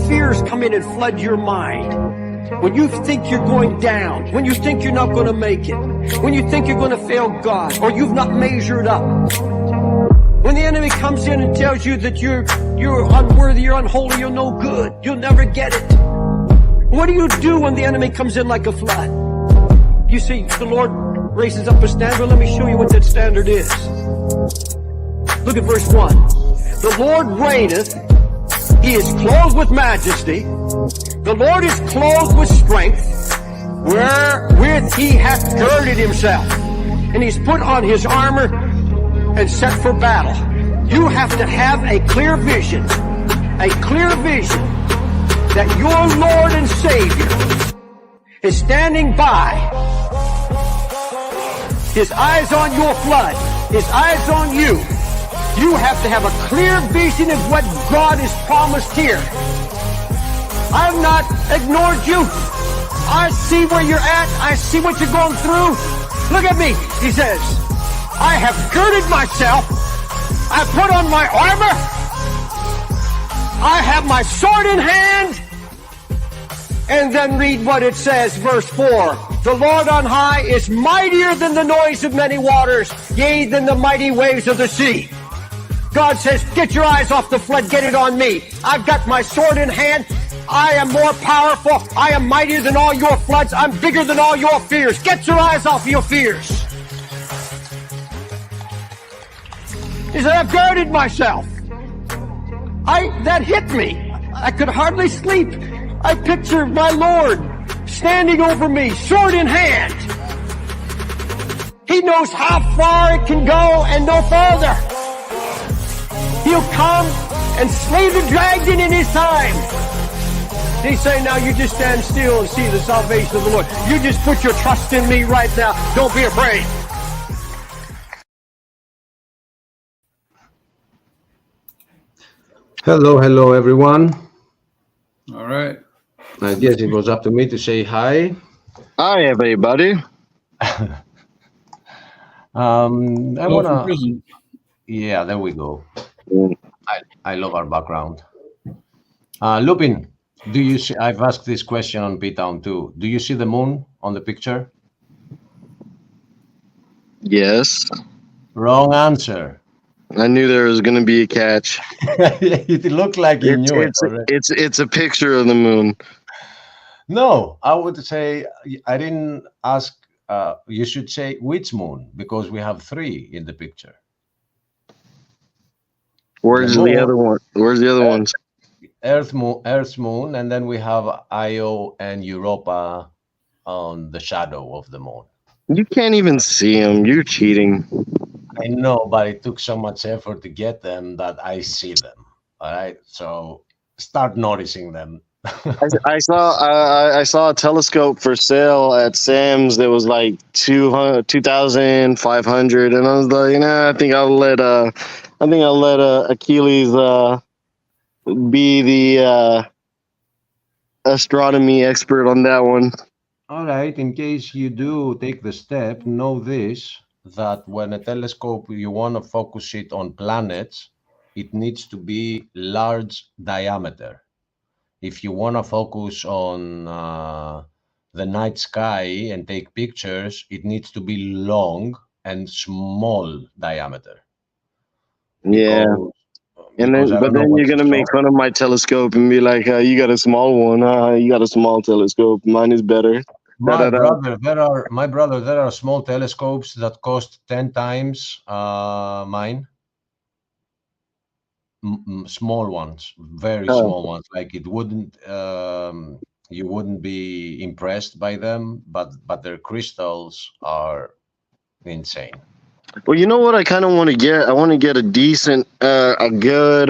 fears come in and flood your mind, when you think you're going down, when you think you're not going to make it, when you think you're going to fail God, or you've not measured up, when the enemy comes in and tells you that you're unworthy, you're unholy, you're no good, you'll never get it. What do you do when the enemy comes in like a flood? You see, the Lord raises up a standard. Let me show you what that standard is. Look at verse 1. The Lord reigneth. He is clothed with majesty. The Lord is clothed with strength, wherewith he hath girded himself. And he's put on his armor and set for battle. You have to have a clear vision that your Lord and Savior is standing by. His eyes on your flood, his eyes on you. You have to have a clear vision of what God has promised here. I've not ignored you. I see where you're at. I see what you're going through. Look at me. He says, I have girded myself. I put on my armor. I have my sword in hand. And then read what it says, verse 4. The Lord on high is mightier than the noise of many waters, yea, than the mighty waves of the sea. God says, get your eyes off the flood, get it on me. I've got my sword in hand. I am more powerful. I am mightier than all your floods. I'm bigger than all your fears. Get your eyes off your fears. He said, I've girded myself. That hit me. I could hardly sleep. I picture my Lord standing over me, sword in hand. He knows how far it can go and no farther. He'll come and slay the dragon in his time. He's saying, now you just stand still and see the salvation of the Lord. You just put your trust in me right now. Don't be afraid. Hello, everyone. All right. I guess it was up to me to say hi. Hi, everybody. I wanna. Prison. Yeah, there we go. I love our background. Lupin, do you see? I've asked this question on P-Town too. Do you see the moon on the picture? Yes. Wrong answer. I knew there was going to be a catch. It looked like you knew it already. It's a picture of the moon. No, I would say I didn't ask. You should say which moon, because we have 3 in the picture. Where's the other one? Where's the other ones? Earth's moon, and then we have Io and Europa on the shadow of the moon. You can't even see them. You're cheating. I know, but it took so much effort to get them that I see them. All right, so start noticing them. I saw a telescope for sale at Sam's that was like $2,500, and I was like, I think I'll let Achilles be the astronomy expert on that one. All right, in case you do take the step, know this, that when a telescope, you want to focus it on planets, it needs to be large diameter. If you want to focus on the night sky and take pictures, it needs to be long and small diameter. Yeah. But then you're going to make fun of my telescope and be like, you got a small one. You got a small telescope. Mine is better. My brother, there are small telescopes that cost 10 times mine. Small ones, very small ones. Like it wouldn't, you wouldn't be impressed by them, but their crystals are insane. Well, you know what I kind of want to get? I want to get a decent, a good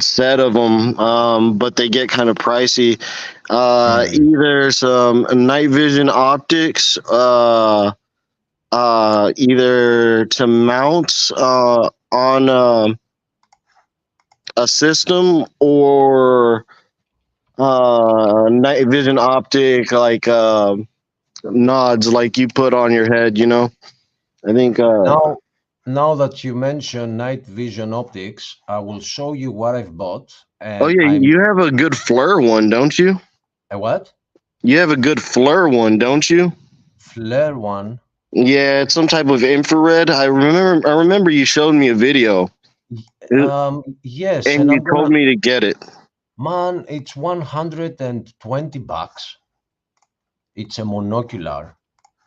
set of them, but they get kind of pricey. Either some night vision optics, either to mount on a system, or night vision optic like nods like you put on your head, I think no, now that you mention night vision optics, I will show you what I've bought. Oh And yeah, I'm you have a good FLIR one, don't you? a what? You have a good FLIR one, don't you? Flare one. Yeah, it's some type of infrared. I remember you showed me a video Yes, and and you I'm told gonna, me to get it. man, it's $120. It's a monocular.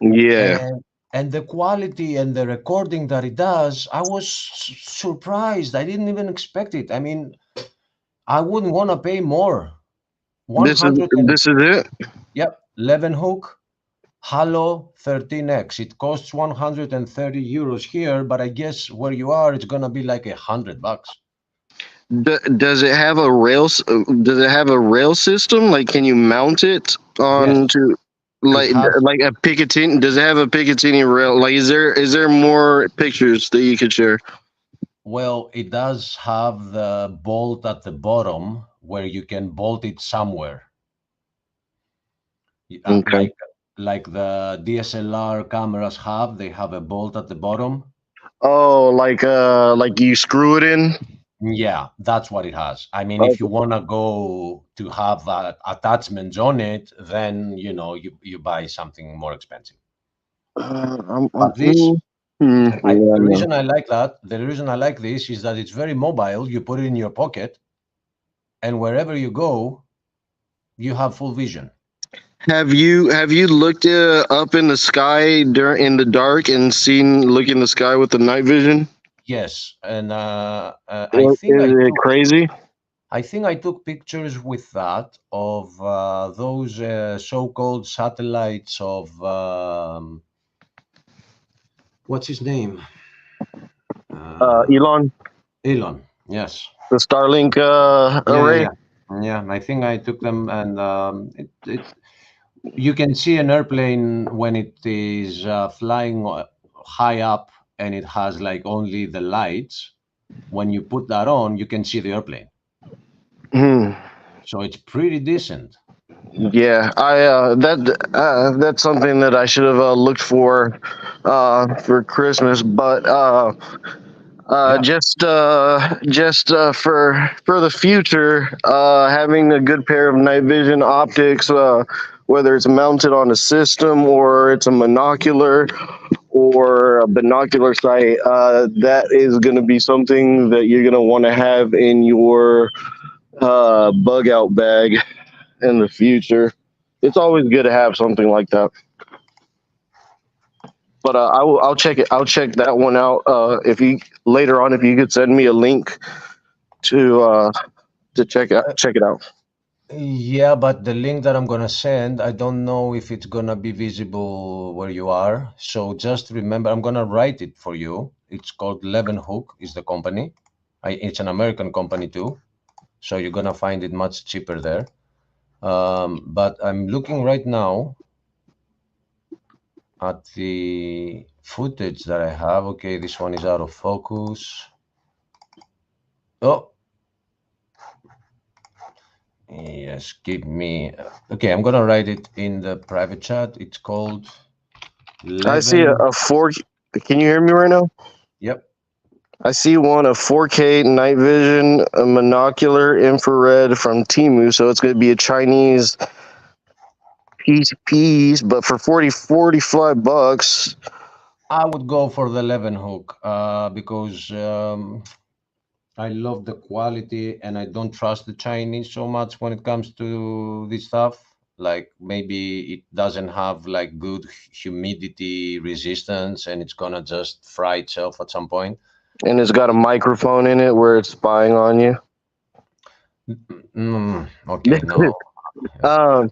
Yeah. And the quality and the recording that it does, I was surprised. I didn't even expect it. I mean, I wouldn't want to pay more. This is 100 and this is it. yep, 11 hook Halo 13X. It costs 130 euros here, but I guess where you are, it's gonna be like $100. Does it have a does it have a rail system? Like, can you mount it Yes, onto it has. like a Picatinny? Does it have a Picatinny rail? Like, is there more pictures that you could share? Well, it does have the bolt at the bottom where you can bolt it somewhere. Okay. Like the DSLR cameras have, they have a bolt at the bottom. Oh, like you screw it in. Yeah, that's what it has. I mean, if you Okay. want to go to have attachments on it, then you buy something more expensive. But this, Yeah, the no. reason I like that, the reason I like this is that it's very mobile. You put it in your pocket, and wherever you go, you have full vision. Have you looked up in the sky during in the dark and look in the sky with the night vision? Yes, and I Is think it crazy? I took pictures with that of those so-called satellites of what's his name? Elon, Elon. Yes. the Starlink Yeah, yeah, array. yeah. Yeah, I think I took them, and you can see an airplane when it is flying high up, and it has like only the lights. When you put that on, you can see the airplane. Hmm. So it's pretty decent. Yeah, that's something that I should have looked for Christmas, but Yeah. just for the future, having a good pair of night vision optics, whether it's mounted on a system or it's a monocular or a binocular sight, that is going to be something that you're going to want to have in your bug out bag in the future. It's always good to have something like that. But I'll check it. I'll check that one out. If you later on, if you could send me a link to check it out. Yeah, but the link that I'm gonna send, I don't know if it's gonna be visible where you are. So just remember, I'm gonna write it for you. It's called Leeuwenhoek is the company. It's an American company too. So you're gonna find it much cheaper there. But I'm looking right now at the footage that I have. Okay, this one is out of focus. Oh, yes, give me. Okay, I'm gonna write it in the private chat. It's called I see a, 11. a 4. Can you hear me right now? Yep. I see one a 4K night vision, a monocular infrared from Timu. So it's going to be a Chinese piece, but for 45 bucks. I would go for the Leeuwenhoek because I love the quality and I don't trust the Chinese so much when it comes to this stuff. Like maybe it doesn't have like good humidity resistance and it's gonna just fry itself at some point. And it's got a microphone in it where it's spying on you. Okay, no. um,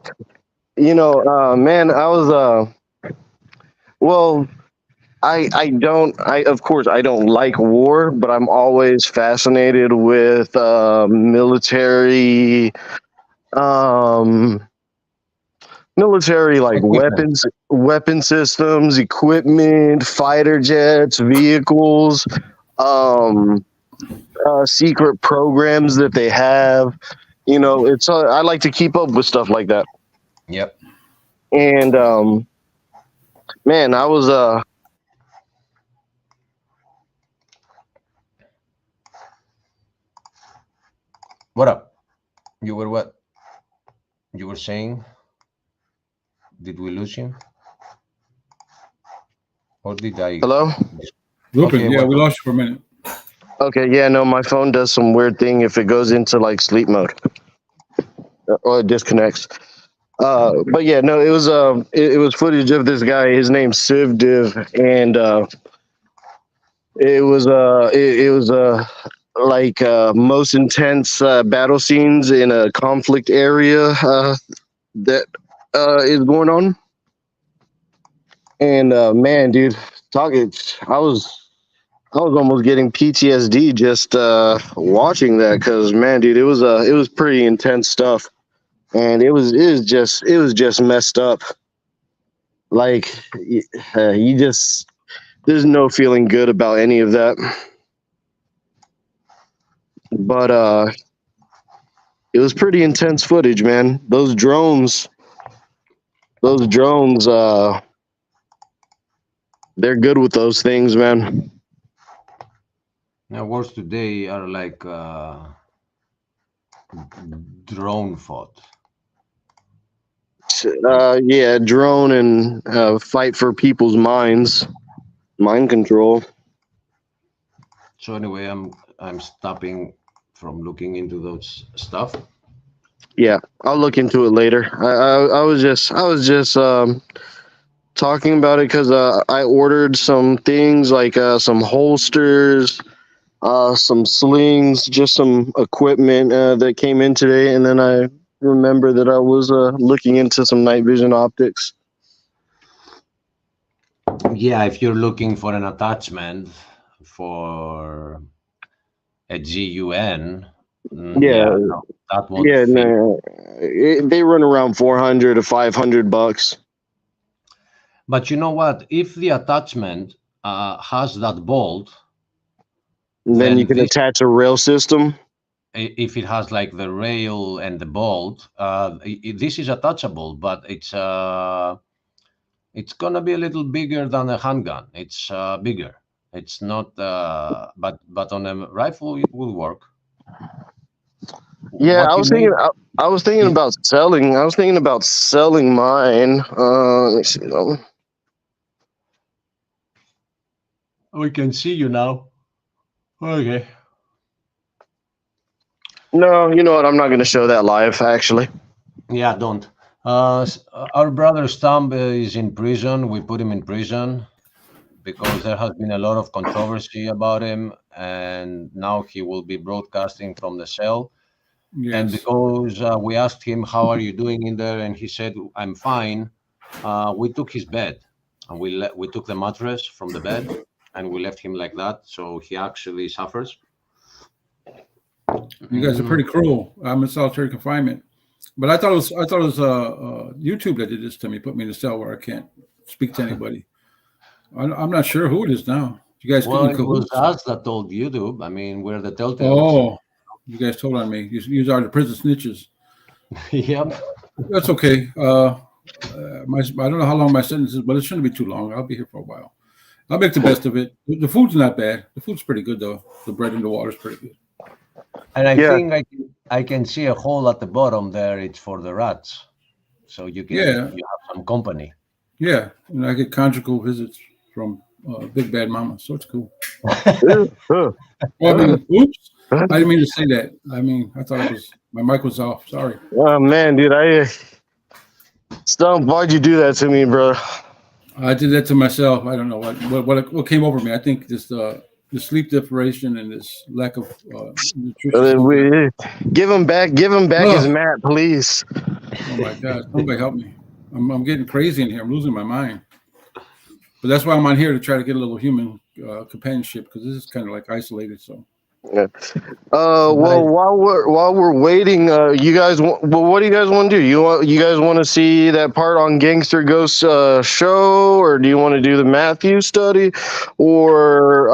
man, I was well, I don't I of course I don't like war, but I'm always fascinated with um military like Equipment. weapon systems, equipment, fighter jets, vehicles, um secret programs that they have. It's I like to keep up with stuff like that. Yep. And man, I was What up? You were what? You were saying? Did we lose him? Or did I? Hello? Lupin, Okay, yeah, what? we lost you for a minute. Okay, yeah, no, my phone does some weird thing if it goes into like sleep mode or it disconnects. But yeah, no, it was footage of this guy. His name's Civ Div, and it was like most intense battle scenes in a conflict area that is going on. And man, dude, talking, I was almost getting PTSD just watching that because man, dude, it was pretty intense stuff, and it was just messed up. Like you just there's no feeling good about any of that. But it was pretty intense footage, man. Those drones, they're good with those things, man. Now, wars today are like drone fought. Yeah, drone and fight for people's minds, mind control. So anyway, I'm stopping from looking into those stuff. Yeah, I'll look into it later. I was just talking about it because I ordered some things like some holsters, some slings, just some equipment that came in today, and then I remember that I was looking into some night vision optics. Yeah, if you're looking for an attachment for a GUN, Yeah, yeah, no, that won't yeah, fit. no, they run around 400 to $500. But you know what? If the attachment has that bolt, And then you then can this, attach a rail system. if it has like the rail and the bolt, this is attachable, but it's gonna be a little bigger than a handgun. It's bigger. It's not, but on a rifle it will work. Yeah, What you need I was thinking is, about selling. I was thinking about selling mine. Let me see. we can see you now. Okay. No, you know what? I'm not going to show that live. Actually. Yeah, don't. Our brother Stump is in prison. We put him in prison because there has been a lot of controversy about him, and now he will be broadcasting from the cell. And Yes. because we asked him, "How are you doing in there?" and he said, "I'm fine," we took his bed and we took the mattress from the bed and we left him like that. So he actually suffers. You guys are pretty cruel. I'm in solitary confinement. But I thought it was YouTube that did this to me, put me in a cell where I can't speak to anybody. I'm not sure who it is now. You guys Well, in it was cahoots? us that told YouTube. I mean, we're the telltales. Oh, you guys told on me. You are the prison snitches. Yep. That's okay. I don't know how long my sentence is, but it shouldn't be too long. I'll be here for a while. I'll make the best of it. The food's not bad. The food's pretty good though. The bread and the water's pretty good. And I Yeah. think I can see a hole at the bottom there. It's for the rats, so you Yeah. have some company. Yeah, and I get conjugal visits from Big Bad Mama, so it's cool. Huh. Well, I mean, oops, I didn't mean to say that. I mean, I thought it was my mic was off. Sorry. Oh man, dude, Stump, why'd you do that to me, bro? I did that to myself. I don't know what came over me. I think just the sleep deprivation and this lack of nutrition. Give him back his mat, please. Oh my God! Somebody help me! I'm getting crazy in here. I'm losing my mind. But that's why I'm on here to try to get a little human companionship because this is kind of like isolated. So. Yeah. Well, while we're waiting, you guys, what do you guys want to do? You guys want to see that part on Gangster Ghost show, or do you want to do the Matthew study, or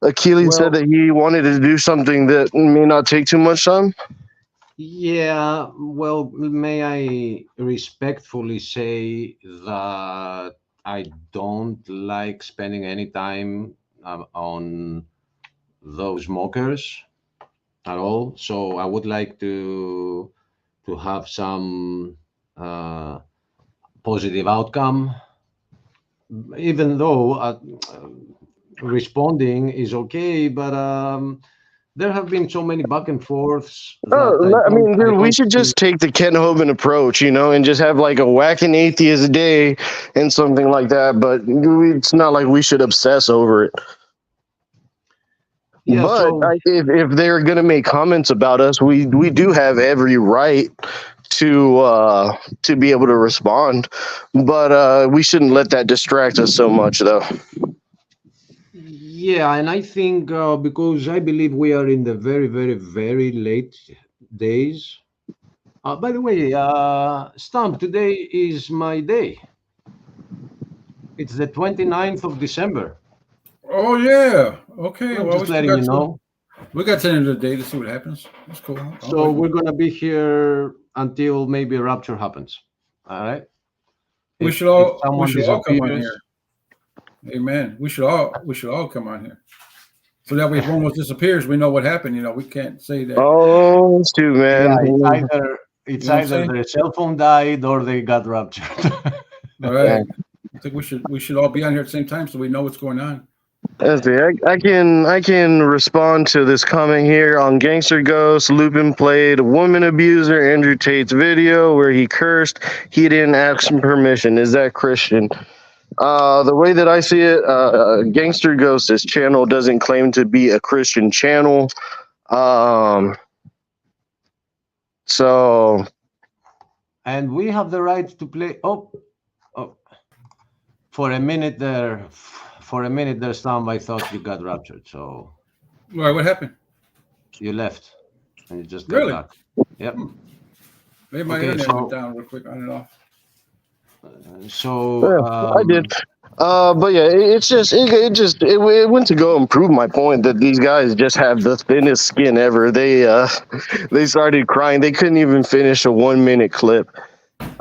Achilles said Well, that he wanted to do something that may not take too much time? yeah. Well, may I respectfully say that I don't like spending any time on those mockers. at all. So I would like to have some positive outcome, even though responding is okay, but there have been so many back and forths that I mean, I dude, we don't should feel. just take the Ken Hovind approach, and just have like a whacking atheist day and something like that. But it's not like we should obsess over it. Yeah, But so if they're gonna make comments about us, we do have every right to be able to respond. But we shouldn't let that distract us so much, though. yeah, and I think because I believe we are in the very, very, very late days. By the way, Stump, today is my day. It's the 29th of December. Oh yeah. Okay. I'm Well, just letting you know. we got to the end of the day to see what happens. That's cool. So we're gonna be here until maybe a rapture happens. All right. we If should all someone come on disappears, here. Amen. We should all come on here. So that way, if one of us disappears, we know what happened. We can't say that. Oh, shoot, yeah, man. it's You know what I'm either saying? their cell phone died or they got raptured. All right. I think we should all be on here at the same time so we know what's going on. Let's see. I can respond to this comment here on Gangster Ghost. Lupin played a woman abuser Andrew Tate's video where he cursed. He didn't ask for permission. Is that Christian? The way that I see it, Gangster Ghost's channel doesn't claim to be a Christian channel. So And we have the right to play. Oh, for a minute there, Stump, I thought you got raptured. So All right. What happened? you left and you just got Really? back. Yep. Maybe my Okay, internet so- went down real quick on and off. So I did. But yeah, it went to go and prove my point that these guys just have the thinnest skin ever. They started crying. They couldn't even finish a 1 minute clip.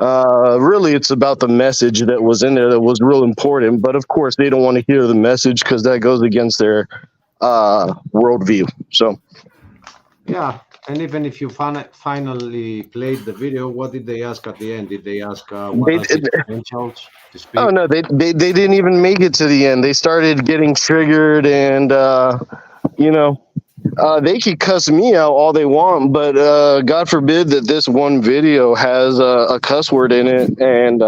Really, it's about the message that was in there that was real important. But of course, they don't want to hear the message because that goes against their worldview. So yeah, and even if you finally played the video, what did they ask at the end? Did they ask what They are did- the credentials to speak? oh no, they didn't even make it to the end. They started getting triggered, and they could cuss me out all they want, but God forbid that this one video has a cuss word in it, and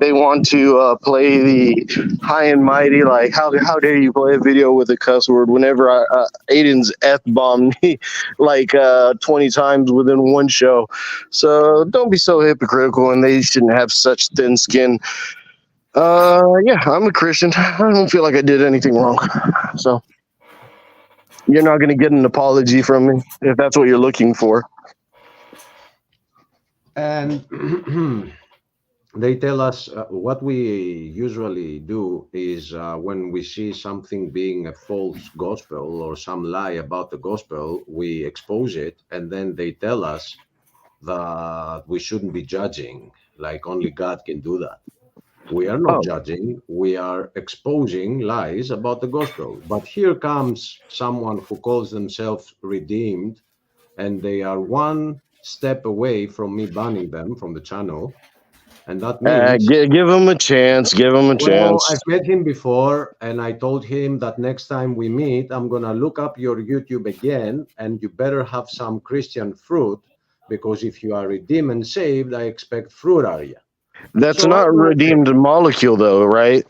they want to play the high and mighty, like how dare you play a video with a cuss word whenever Aiden's F-bombed me like 20 times within one show. So don't be so hypocritical, and they shouldn't have such thin skin. Yeah, I'm a Christian. I don't feel like I did anything wrong. So you're not going to get an apology from me if that's what you're looking for. And they tell us what we usually do is when we see something being a false gospel or some lie about the gospel, we expose it, and then they tell us that we shouldn't be judging, like only God can do that. We are not judging, we are exposing lies about the gospel. But here comes someone who calls themselves redeemed, and they are one step away from me banning them from the channel. And that means Give him a chance. Give him a chance. I've met him before, and I told him that next time we meet, I'm going to look up your YouTube again, and you better have some Christian fruit, because if you are redeemed and saved, I expect fruit out of you. That's So not I'm a gonna redeemed molecule, though, right?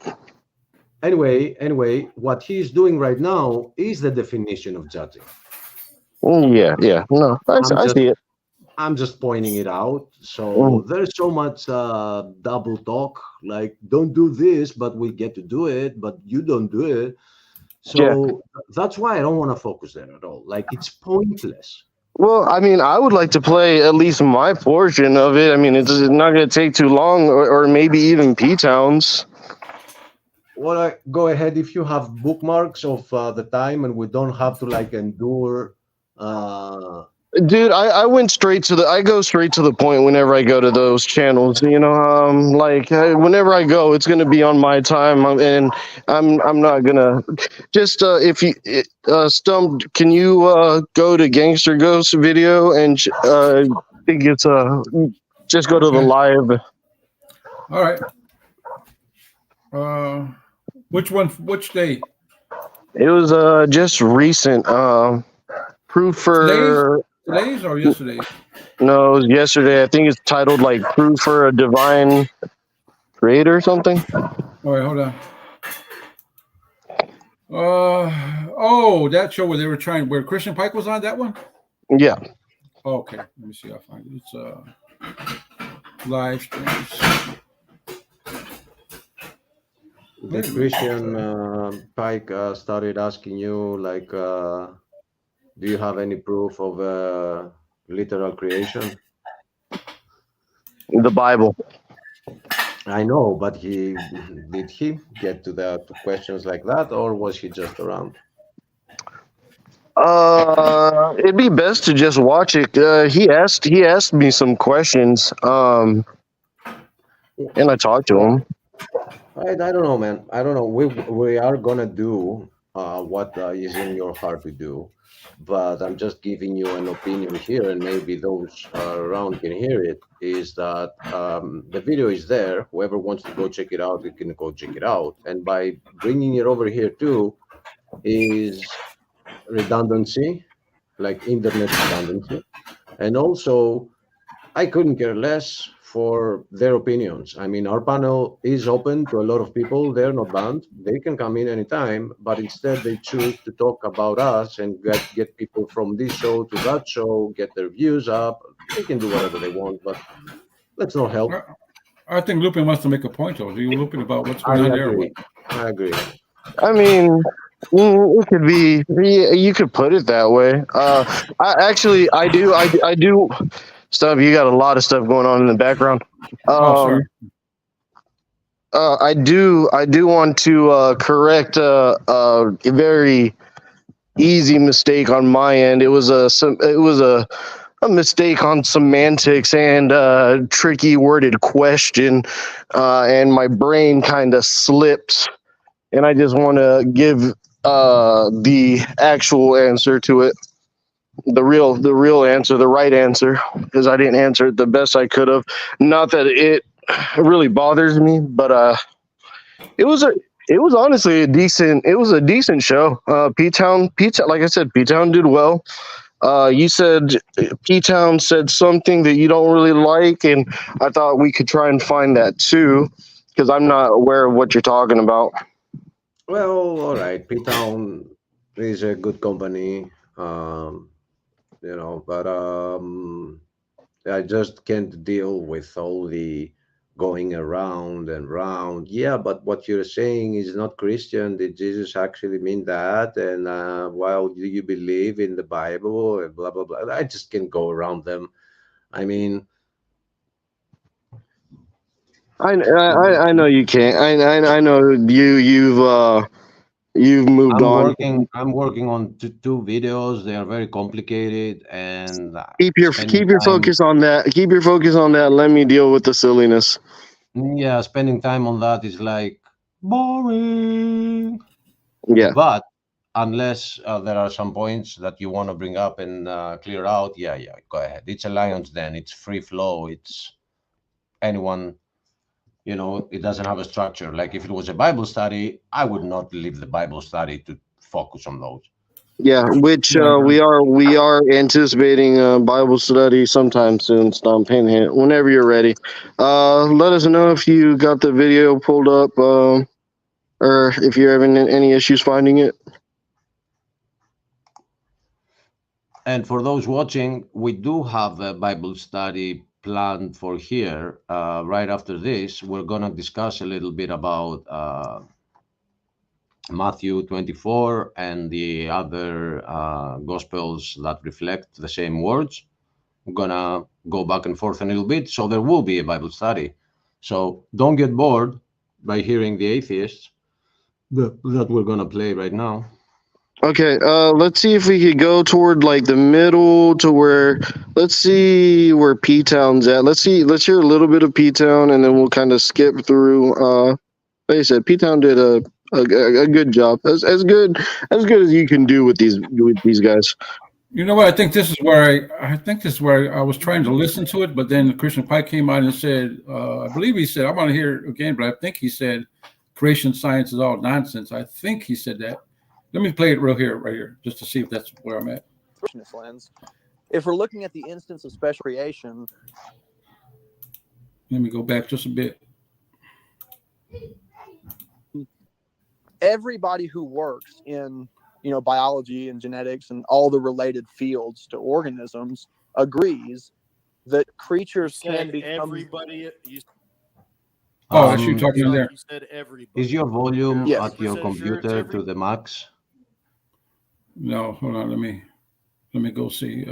Anyway, what he's doing right now is the definition of judging. Yeah. No, I see it. I'm just pointing it out. So there's so much double talk, like don't do this, but we get to do it, but you don't do it. So that's why I don't want to focus there at all. Like it's pointless. Well, I mean, I would like to play at least my portion of it. I mean, it's not going to take too long, or maybe even P-Towns. Well, go ahead if you have bookmarks of the time, and we don't have to like endure Dude, I went straight to I go straight to the point whenever I go to those channels. Whenever I go, it's gonna be on my time, and I'm not gonna just if you Stump, can you go to Gangster Ghost video and I think it's just go to the Okay. live. All right. Which one? Which day? It was just recent. Proof Today's for today's or yesterday's? no, it was yesterday. I think it's titled like Proof for a Divine Creator or something. All right, hold on. Oh, that show where they were where Christian Pike was on that one. Yeah. Okay, let me see. I'll find it. It's live streams. The Christian Pike started asking you, like, do you have any proof of literal creation? The Bible. I know, but did he get to questions like that, or was he just around? It'd be best to just watch it. He asked me some questions. And I talked to him. I don't know, man. I don't know. We are gonna do what is in your heart to do, but I'm just giving you an opinion here, and maybe those around can hear it. Is that the video is there? Whoever wants to go check it out, you can go check it out. And by bringing it over here too, is redundancy, like internet redundancy, and also I couldn't care less for their opinions. I mean, our panel is open to a lot of people. They're not banned. They can come in anytime, but instead they choose to talk about us and get people from this show to that show, get their views up. They can do whatever they want, but let's not help. I think Lupin wants to make a point, though. Are you Lupin about what's I going on there? agree. I agree. I mean, it could be. You could put it that way. I do. Stuff. You got a lot of stuff going on in the background. Sorry. I do want to correct a very easy mistake on my end. It was a mistake on semantics and a tricky worded question, and my brain kind of slipped. And I just want to give the actual answer to it, the real answer, the right answer, because I didn't answer it the best I could have. Not that it really bothers me, but it was honestly a decent show. P-Town, like I said, P-Town did well. You said P-Town said something that you don't really like, and I thought we could try and find that too, because I'm not aware of what you're talking about. Well, all right. P-Town is a good company, but I just can't deal with all the going around and round. Yeah, but what you're saying is not Christian. Did Jesus actually mean that? And well, do you believe in the Bible? And blah blah blah. I just can't go around them. I mean, I know you can't. I know you've moved on. I'm working on two videos. They are very complicated, and Keep your focus on that. Keep your focus on that. Let me deal with the silliness. Yeah, spending time on that is like boring. Yeah. But unless there are some points that you want to bring up and clear out, yeah, go ahead. It's a lion's den. It's free flow. It's anyone. It doesn't have a structure. Like if it was a Bible study, I would not leave the Bible study to focus on those. Yeah, which we are anticipating a Bible study sometime soon. Stomp whenever you're ready. Let us know if you got the video pulled up, or if you're having any issues finding it. And for those watching, we do have a Bible study planned for here. Right after this, we're going to discuss a little bit about Matthew 24 and the other Gospels that reflect the same words. We're going to go back and forth a little bit. So there will be a Bible study. So don't get bored by hearing the atheists that we're going to play right now. Okay, let's see if we could go toward like the middle to where, let's see where P Town's at. Let's hear a little bit of P Town, and then we'll kind of skip through. Like I said, P Town did a good job, as good as you can do with these guys. You know what? I think this is where I was trying to listen to it, but then Christian Pike came out and said, I believe he said, I want to hear it again, but I think he said creation science is all nonsense. I think he said that. Let me play it right here, just to see if that's where I'm at. Lens. If we're looking at the instance of special creation, let me go back just a bit. Everybody who works in biology and genetics and all the related fields to organisms agrees that creatures can become. Everybody. That's you talking in there. You said everybody. Is your volume Yes. at your computer to the max? No, hold on. Let me go see.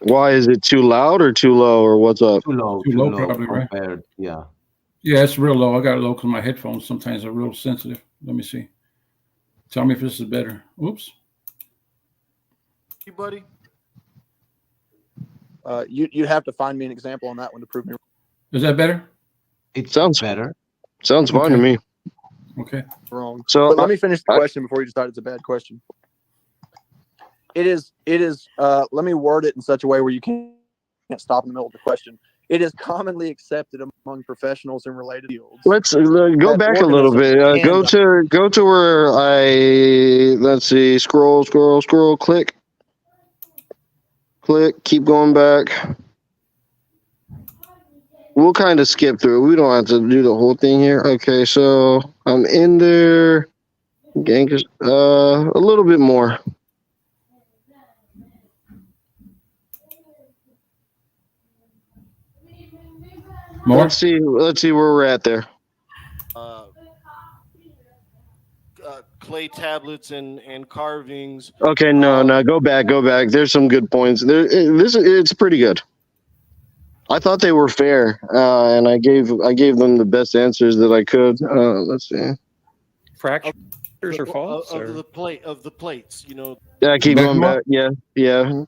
Why is it too loud or too low or what's up? Too low, Too low probably, right? compared. Yeah. Yeah, it's real low. I got it low because my headphones sometimes are real sensitive. Let me see. Tell me if this is better. Oops. Everybody. You'd have to find me an example on that one to prove me Is that better? It Sounds better. Sounds fine to me. Okay. wrong. So But let me finish the question before you decide it's a bad question. It is. Let me word it in such a way where you can't stop in the middle of the question. It is commonly accepted among professionals in related fields. let's go back a little bit. Go to where let's see. Scroll. Click. Keep going back. We'll kind of skip through. We don't have to do the whole thing here. Okay, so I'm in there. A little bit more. More? Let's see where we're at there. Clay tablets and carvings. Okay, no, go back. There's some good points. It's pretty good. I thought they were fair, and I gave them the best answers that I could. Let's see. Fractures or faults? Of the plates. Yeah, keep Back going more? back. Yeah.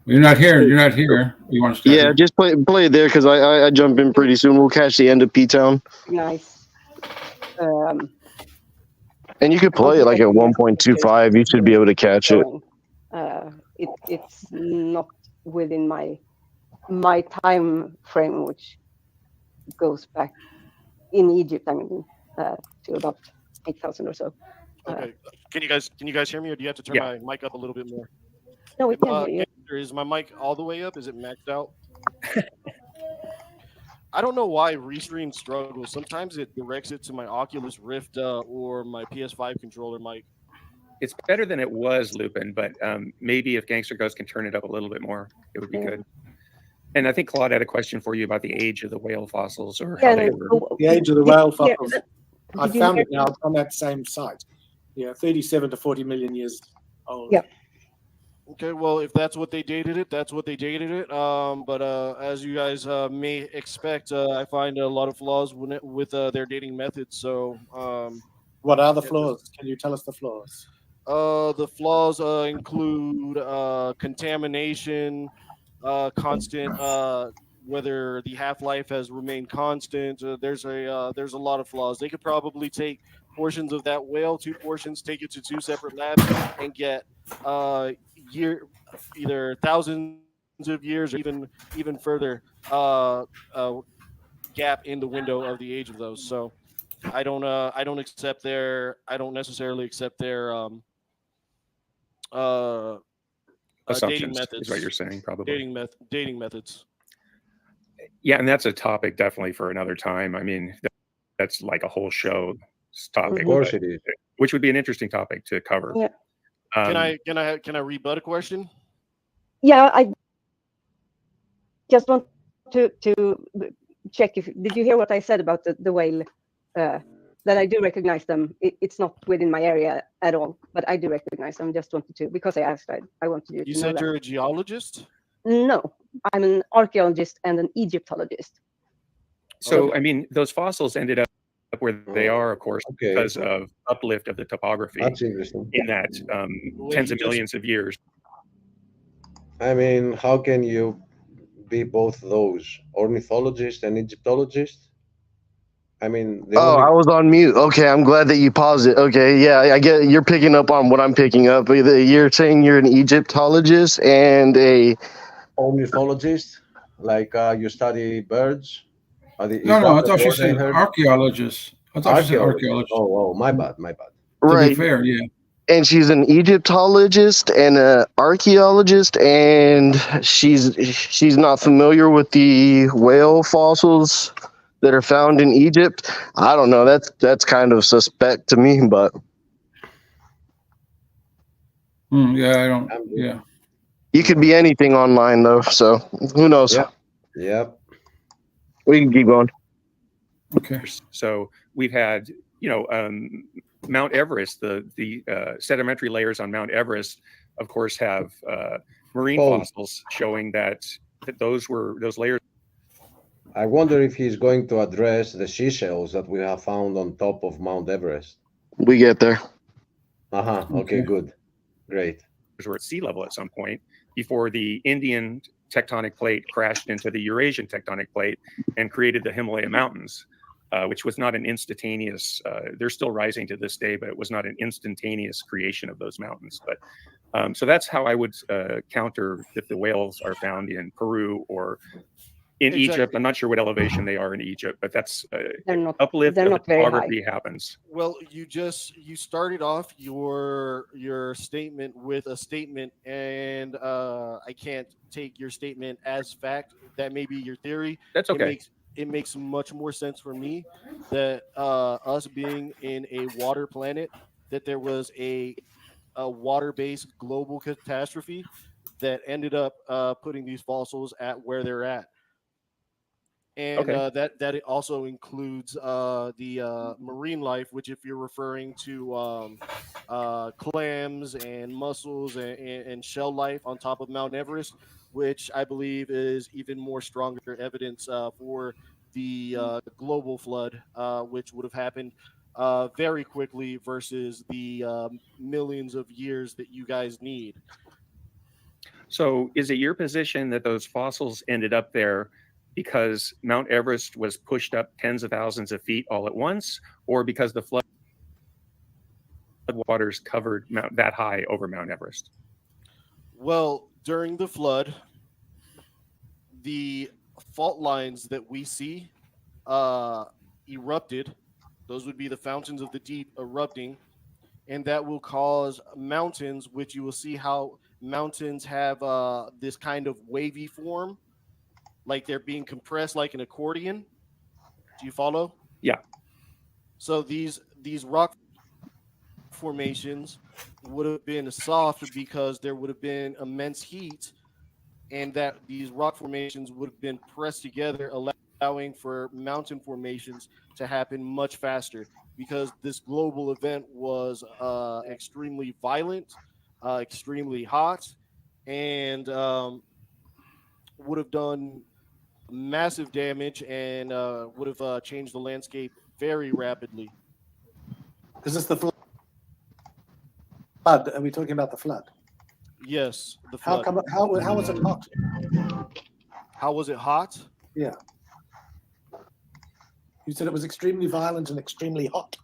You're not here. You want to start? Yeah, just play it there because I jump in pretty soon. We'll catch the end of P Town. Nice. And you could play it like at 1.25. You should be able to catch it. It's not within my time frame, which goes back in Egypt. I mean, to about 8,000 or so. Okay. Can you guys hear me, or do you have to turn my mic up a little bit more? No, we can hear you. Is my mic all the way up? Is it maxed out? I don't know why Restream struggles. Sometimes it directs it to my Oculus Rift or my PS5 controller mic. It's better than it was, Lupin, but maybe if Gangster Ghost can turn it up a little bit more, it would be good. And I think Claude had a question for you about the age of the whale fossils or how they were. The age of the whale fossils. I found it now on that same site. Yeah, 37 to 40 million years old. Yeah. Okay, well, if that's what they dated it, that's what they dated it. But as you guys may expect, I find a lot of flaws with their dating methods. So, what are the flaws? Can you tell us the flaws? The flaws include contamination, constant. Whether the half-life has remained constant. There's a lot of flaws. They could probably take portions of that whale, 2 portions, take it to 2 separate labs, and get either thousands of years or even further gap in the window of the age of those. So I don't necessarily accept their Assumptions dating methods. is what you're saying, probably. Dating methods. Yeah, and that's a topic definitely for another time. I mean, that's like a whole show topic. Of course it is. Which would be an interesting topic to cover. Yeah. Can I rebut a question? Yeah, I just want to check did you hear what I said about the whale? That I do recognize them. It's not within my area at all, but I do recognize them. Just wanted to, because I asked, I wanted you to You know said that. you're a geologist? No, I'm an archaeologist and an Egyptologist. So, I mean, those fossils ended up up where they are, of course, Okay. because of uplift of the topography That's interesting. in that tens of millions of years. I mean, how can you be both those, ornithologist and Egyptologist? I mean, the Oh, only I was on mute. Okay, I'm glad that you paused it. Okay, yeah, I get you're picking up on what I'm picking up. You're saying you're an Egyptologist and a ornithologist, like you study birds. Is No, that I the thought you word I said heard? archaeologist. I thought you said Archaeologist. archaeologist. Oh, my bad, my bad. To right. be fair, yeah. And she's an Egyptologist and an archaeologist, and she's not familiar with the whale fossils that are found in Egypt. I don't know. That's kind of suspect to me, but Yeah, I don't. Yeah. you could be anything online though. So who knows? Yeah. Yep. We can keep going. Okay. So we've had, Mount Everest, the sedimentary layers on Mount Everest, of course, have marine fossils showing that those layers. I wonder if he's going to address the seashells that we have found on top of Mount Everest. We get there. Okay, good. Great. Were at sea level at some point before the Indian tectonic plate crashed into the Eurasian tectonic plate and created the Himalaya Mountains, which was not an instantaneous, they're still rising to this day, but it was not an instantaneous creation of those mountains. But so that's how I would counter if the whales are found in Peru or in Egypt. I'm not sure what elevation they are in Egypt, but that's uplift of the topography happens. Well, you started off your statement with a statement, and I can't take your statement as fact. That may be your theory. That's okay. It makes much more sense for me that us being in a water planet, that there was a water-based global catastrophe that ended up putting these fossils at where they're at. And that it also includes the marine life, which, if you're referring to clams and mussels and shell life on top of Mount Everest, which I believe is even more stronger evidence for the global flood, which would have happened very quickly versus the millions of years that you guys need. So is it your position that those fossils ended up there because Mount Everest was pushed up tens of thousands of feet all at once, or because the flood waters covered that high over Mount Everest? Well, during the flood, the fault lines that we see erupted. Those would be the fountains of the deep erupting, and that will cause mountains, which you will see how mountains have this kind of wavy form, like they're being compressed like an accordion. Do you follow? Yeah. So these rock formations would have been soft because there would have been immense heat, and that these rock formations would have been pressed together, allowing for mountain formations to happen much faster, because this global event was extremely violent, extremely hot, and would have done massive damage and would have changed the landscape very rapidly. Is this the flood? Are we talking about the flood? Yes, the flood. How was it hot? How was it hot? Yeah. You said it was extremely violent and extremely hot.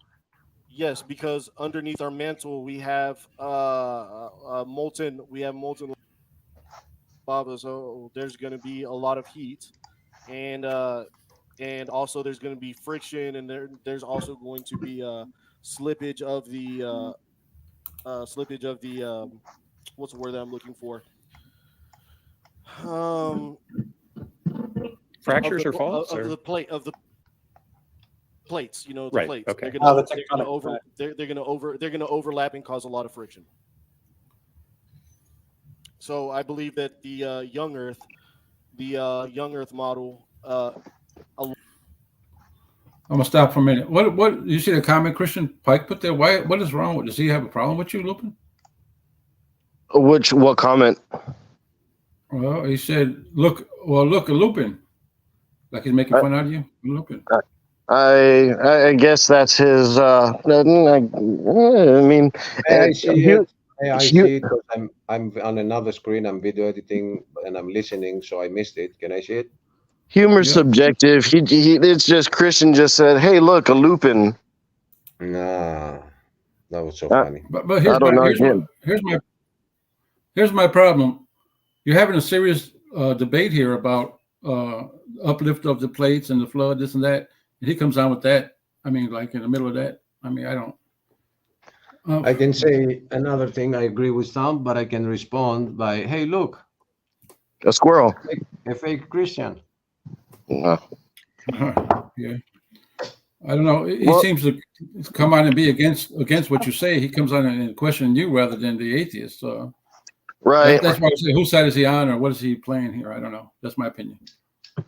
Yes, because underneath our mantle we have molten lava, so there's going to be a lot of heat, and also there's going to be friction, and there's also going to be slippage of the what's the word that I'm looking for? Fractures or faults of the plates, the right. plates. Okay. They're going to overlap and cause a lot of friction. So I believe that the young Earth model. I'm gonna stop for a minute. What you see the comment Christian Pike put there? Why? What is wrong with? Does he have a problem with you, Lupin? What comment? Well, he said, look at Lupin. Like he's making fun out of you, Lupin. I guess that's his. I mean, May I see you, it? May I you, see it? 'Cause I'm on another screen. I'm video editing and I'm listening, so I missed it. Can I see it? humor's Yeah. subjective. It's just Christian just said, "Hey, look, a lupin." Nah, that was so I, funny. But I don't know him. here's my problem. You're having a serious debate here about uplift of the plates and the flood, this and that, and he comes on with that. I mean, like in the middle of that. I mean, I don't. I can say another thing. I agree with Sam, but I can respond by, "Hey, look, A squirrel. a fake Christian." Uh, Yeah, I don't know. He Well, seems to come on and be against what you say. He comes on and question you rather than the atheist. right. That's why I say, whose side is he on, or what is he playing here? I don't know. That's my opinion.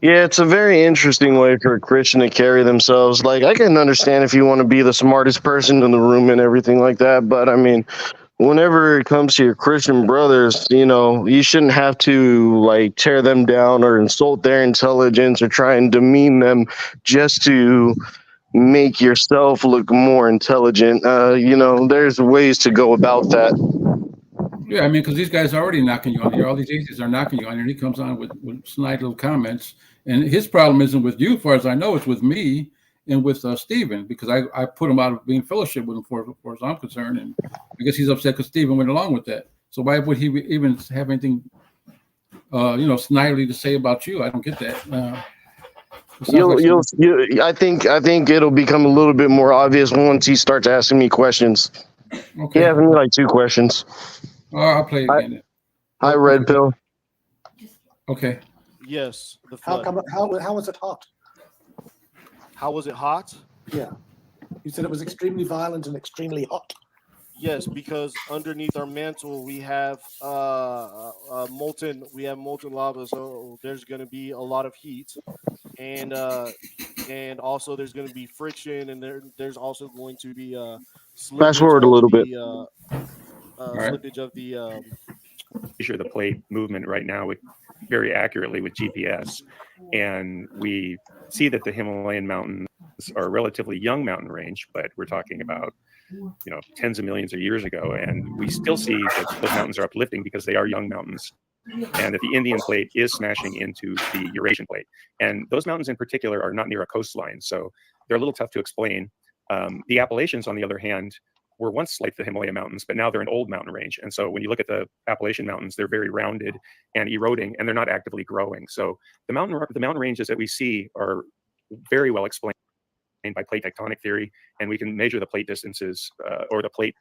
Yeah, it's a very interesting way for a Christian to carry themselves. Like, I can understand if you want to be the smartest person in the room and everything like that, but I mean, whenever it comes to your Christian brothers, you shouldn't have to like tear them down or insult their intelligence or try and demean them just to make yourself look more intelligent. There's ways to go about that. Yeah, I mean, because these guys are already knocking you on here. All these atheists are knocking you on here, and he comes on with snide little comments. And his problem isn't with you, as far as I know, it's with me and with Stephen, because I put him out of being fellowship with him, for as I'm concerned. And I guess he's upset because Stephen went along with that. So why would he even have anything, snidely to say about you? I don't get that. I think it'll become a little bit more obvious once he starts asking me questions. Okay. He asked me like 2 questions. I'll play it again. Hi, Red Pill. Okay. Yes, the How flood. how was it hot? How was it hot? Yeah, you said it was extremely violent and extremely hot. Yes, because underneath our mantle we have molten lava, so there's going to be a lot of heat, and also there's going to be friction, and there's also going to be Fast forward a little bit. slippage of the Measure the plate movement right now very accurately with GPS, and we see that the Himalayan mountains are a relatively young mountain range, but we're talking about tens of millions of years ago, and we still see that those mountains are uplifting because they are young mountains, and that the Indian plate is smashing into the Eurasian plate, and those mountains in particular are not near a coastline, so they're a little tough to explain. The Appalachians, on the other hand, were once like the Himalaya mountains, but now they're an old mountain range. And so when you look at the Appalachian mountains, they're very rounded and eroding, and they're not actively growing. So the mountain ranges that we see are very well explained by plate tectonic theory, and we can measure the plate distances or the plate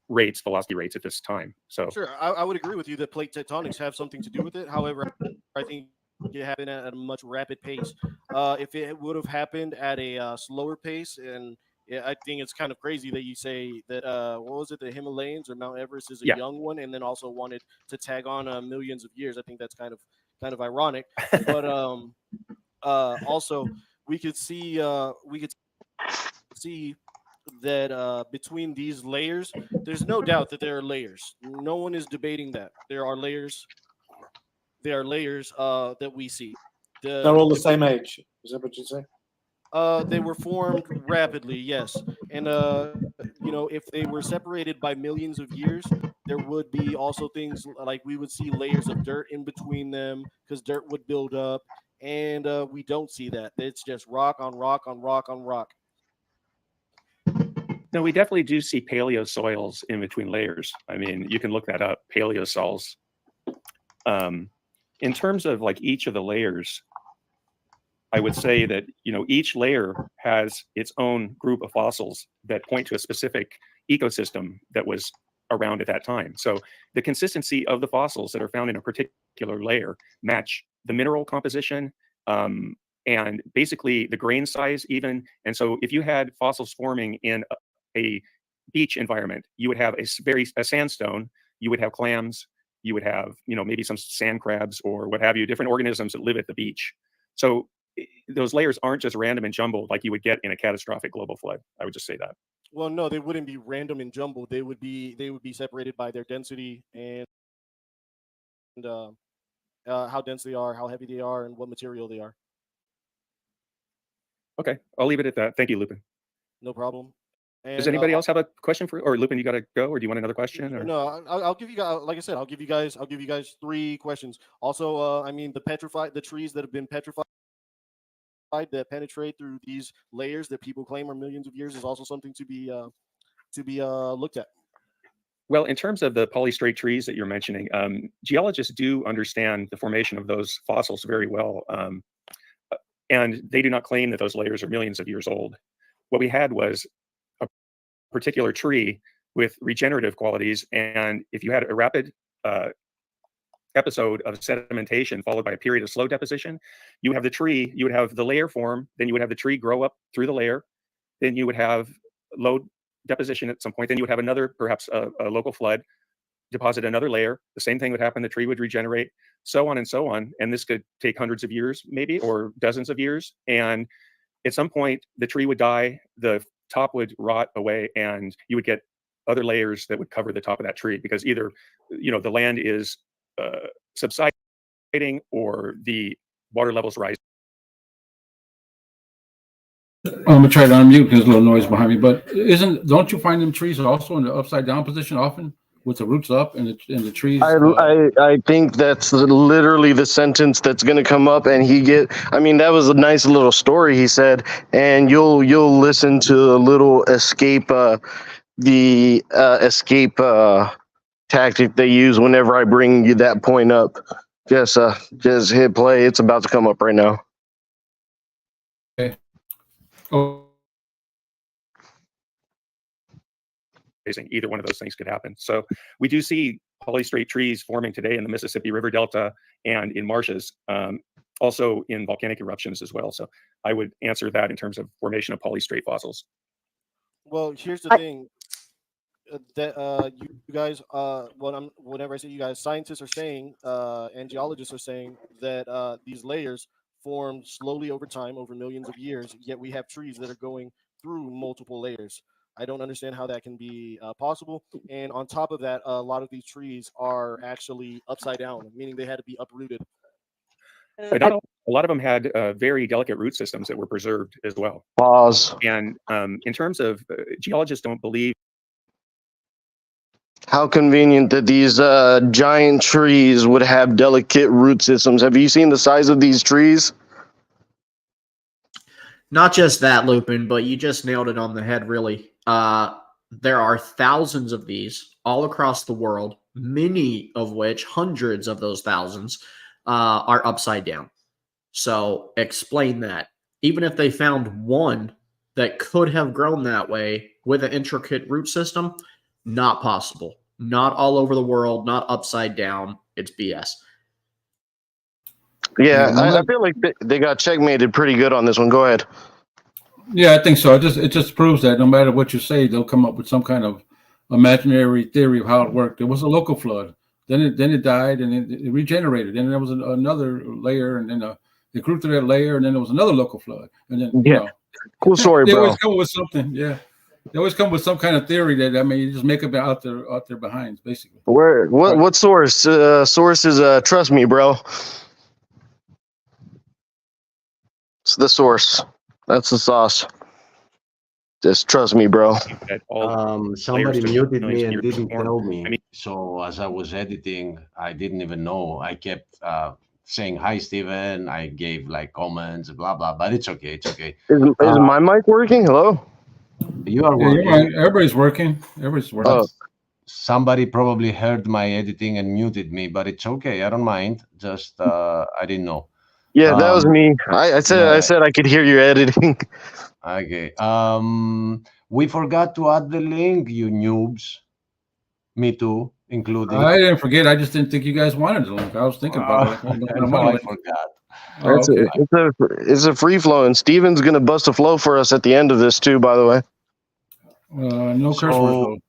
rates, velocity rates at this time. So Sure, I would agree with you that plate tectonics have something to do with it. However, I think it happened at a much rapid pace. If it would have happened at a slower pace, and I think it's kind of crazy that you say that what was it, the Himalayas or Mount Everest is a Yeah. young one, and then also wanted to tag on millions of years. I think that's kind of ironic. But also we could see that between these layers, there's no doubt that there are layers. No one is debating that there are layers. There are layers that we see. They're all the same age. Is that what you say? They were formed rapidly, yes. And if they were separated by millions of years, there would be also things like we would see layers of dirt in between them because dirt would build up, and we don't see that. It's just rock on rock on rock on rock. no, we definitely do see paleosoils in between layers. I mean, you can look that up, paleosols. In terms of like each of the layers, I would say that each layer has its own group of fossils that point to a specific ecosystem that was around at that time. So the consistency of the fossils that are found in a particular layer match the mineral composition and basically the grain size even. And so if you had fossils forming in a beach environment, you would have a sandstone, you would have clams, you would have maybe some sand crabs or what have you, different organisms that live at the beach. So those layers aren't just random and jumbled like you would get in a catastrophic global flood. I would just say that. Well, no, they wouldn't be random and jumbled. They would be separated by their density and how dense they are, how heavy they are, and what material they are. Okay, I'll leave it at that. Thank you, Lupin. No problem. Does And anybody else have a question for, or Lupin, you got to go, or do you want another question? Or? no, I'll give you guys, like I said, I'll give you guys 3 questions. Also, I mean, the trees that have been petrified that penetrate through these layers that people claim are millions of years is also something to be looked at. Well, in terms of the polystrate trees that you're mentioning, geologists do understand the formation of those fossils very well. And they do not claim that those layers are millions of years old. What we had was a particular tree with regenerative qualities. And if you had a rapid episode of sedimentation followed by a period of slow deposition, you have the tree, you would have the layer form, then you would have the tree grow up through the layer, then you would have low deposition at some point, then you would have another, perhaps a local flood, deposit another layer, the same thing would happen, the tree would regenerate, so on and so on. And this could take hundreds of years, maybe, or dozens of years. And at some point, the tree would die, the top would rot away, and you would get other layers that would cover the top of that tree, because either, the land is subsiding or the water levels rise. I'm gonna try to unmute because there's a little noise behind me. But don't you find them trees also in the upside down position often, with the roots up and the trees? I think that's literally the sentence that's going to come up, and that was a nice little story he said, and you'll listen to a little escape tactic they use whenever I bring you that point up. Just hit play. It's about to come up right now. Okay. Oh. Either one of those things could happen. So we do see polystrate trees forming today in the Mississippi River Delta and in marshes, also in volcanic eruptions as well. So I would answer that in terms of formation of polystrate fossils. Well, here's the thing. That you guys, whenever I say you guys, scientists are saying, and geologists are saying that these layers formed slowly over time, over millions of years, yet we have trees that are going through multiple layers. I don't understand how that can be possible. And on top of that, a lot of these trees are actually upside down, meaning they had to be uprooted. A lot of them had very delicate root systems that were preserved as well. Pause. And in terms of geologists don't believe. How convenient that these giant trees would have delicate root systems. Have you seen the size of these trees? Not just that, Lupin, but you just nailed it on the head, really. There are thousands of these all across the world, many of which, hundreds of those thousands, are upside down. So explain that. Even if they found one that could have grown that way with an intricate root system, not possible. Not all over the world, not upside down. It's BS. Yeah, I feel like they got checkmated pretty good on this one. Go ahead. Yeah, I think so. It just proves that no matter what you say, they'll come up with some kind of imaginary theory of how it worked. There was a local flood, then it died, and it regenerated. And there was another layer, and then it grew through that layer, and then there was another local flood. And then cool story, they bro. always come with something. Yeah, they always come with some kind of theory that you just make up out their behinds, basically. What source? Source is trust me, bro. It's the source. That's the sauce. Just trust me, bro. Somebody muted me and didn't tell me. So as I was editing, I didn't even know. I kept saying hi, Steven. I gave comments, blah blah. But it's okay. It's okay. Is my mic working? Hello. You are working. Everybody's working. Everybody's working. Oh. Somebody probably heard my editing and muted me, but it's okay. I don't mind. Just I didn't know. Yeah, that was me. I said I could hear you editing. Okay. We forgot to add the link, you noobs. Me too, including. I didn't forget. I just didn't think you guys wanted the link. I was thinking about it. I forgot. It's a free flow, and Steven's gonna bust a flow for us at the end of this too. By the way. No curse words.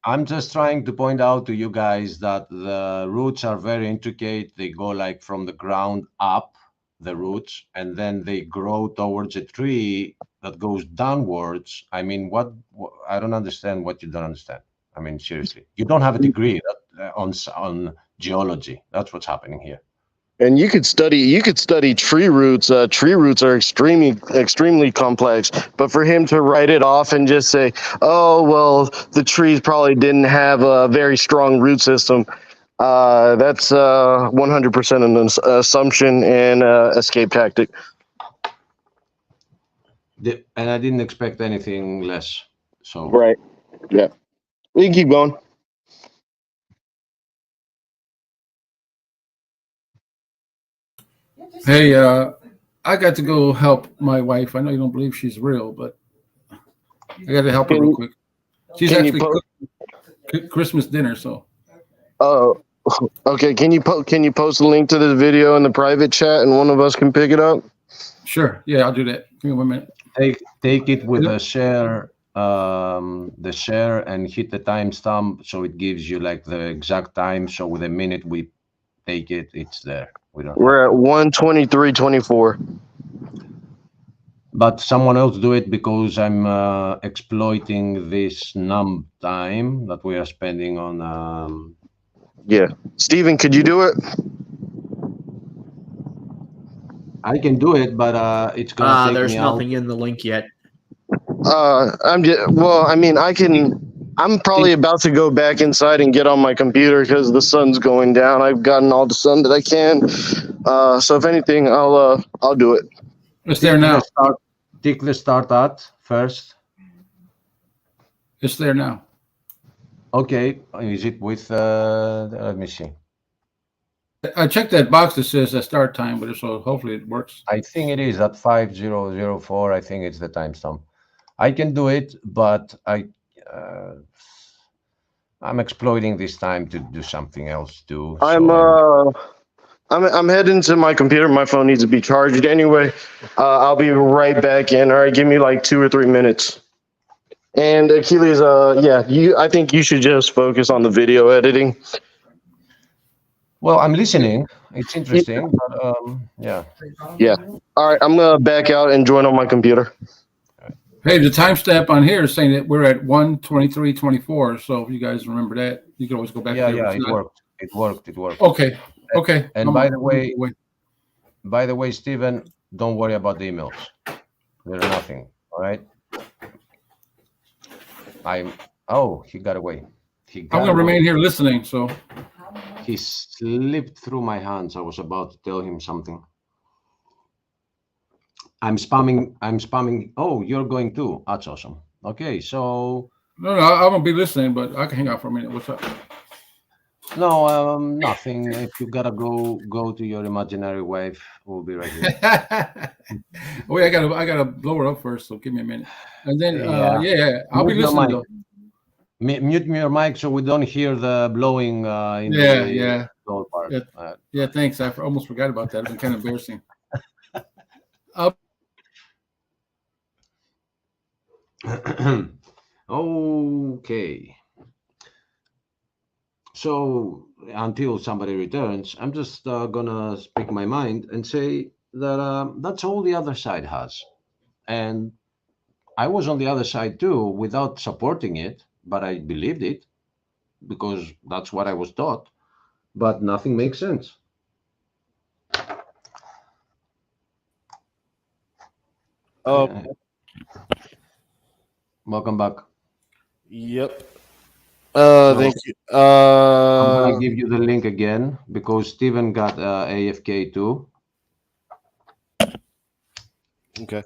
I'm just trying to point out to you guys that the roots are very intricate. They go from the ground up, the roots, and then they grow towards a tree that goes downwards. I mean, what I don't understand what you don't understand. I mean, seriously, you don't have a degree on geology. That's what's happening here. And you could study tree roots. Tree roots are extremely complex. But for him to write it off and just say, "Oh well, the trees probably didn't have a very strong root system," that's 100% an assumption and escape tactic. And I didn't expect anything less. So Right. Yeah. We can keep going. Hey, I got to go help my wife. I know you don't believe she's real, but I got to help her real quick. She's can you actually cooking Christmas dinner, so. Oh, okay. Can you post a link to this video in the private chat, and one of us can pick it up? Sure. Yeah, I'll do that. Give me 1 minute. take it with the share and hit the timestamp so it gives you like the exact time. So with a minute we take it, it's there. We're at 1:23:24. But someone else do it because I'm exploiting this num time that we are spending on. Yeah, Steven, could you do it? I can do it, but it's gonna take there's me nothing in the link yet. I'm probably about to go back inside and get on my computer because the sun's going down. I've gotten all the sun that I can. So if anything, I'll do it. It's there now. Tick the start at first. It's there now. Okay, is it with? Let me see. I checked that box that says the start time, but so hopefully it works. I think it is at 5004. I think it's the timestamp. I can do it, but I'm exploiting this time to do something else too. I'm heading to my computer. My phone needs to be charged anyway. I'll be right back in. All right, give me like 2 or 3 minutes. And Achilles, I think you should just focus on the video editing. Well, I'm listening. It's interesting, but yeah. Yeah. All right, I'm gonna back out and join on my computer. Hey, the timestamp on here is saying that we're at 1:23:24. So if you guys remember that, you can always go back. Yeah, there. yeah, it worked. Okay. Okay. And by the way, Steven, don't worry about the emails. They're nothing. All right. He got away. I'm gonna remain here listening. So he slipped through my hands. I was about to tell him something. I'm spamming. Oh, you're going too. That's awesome. Okay, so no, I'm gonna be listening, but I can hang out for a minute. What's up? No, nothing. If you gotta go to your imaginary wife, we'll be right here. Wait, I gotta blow it up first. So give me a minute, and then I'll be listening. Though. Mute your mic so we don't hear the blowing. In the part. Yeah. Thanks. I almost forgot about that. It's been kind of embarrassing. Okay. So until somebody returns, I'm just gonna speak my mind and say that that's all the other side has, and I was on the other side too without supporting it, but I believed it because that's what I was taught. But nothing makes sense. Welcome back. Yep. Thank you. I'm gonna give you the link again because Steven got AFK too. Okay.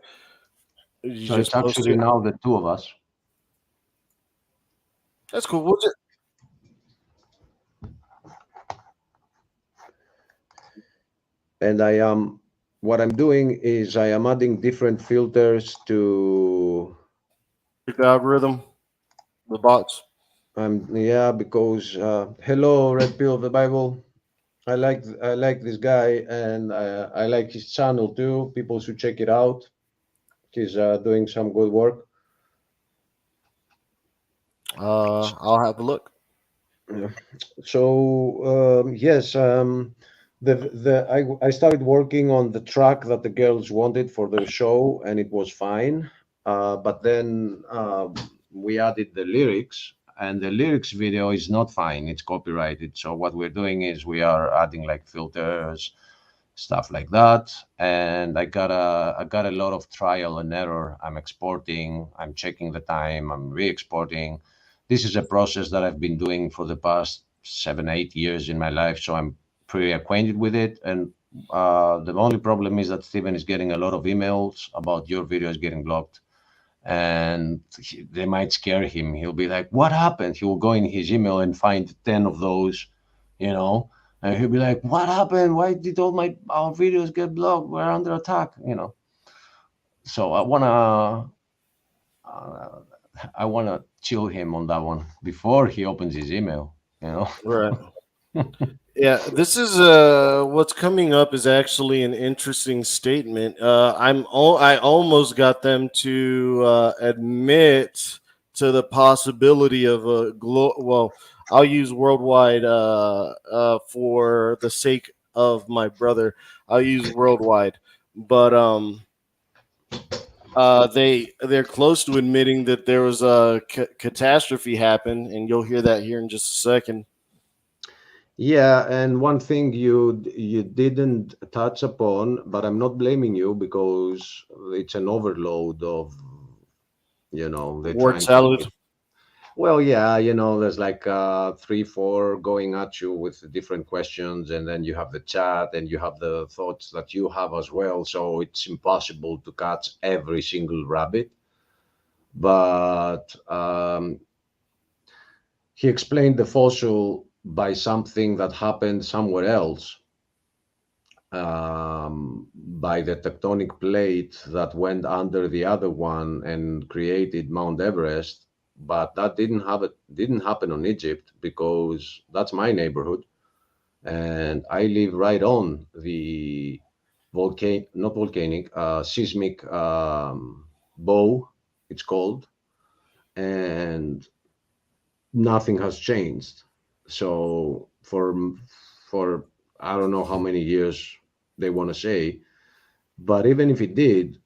So it's actually now the two of us. That's cool. We'll just... And what I'm doing is I am adding different filters to the algorithm, the bots. Because hello, Red Pill of the Bible. I like this guy, and I like his channel too. People should check it out. He's doing some good work. I'll have a look. Yeah. So yes, I started working on the track that the girls wanted for the show, and it was fine. But then we added the lyrics, and the lyrics video is not fine. It's copyrighted. So what we're doing is we are adding like filters stuff like that. And I got a lot of trial and error. I'm exporting, I'm checking the time, I'm re-exporting. This is a process that I've been doing for the past 7-8 years in my life, so I'm pretty acquainted with it. And the only problem is that Steven is getting a lot of emails about your videos getting blocked, and they might scare him. He'll be like, what happened? He will go in his email and find 10 of those, and he'll be like, what happened? Why did all our videos get blocked? We're under attack, So I wanna chill him on that one before he opens his email, Right. Yeah, this is what's coming up is actually an interesting statement. I almost got them to admit to the possibility of a well, I'll use worldwide for the sake of my brother. I'll use worldwide, but they're close to admitting that there was a catastrophe happen, and you'll hear that here in just a second. Yeah, and one thing you didn't touch upon, but I'm not blaming you because it's an overload of, Word salad. Well, yeah, there's like 3-4 going at you with different questions, and then you have the chat and you have the thoughts that you have as well. So it's impossible to catch every single rabbit. But he explained the fossil by something that happened somewhere else, by the tectonic plate that went under the other one and created Mount Everest. But that didn't happen on Egypt, because that's my neighborhood, and I live right on the seismic bow, it's called, and nothing has changed. So for I don't know how many years they want to say, but even if it did,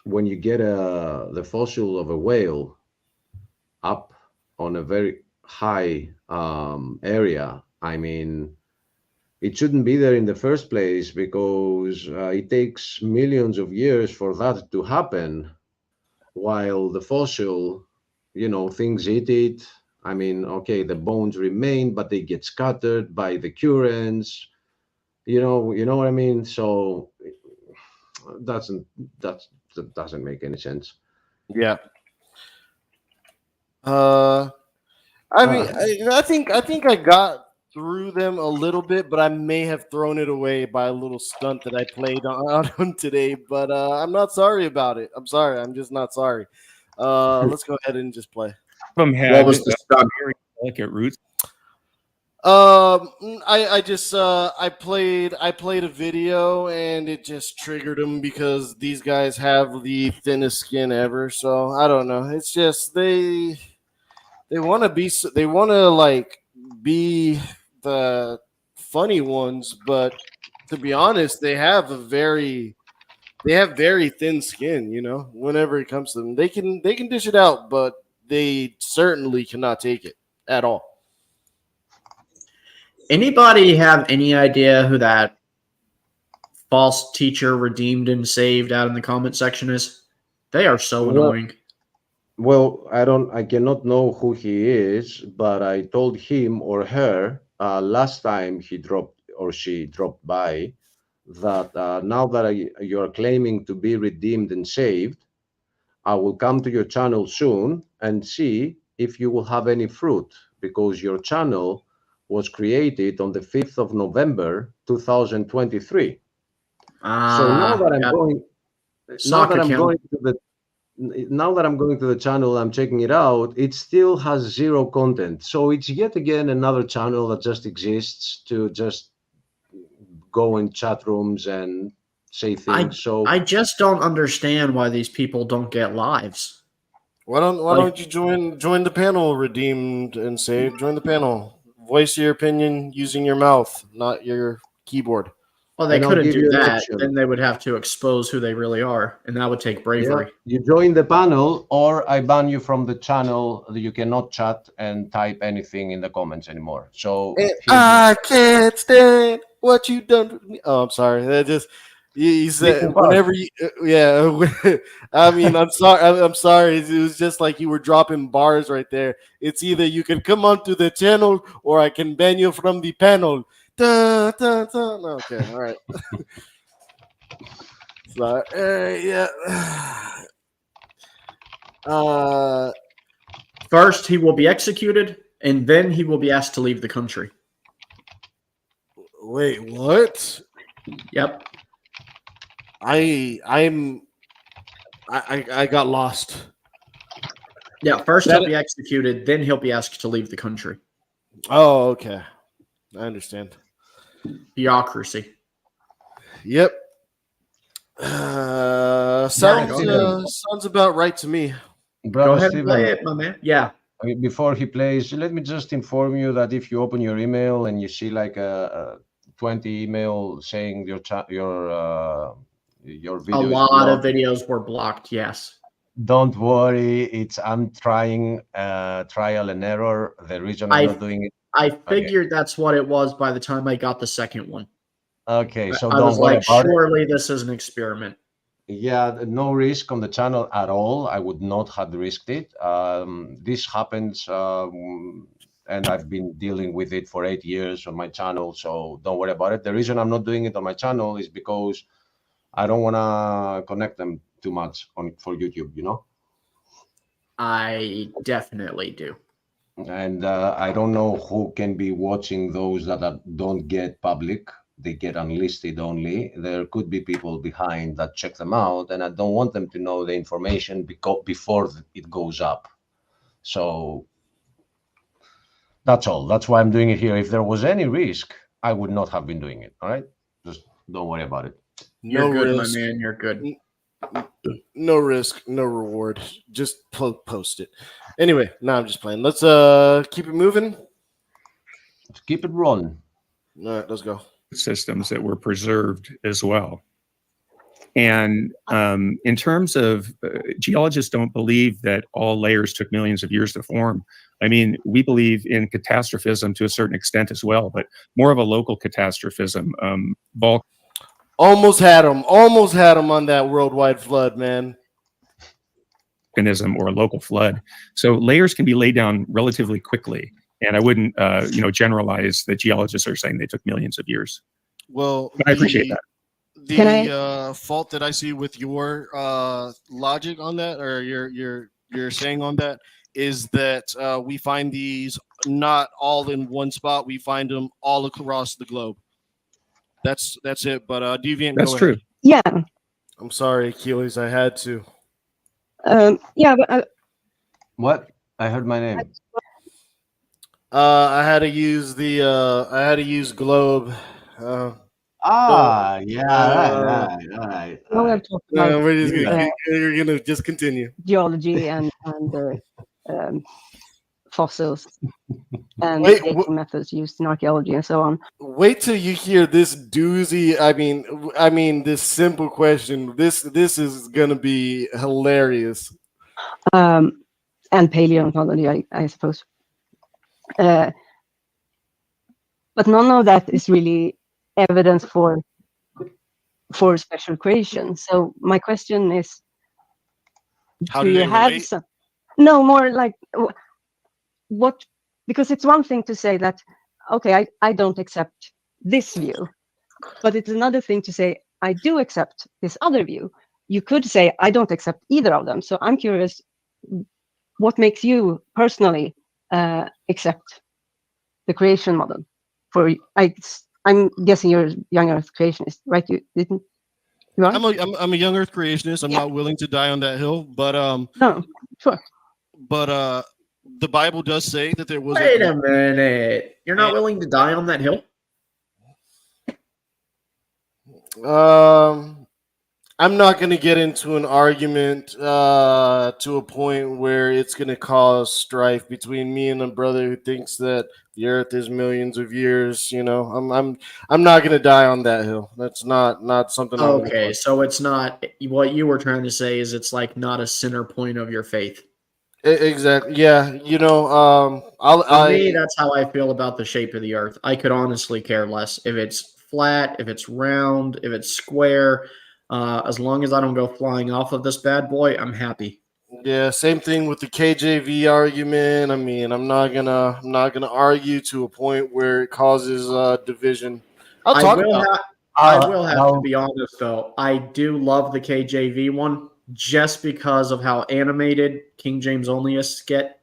when you get the fossil of a whale up on a very high area, I mean, it shouldn't be there in the first place, because it takes millions of years for that to happen, while the fossil, things eat it. I mean, okay, the bones remain, but they get scattered by the currents. You know what I mean? So that doesn't make any sense. Yeah. I mean, I think I got through them a little bit, but I may have thrown it away by a little stunt that I played on today. But I'm not sorry about it. I'm sorry. I'm just not sorry. Let's go ahead and just play. What was the stunt? Very delicate roots. I just I played a video, and it just triggered them because these guys have the thinnest skin ever. So I don't know. It's just they want to be like be the funny ones, but to be honest, they have very thin skin. Whenever it comes to them, they can dish it out, but they certainly cannot take it at all. Anybody have any idea who that false teacher redeemed and saved out in the comment section is? They are so annoying. Well, I cannot know who he is, but I told him or her last time he dropped or she dropped by that now that you're claiming to be redeemed and saved, I will come to your channel soon and see if you will have any fruit, because your channel was created on the 5th of November, 2023. So now that I'm going to the channel, I'm checking it out, it still has 0 content. So it's yet again another channel that just exists to just go in chat rooms and say things. I just don't understand why these people don't get lives. Why don't you join the panel, redeemed and saved? Join the panel. Voice your opinion using your mouth, not your keyboard. Well, they couldn't do that. Then they would have to expose who they really are, and that would take bravery. Yeah. You join the panel, or I ban you from the channel. You cannot chat and type anything in the comments anymore. So I can't stand What you done? To me? Oh, I'm sorry. That just you said Linkin Park. whenever you yeah. I mean, I'm sorry. I'm sorry. It was just like you were dropping bars right there. It's either you can come onto the channel or I can ban you from the panel. Dun, dun, dun. Okay, all right. So, yeah. First, he will be executed, and then he will be asked to leave the country. Wait, what? Yep. I got lost. Yeah, first That- he'll be executed, then he'll be asked to leave the country. Oh, okay. I understand. Bureaucracy. Yep. Sounds Steven. sounds about right to me. Go Brother ahead and play Steven, it, my man. Yeah. I mean, before he plays, let me just inform you that if you open your email and you see like a 20 email saying your video A is lot of blocked, videos were blocked, yes. don't worry. I'm trying trial and error. The reason I'm not doing it. I figured that's what it was by the time I got the second one. Okay, so I don't was worry like, about it. surely this is an experiment. Yeah, no risk on the channel at all. I would not have risked it. This happens, and I've been dealing with it for 8 years on my channel, so don't worry about it. The reason I'm not doing it on my channel is because I don't want to connect them too much for YouTube, you know? I definitely do. And I don't know who can be watching those that don't get public. They get unlisted only. There could be people behind that check them out, and I don't want them to know the information before it goes up. So that's all. That's why I'm doing it here. If there was any risk, I would not have been doing it. All right, just don't worry about it. You're No good, risk. my man. You're good. No risk, no reward. Just post it. Anyway, no, I'm just playing. Let's keep it moving. Let's keep it rolling. All right, let's go. Systems that were preserved as well. And in terms of geologists don't believe that all layers took millions of years to form. I mean, we believe in catastrophism to a certain extent as well, but more of a local catastrophism. Almost had him on that worldwide flood, man. Volcanism or a local flood. So layers can be laid down relatively quickly. And I wouldn't, generalize that geologists are saying they took millions of years. Well, But I appreciate that. The Can I- fault that I see with your logic on that, or your saying on that, is that we find these not all in one spot. We find them all across the globe. That's it. But Deviant, That's go true. ahead. Yeah. I'm sorry, Achilles. I had to. Yeah, but What? I heard my name. I had to use globe. Yeah, now we have talked about We're just Yeah. gonna, you're gonna just continue. geology and fossils and Wait, dating methods used in archaeology and so on. Wait till you hear this doozy. I mean, this simple question. This is gonna be hilarious. And paleontology, I suppose. But none of that is really evidence for special creation. So my question is, How do do you they have relate? some? No, more like what? Because it's one thing to say that, okay, I don't accept this view, but it's another thing to say I do accept this other view. You could say I don't accept either of them. So I'm curious, what makes you personally accept the creation model? I'm guessing you're a young Earth creationist, right? You are? I'm a young Earth creationist. I'm Yeah. not willing to die on that hill, but No, sure. but the Bible does say that there was Wait a minute. You're not willing to die on that hill? I'm not going to get into an argument to a point where it's going to cause strife between me and a brother who thinks that the Earth is millions of years. You know, I'm not going to die on that hill. That's not something. Okay, so it's not what you were trying to say is it's like not a center point of your faith. Exactly. Yeah. You know, For me, that's how I feel about the shape of the Earth. I could honestly care less if it's flat, if it's round, if it's square. As long as I don't go flying off of this bad boy, I'm happy. Yeah, same thing with the KJV argument. I mean, I'm not gonna argue to a point where it causes division. I'll talk about it. I will have to be honest, though. I do love the KJV one just because of how animated King James Onlyists get.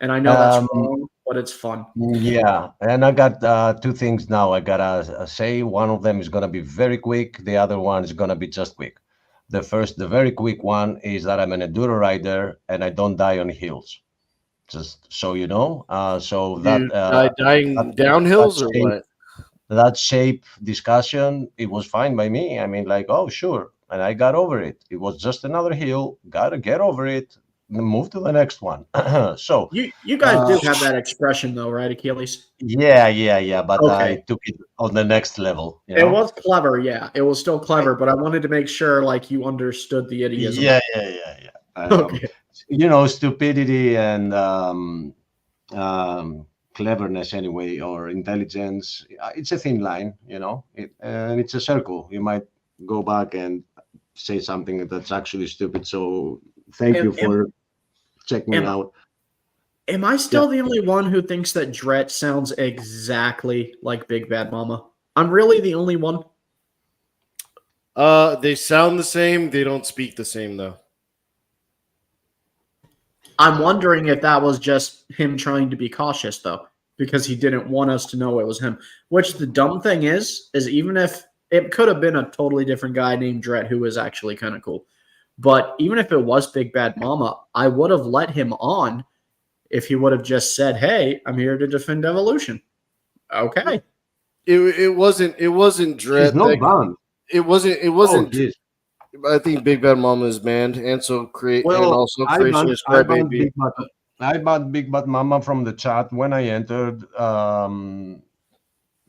And I know that's wrong, but it's fun. Yeah, and I got two things now. I gotta say one of them is gonna be very quick. The other one is gonna be just quick. The very quick one is that I'm an enduro rider and I don't die on hills. Just so you know. So that dying down hills or what? That shape discussion, it was fine by me. I mean, like, oh sure, and I got over it. It was just another hill. Gotta get over it. Move to the next one. So you guys do have that expression though, right, Achilles? Yeah. But Okay. I took it on the next level. You It know? was clever, yeah. It was still clever, but I wanted to make sure like you understood the idiom. Yeah. Okay. You know, stupidity and cleverness anyway, or intelligence. It's a thin line, you know, and it's a circle. You might go back and say something that's actually stupid. So thank you for checking it out. Am I still the only one who thinks that Dret sounds exactly like Big Bad Mama? I'm really the only one. They sound the same. They don't speak the same though. I'm wondering if that was just him trying to be cautious, though, because he didn't want us to know it was him. Which the dumb thing is even if it could have been a totally different guy named Dret who was actually kind of cool. But even if it was Big Bad Mama, I would have let him on if he would have just said, "Hey, I'm here to defend evolution." Okay. It wasn't Dret. He's not banned. It wasn't. Oh, geez. I think Big Bad Mama is banned, and so and also I Creation is Crybaby. banned Big Bad Mama from the chat when I entered.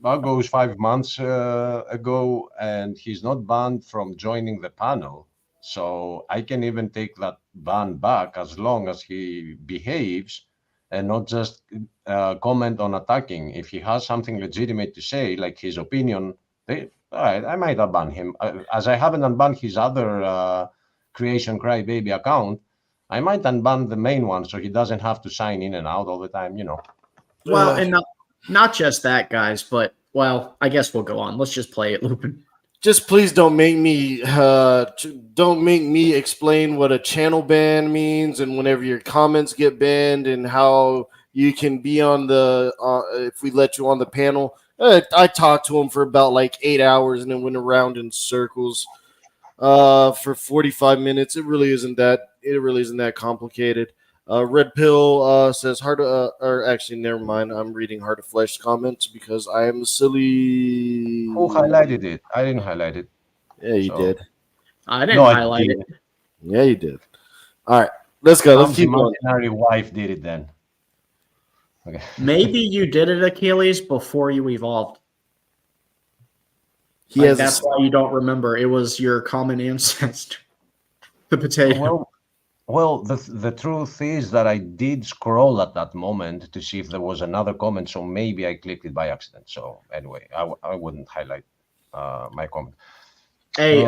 That goes 5 months ago, and he's not banned from joining the panel. So I can even take that ban back as long as he behaves and not just comment on attacking. If he has something legitimate to say, like his opinion, all right, I might unban him. As I haven't unbanned his other Creation Crybaby account, I might unban the main one so he doesn't have to sign in and out all the time, you know. Well, and not just that, guys, but, well, I guess we'll go on. Let's just play it, Lupin. Just please don't make me explain what a channel ban means and whenever your comments get banned and how you can be on the if we let you on the panel. I talked to him for about like 8 hours and then went around in circles for 45 minutes. It really isn't that complicated. Red Pill says Heart or actually never mind. I'm reading Heart of Flesh comments because I am silly. Who highlighted it? I didn't highlight it. Yeah, you did. I didn't highlight it. Yeah, you did. All right, let's go. Let's keep going. Imaginary wife did it then. Okay. Maybe you did it, Achilles, before you evolved. That's why you don't remember. It was your common ancestor, the potato. Well, the truth is that I did scroll at that moment to see if there was another comment, so maybe I clicked it by accident. So anyway, I wouldn't highlight my comment. Hey,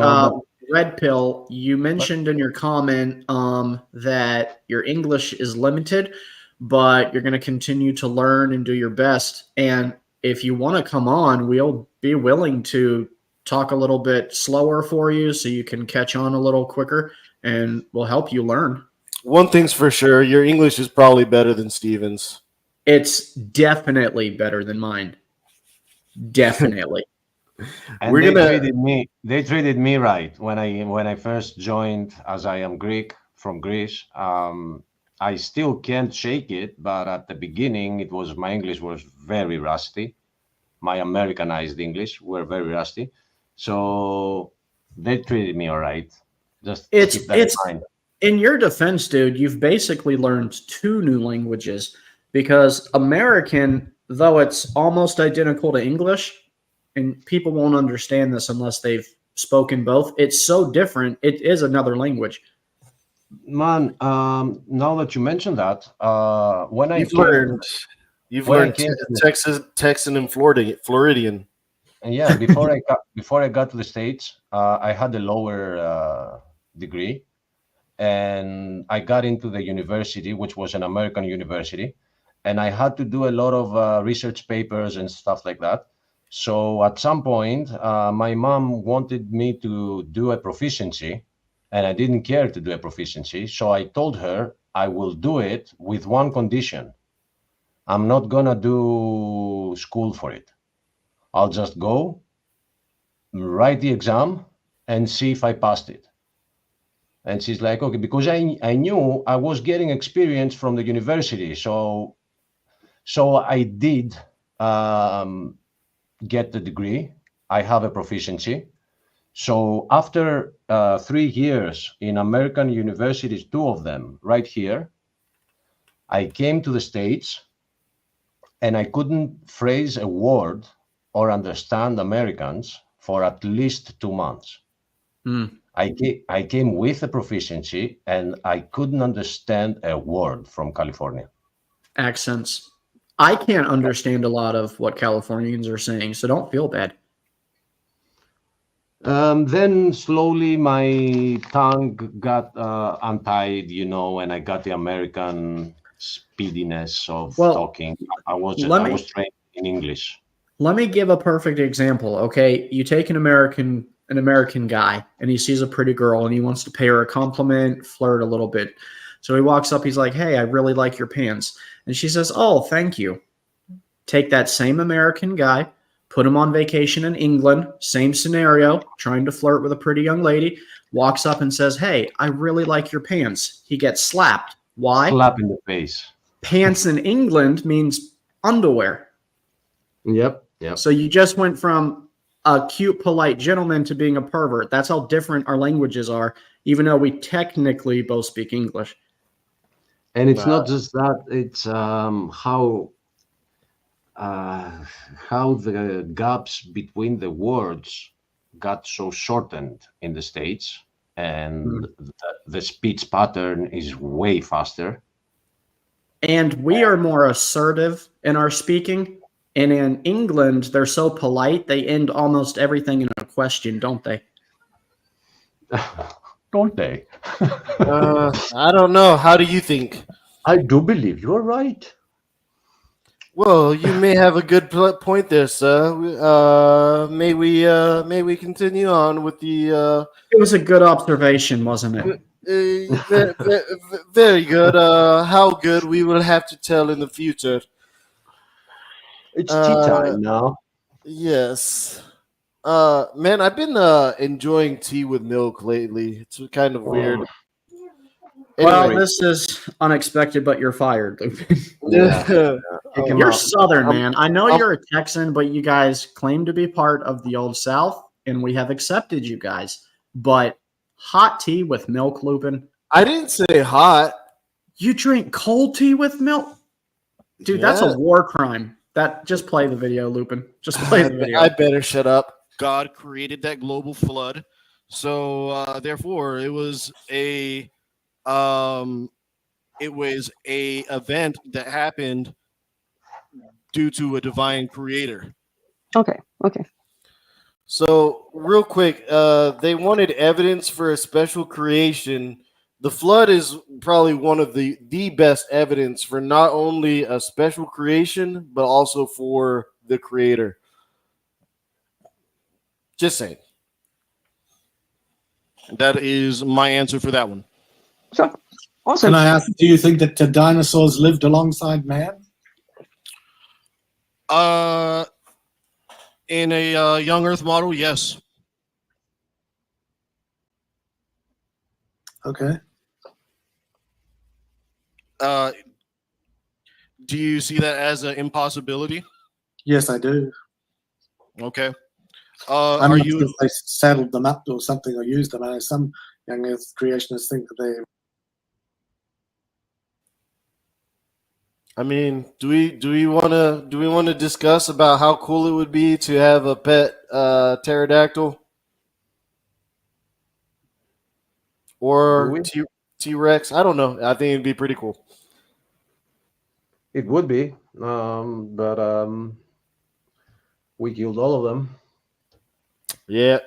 Red Pill, you mentioned in your comment that your English is limited, but you're going to continue to learn and do your best. And if you want to come on, we'll be willing to talk a little bit slower for you so you can catch on a little quicker, and we'll help you learn. One thing's for sure, your English is probably better than Steven's. It's definitely better than mine. Definitely. And they treated me right when I first joined, as I am Greek from Greece. I still can't shake it, but at the beginning my English was very rusty. My Americanized English were very rusty. So they treated me all right. Just keep that in mind. In your defense, dude, you've basically learned 2 new languages, because American, though it's almost identical to English, and people won't understand this unless they've spoken both, it's so different. It is another language. Man, now that you mentioned that, you've learned Texan and Floridian. And yeah, before I got to the States, I had a lower degree, and I got into the university, which was an American university, and I had to do a lot of research papers and stuff like that. So at some point, my mom wanted me to do a proficiency, and I didn't care to do a proficiency. So I told her I will do it with one condition. I'm not gonna do school for it. I'll just go, write the exam, and see if I passed it. And she's like, okay, because I knew I was getting experience from the university. So I did get the degree. I have a proficiency. So after 3 years in American universities, 2 of them right here, I came to the States and I couldn't phrase a word or understand Americans for at least 2 months. I came with a proficiency and I couldn't understand a word from California. Accents. I can't understand a lot of what Californians are saying, so don't feel bad. Then slowly my tongue got untied, and I got the American speediness of talking. I was trained in English. Let me give a perfect example. Okay, you take an American guy and he sees a pretty girl and he wants to pay her a compliment, flirt a little bit. So he walks up, he's like, "Hey, I really like your pants." And she says, "Oh, thank you." Take that same American guy, put him on vacation in England, same scenario, trying to flirt with a pretty young lady, walks up and says, "Hey, I really like your pants." He gets slapped. Why? Slap in the face. Pants in England means underwear. Yep. So you just went from a cute, polite gentleman to being a pervert. That's how different our languages are, even though we technically both speak English. And it's not just that; it's how the gaps between the words got so shortened in the States, and the speech pattern is way faster. And we are more assertive in our speaking. And in England, they're so polite, they end almost everything in a question, don't they? Don't they? I don't know. How do you think? I do believe you're right. Well, you may have a good point there, sir. May we continue on with the? It was a good observation, wasn't it? Very good. How good we will have to tell in the future. It's tea time now. Yes. Man, I've been enjoying tea with milk lately. It's kind of weird. Well, Anyway. this is unexpected, but you're fired. Yeah. You're Southern, man. I know you're a Texan, but you guys claim to be part of the Old South, and we have accepted you guys. But hot tea with milk, Lupin? I didn't say hot. You drink cold tea with milk? Dude, that's a war crime. Just play the video, Lupin. Just play the video. I better shut up. God created that global flood, so therefore it was a event that happened due to a divine creator. Okay. So real quick, they wanted evidence for a special creation. The flood is probably one of the best evidence for not only a special creation, but also for the creator. Just saying. That is my answer for that one. So, awesome. Can I ask, do you think that the dinosaurs lived alongside man? In a young Earth model, yes. Okay. Do you see that as an impossibility? Yes, I do. Okay. I'm Are not you? sure if they saddled them up or something or used them. I know some young Earth creationists think that they. I mean, do we want to discuss about how cool it would be to have a pet pterodactyl or T-Rex? I don't know. I think it'd be pretty cool. It would be, but we killed all of them. Yeah.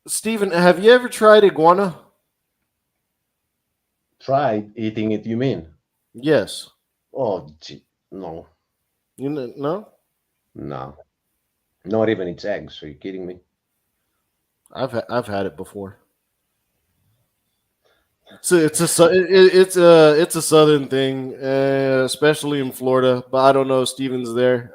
Stephen, have you ever tried iguana? Tried eating it, you mean? Yes. Oh, gee, no, You know, no? no. Not even its eggs. Are you kidding me? I've had it before. It's a southern thing, especially in Florida. But I don't know if Steven's there.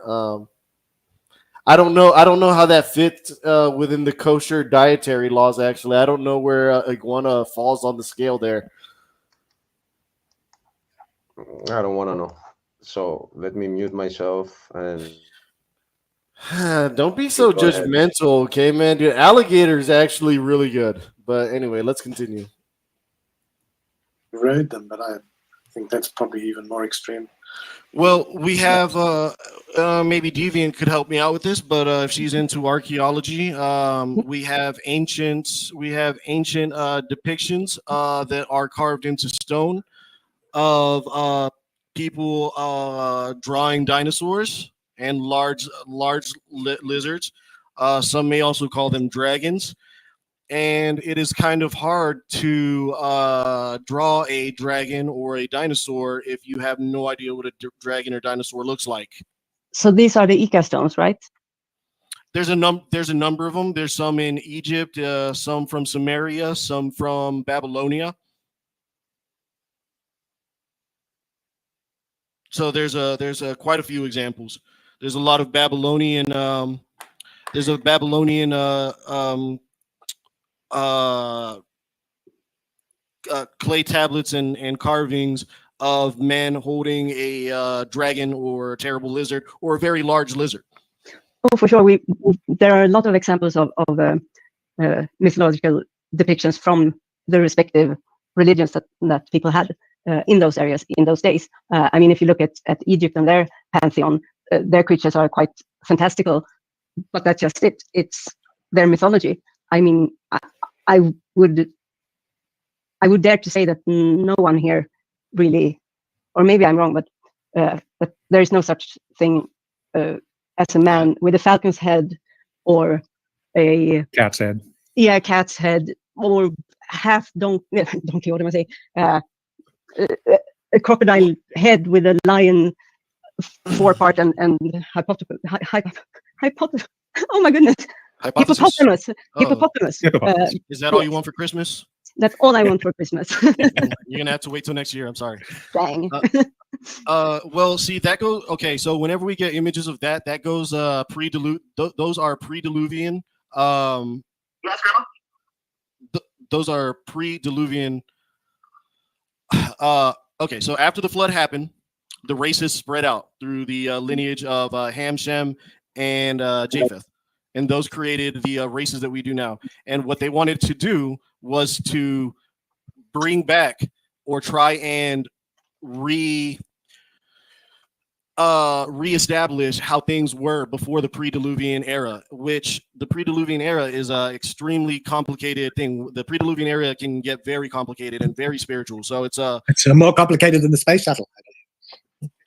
I don't know how that fits within the kosher dietary laws. Actually, I don't know where iguana falls on the scale there. I don't want to know. So let me mute myself and Don't be so Go ahead. judgmental, okay, man? Dude, alligator is actually really good. But anyway, let's continue. Rode them, but I think that's probably even more extreme. Well, we have maybe Deviant could help me out with this, but if she's into archaeology, we have ancient depictions that are carved into stone of people drawing dinosaurs and large lizards. Some may also call them dragons. And it is kind of hard to draw a dragon or a dinosaur if you have no idea what a dragon or dinosaur looks like. So these are the Ica stones, right? There's a number of them. There's some in Egypt, some from Samaria, some from Babylonia. So there's quite a few examples. There's a lot of Babylonian. There's a Babylonian clay tablets and carvings of men holding a dragon or a terrible lizard or a very large lizard. Oh, for sure. There are a lot of examples of mythological depictions from the respective religions that people had in those areas in those days. I mean, if you look at Egypt and their pantheon, their creatures are quite fantastical, but that's just it. It's their mythology. I mean, I would dare to say that no one here really, or maybe I'm wrong, but there is no such thing as a man with a falcon's head or a Cat's head. Yeah, cat's head or half donkey. What am I saying? A crocodile head with a lion forepart and oh my goodness. Hippopotamus. Is that all you want for Christmas? That's all I want for Christmas. You're gonna have to wait till next year. I'm sorry. Dang. Well, see, that goes okay. So whenever we get images of that goes those are pre-diluvian. Those are pre-diluvian. Okay, so after the flood happened, the races spread out through the lineage of Ham, Shem, and Japheth. And those created the races that we do now. And what they wanted to do was to bring back or try and reestablish how things were before the pre-diluvian era, which the pre-diluvian era is an extremely complicated thing. The pre-diluvian era can get very complicated and very spiritual. So it's more complicated than the space shuttle.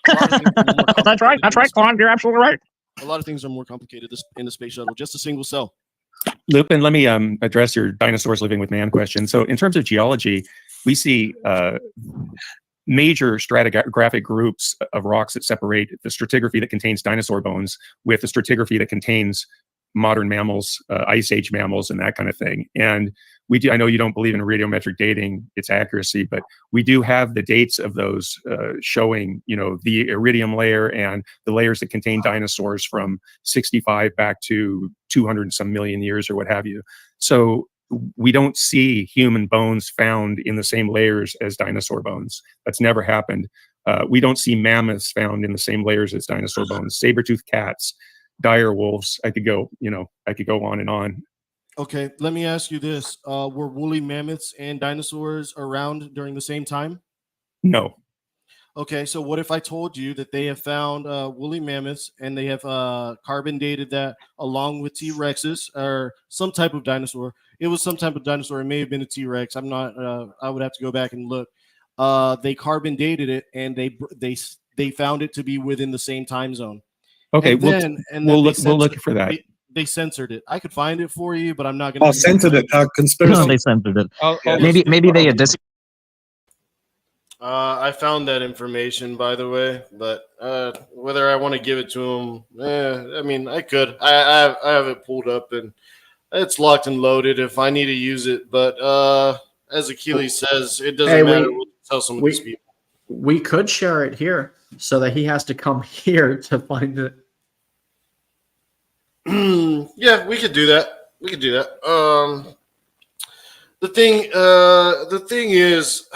That's right, Quan. You're absolutely right. A lot of things are more complicated in the space shuttle. Just a single cell. Lupin, let me address your dinosaurs living with man question. So in terms of geology, we see major stratigraphic groups of rocks that separate the stratigraphy that contains dinosaur bones with the stratigraphy that contains modern mammals, ice age mammals, and that kind of thing. And we do. I know you don't believe in radiometric dating, its accuracy, but we do have the dates of those showing, the iridium layer and the layers that contain dinosaurs from 65 back to 200 and some million years or what have you. So we don't see human bones found in the same layers as dinosaur bones. That's never happened. We don't see mammoths found in the same layers as dinosaur bones. Saber-toothed cats, dire wolves. I could go on and on. Okay, let me ask you this: were woolly mammoths and dinosaurs around during the same time? No. Okay, so what if I told you that they have found woolly mammoths and they have carbon dated that along with T-Rexes or some type of dinosaur? It was some type of dinosaur. It may have been a T-Rex. I'm not. I would have to go back and look. They carbon dated it and they found it to be within the same time zone. Okay, and we'll look for that. they censored it. I could find it for you, but I'm not going Oh, censored it. Conspiracy. No, they censored it. Yeah. Maybe they had dis. I found that information, by the way, but whether I want to give it to him, I mean, I could. I have it pulled up and it's locked and loaded if I need to use it. But as Achilles says, it doesn't matter what you tell some of these people. We could share it here so that he has to come here to find it. Yeah, we could do that. We could do that. The thing is,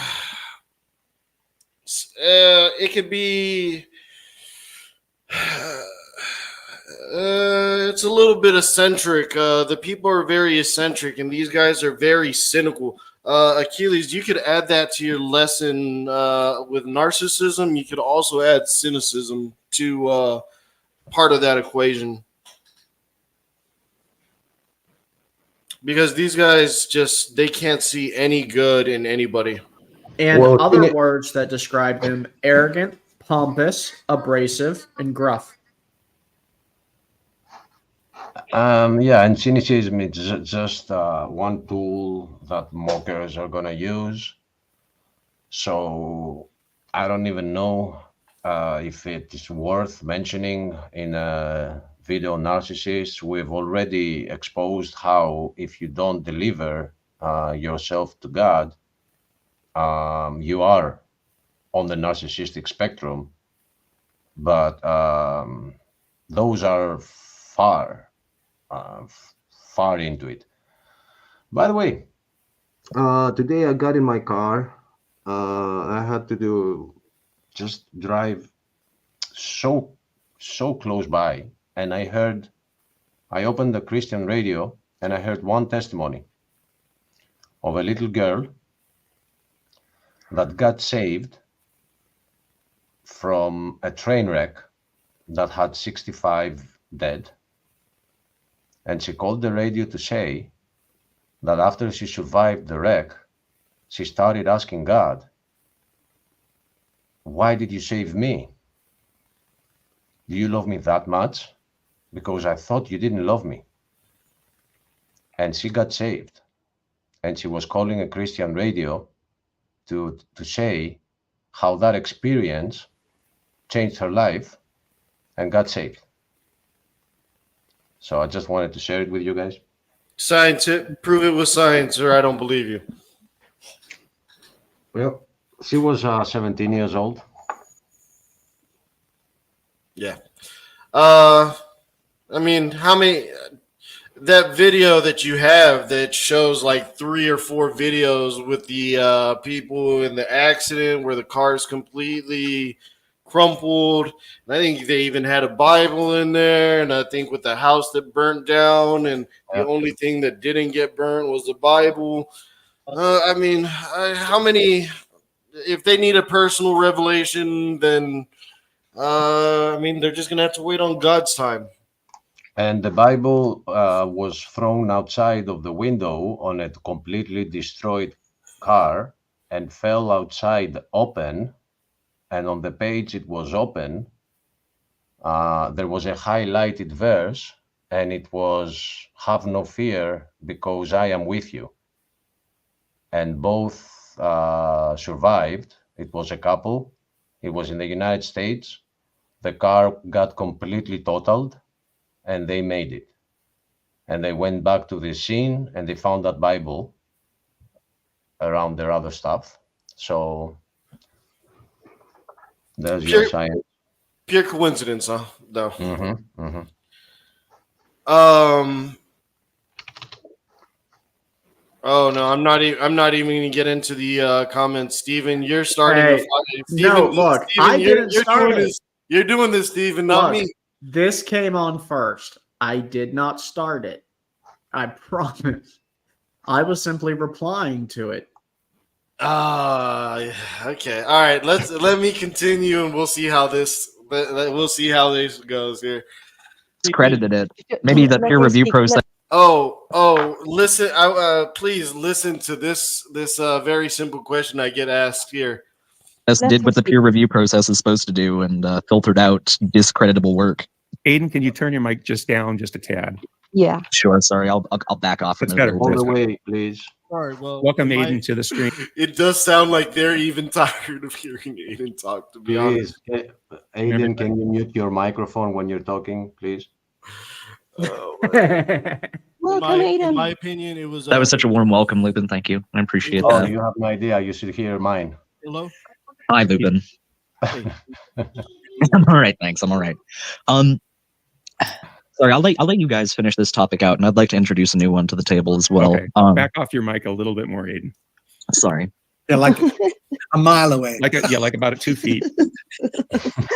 it could be. It's a little bit eccentric. The people are very eccentric, and these guys are very cynical. Achilles, you could add that to your lesson with narcissism. You could also add cynicism to part of that equation. Because these guys they can't see any good in anybody. And other words that describe him: arrogant, pompous, abrasive, and gruff. Yeah, and cynicism is just one tool that mockers are gonna use. So I don't even know if it is worth mentioning in a video on narcissists. We've already exposed how if you don't deliver yourself to God, you are on the narcissistic spectrum. But those are far into it. By the way, today I got in my car. I had to just drive so close by, and I opened the Christian radio, and I heard one testimony of a little girl that got saved from a train wreck that had 65 dead. And she called the radio to say that after she survived the wreck, she started asking God, why did you save me? Do you love me that much? Because I thought you didn't love me. And she got saved. And she was calling a Christian radio to say how that experience changed her life and got saved. So I just wanted to share it with you guys. Science it. Prove it with science, or I don't believe you. Well, she was 17 years old. Yeah. I mean, how many... That video that you have that shows like 3 or 4 videos with the people in the accident where the car is completely crumpled. And I think they even had a Bible in there. And I think with the house that burnt down and the only thing that didn't get burnt was the Bible. I mean, how many... If they need a personal revelation, then, I mean, they're just going to have to wait on God's time. And the Bible was thrown outside of the window on a completely destroyed car and fell outside open. And on the page it was open. There was a highlighted verse, and it was, "Have no fear, because I am with you." And both survived. It was a couple. It was in the United States. The car got completely totaled, and they made it. And they went back to the scene, and they found that Bible around their other stuff. So there's your science. Pure coincidence, huh? No. Mm-hmm, mm-hmm. Oh no, I'm not even going to get into the comments, Steven. You're starting to fight. Steven, no, look, Steven, I didn't start it. You're doing this, Steven, not Look, me. This came on first. I did not start it. I promise. I was simply replying to it. Okay. All right. Let me continue, and we'll see how this goes here. Credited it. Maybe the peer review process. Listen. Please listen to this very simple question I get asked here. Did what the peer review process is supposed to do and filtered out discreditable work. Aiden, can you turn your mic just down just a tad? Yeah. Sure. Sorry, I'll back off. That's from it a better. little All bit. the way, please. All right. Well, Welcome my- Aiden to the stream. It does sound like they're even tired of hearing Aiden talk, to be honest. Please, Aiden, can you mute your microphone when you're talking, please? Welcome, in Aiden. my opinion, it was That was such a warm welcome, Lupin. Thank you. I appreciate Oh, that. you have no idea. You should hear mine. hello. Hi, Lupin. Hey. I'm all right, thanks. I'm all right. Sorry, I'll let you guys finish this topic out, and I'd like to introduce a new one to the table as well. Okay. Back off your mic a little bit more, Aiden. Sorry. Yeah, like a mile away. Like about 2 feet.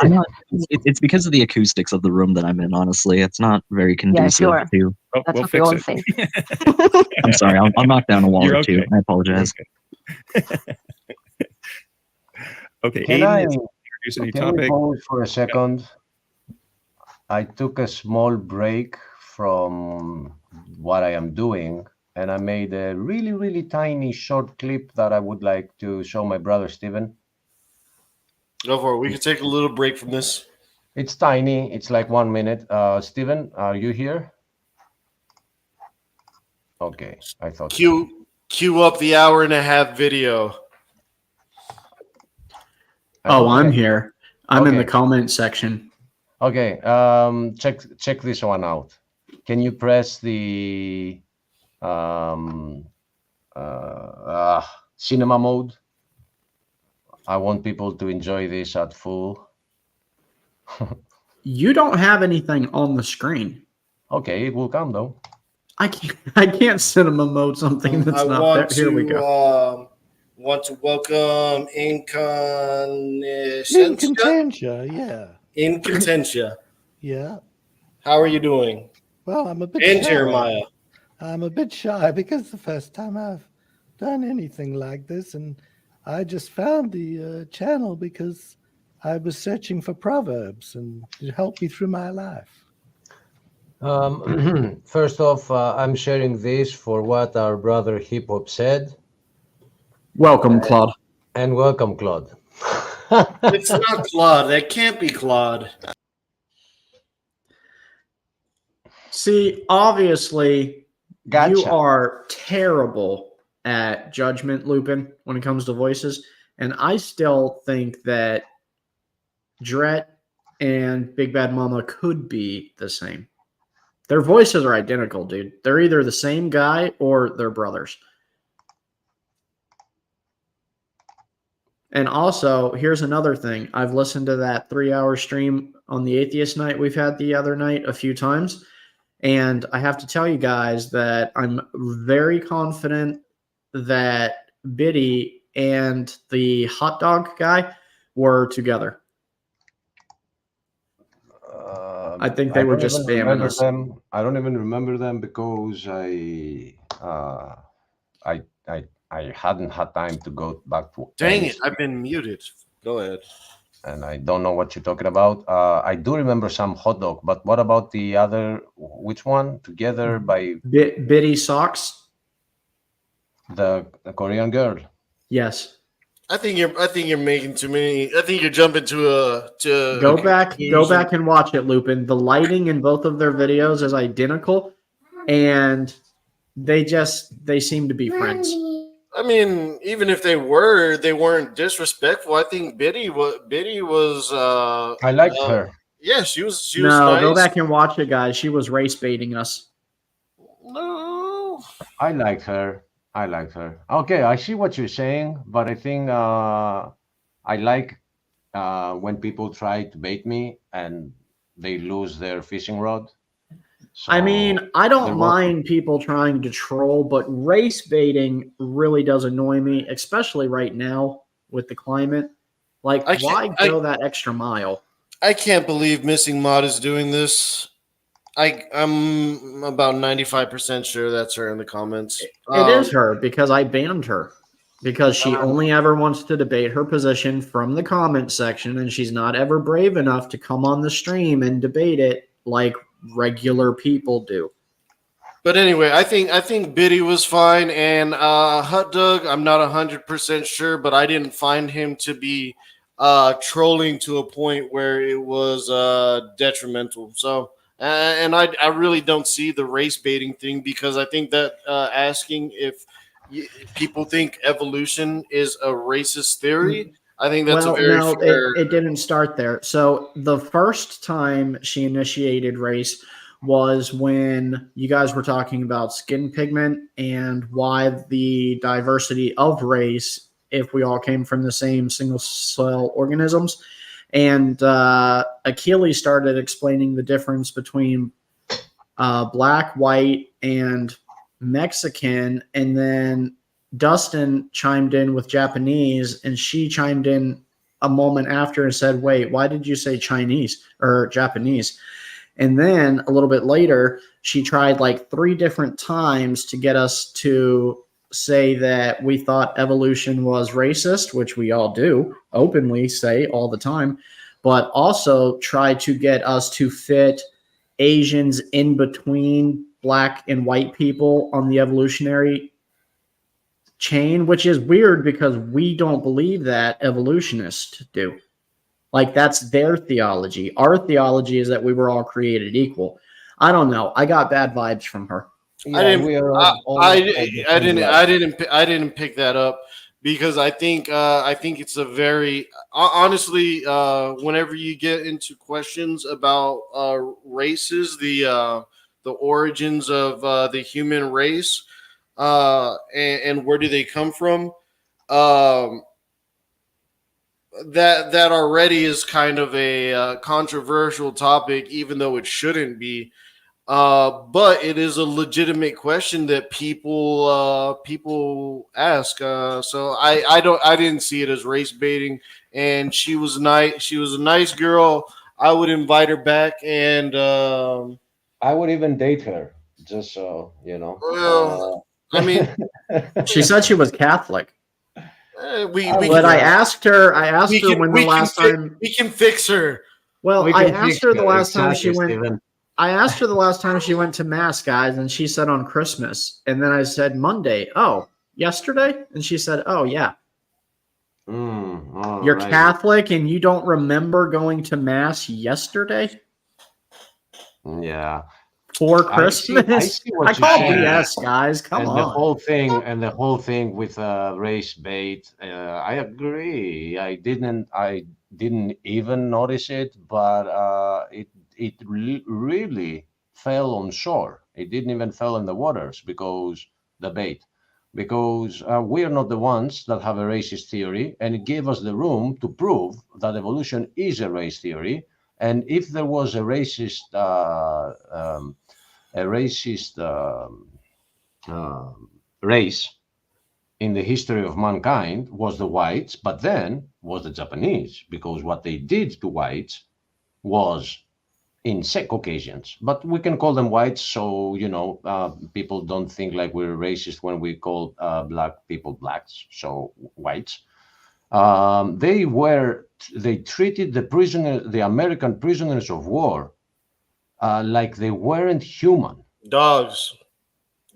I'm not. It's because of the acoustics of the room that I'm in. Honestly, it's not very conducive sure. to. Oh, That's we'll what we all fix say. it. I'm sorry. I'll knock down a wall You're or two. okay. I apologize. Okay, Can Aiden I is introduce a new can we topic. pause for a second? I took a small break from what I am doing, and I made a really, really tiny short clip that I would like to show my brother Steven. Go for it. We can take a little break from this. It's tiny. It's like 1 minute. Steven, are you here? Okay, I thought. Cue up the 1.5-hour video. Oh, I'm here. I'm in the Okay. comment section. Okay, check this one out. Can you press the cinema mode? I want people to enjoy this at full. You don't have anything on the screen. Okay, it will come though. I can't cinema mode something that's I not want there. Here we to go. want to welcome Incontentia. Incontentia. Yeah. How are you doing? Well, I'm a bit And shy. Jeremiah. I'm a bit shy because the first time I've done anything like this, and I just found the channel because I was searching for proverbs, and it helped me through my life. First off, I'm sharing this for what our brother Hip Hop said. Welcome, Claude. And welcome, Claude. It's not Claude. That can't be Claude. See, obviously, you Gotcha. are terrible at judgment, Lupin, when it comes to voices. And I still think that Dret and Big Bad Mama could be the same. Their voices are identical, dude. They're either the same guy or they're brothers. And also, here's another thing. I've listened to that 3-hour stream on the Atheist Night we've had the other night a few times. And I have to tell you guys that I'm very confident that Biddy and the hot dog guy were together. I think they were don't just even spamming remember us. them. I don't even remember them because I hadn't had time to go back to. Dang it. I've been muted. Go ahead. And I don't know what you're talking about. I do remember some hot dog, but what about the other? Which one? Together by Biddy Socks? the Korean girl. Yes. I think you're making too many. I think you're jumping to Go back and watch it, Lupin. The lighting in both of their videos is identical, and they seem to be friends. I mean, even if they weren't disrespectful. I think Biddy was. I liked her. Yeah, she was. No, nice. go back and watch it, guys. She was race baiting us. No. I like her. Okay, I see what you're saying, but I think I like when people try to bait me and they lose their fishing rod. So I mean, I don't they're mind people trying to troll, but race baiting really does annoy me, especially right now with the climate. Like, why go that extra mile? I can't believe Missing Mod is doing this. I'm about 95% sure that's her in the comments. It is her because I banned her because she only ever wants to debate her position from the comment section, and she's not ever brave enough to come on the stream and debate it like regular people do. But anyway, I think Biddy was fine, and Hot Dog, I'm not 100% sure, but I didn't find him to be trolling to a point where it was detrimental. So And I really don't see the race baiting thing, because I think that asking if people think evolution is a racist theory, I think that's a very fair. It didn't start there. So the first time she initiated race was when you guys were talking about skin pigment and why the diversity of race if we all came from the same single cell organisms. And Achilles started explaining the difference between black, white, and Mexican. And then Dustin chimed in with Japanese, and she chimed in a moment after and said, wait, why did you say Chinese or Japanese? And then a little bit later, she tried like 3 different times to get us to say that we thought evolution was racist, which we all do openly say all the time, but also try to get us to fit Asians in between black and white people on the evolutionary chain, which is weird because we don't believe that, evolutionists do. Like, that's their theology. Our theology is that we were all created equal. I don't know. I got bad vibes from her. Yeah, I didn't pick that up, because I think it's a very honestly, whenever you get into questions about races, the origins of the human race, and where do they come from, that already is kind of a controversial topic, even though it shouldn't be. But it is a legitimate question that people ask. So I didn't see it as race baiting, and she was nice. She was a nice girl. I would invite her back, and I would even date her, just so you know. Well, I mean, she said she was Catholic. I asked her when the last time we can fix her. Well, I asked her the last time she went. I asked her the last time she went to mass, guys, and she said on Christmas. And then I said Monday. Oh, yesterday? And she said, oh, yeah. You're right. Catholic and you don't remember going to mass yesterday? Yeah. For Christmas? I see I call BS, guys. Come on. The whole thing with race bait, I agree. I didn't even notice it, but it really fell on shore. It didn't even fell in the waters because we are not the ones that have a racist theory, and it gave us the room to prove that evolution is a race theory. And if there was a racist race in the history of mankind, was the whites, but then was the Japanese, because what they did to whites was in Caucasians, but we can call them whites, so people don't think like we're racist when we call black people blacks, so whites. They treated the American prisoners of war like they weren't human. Dogs.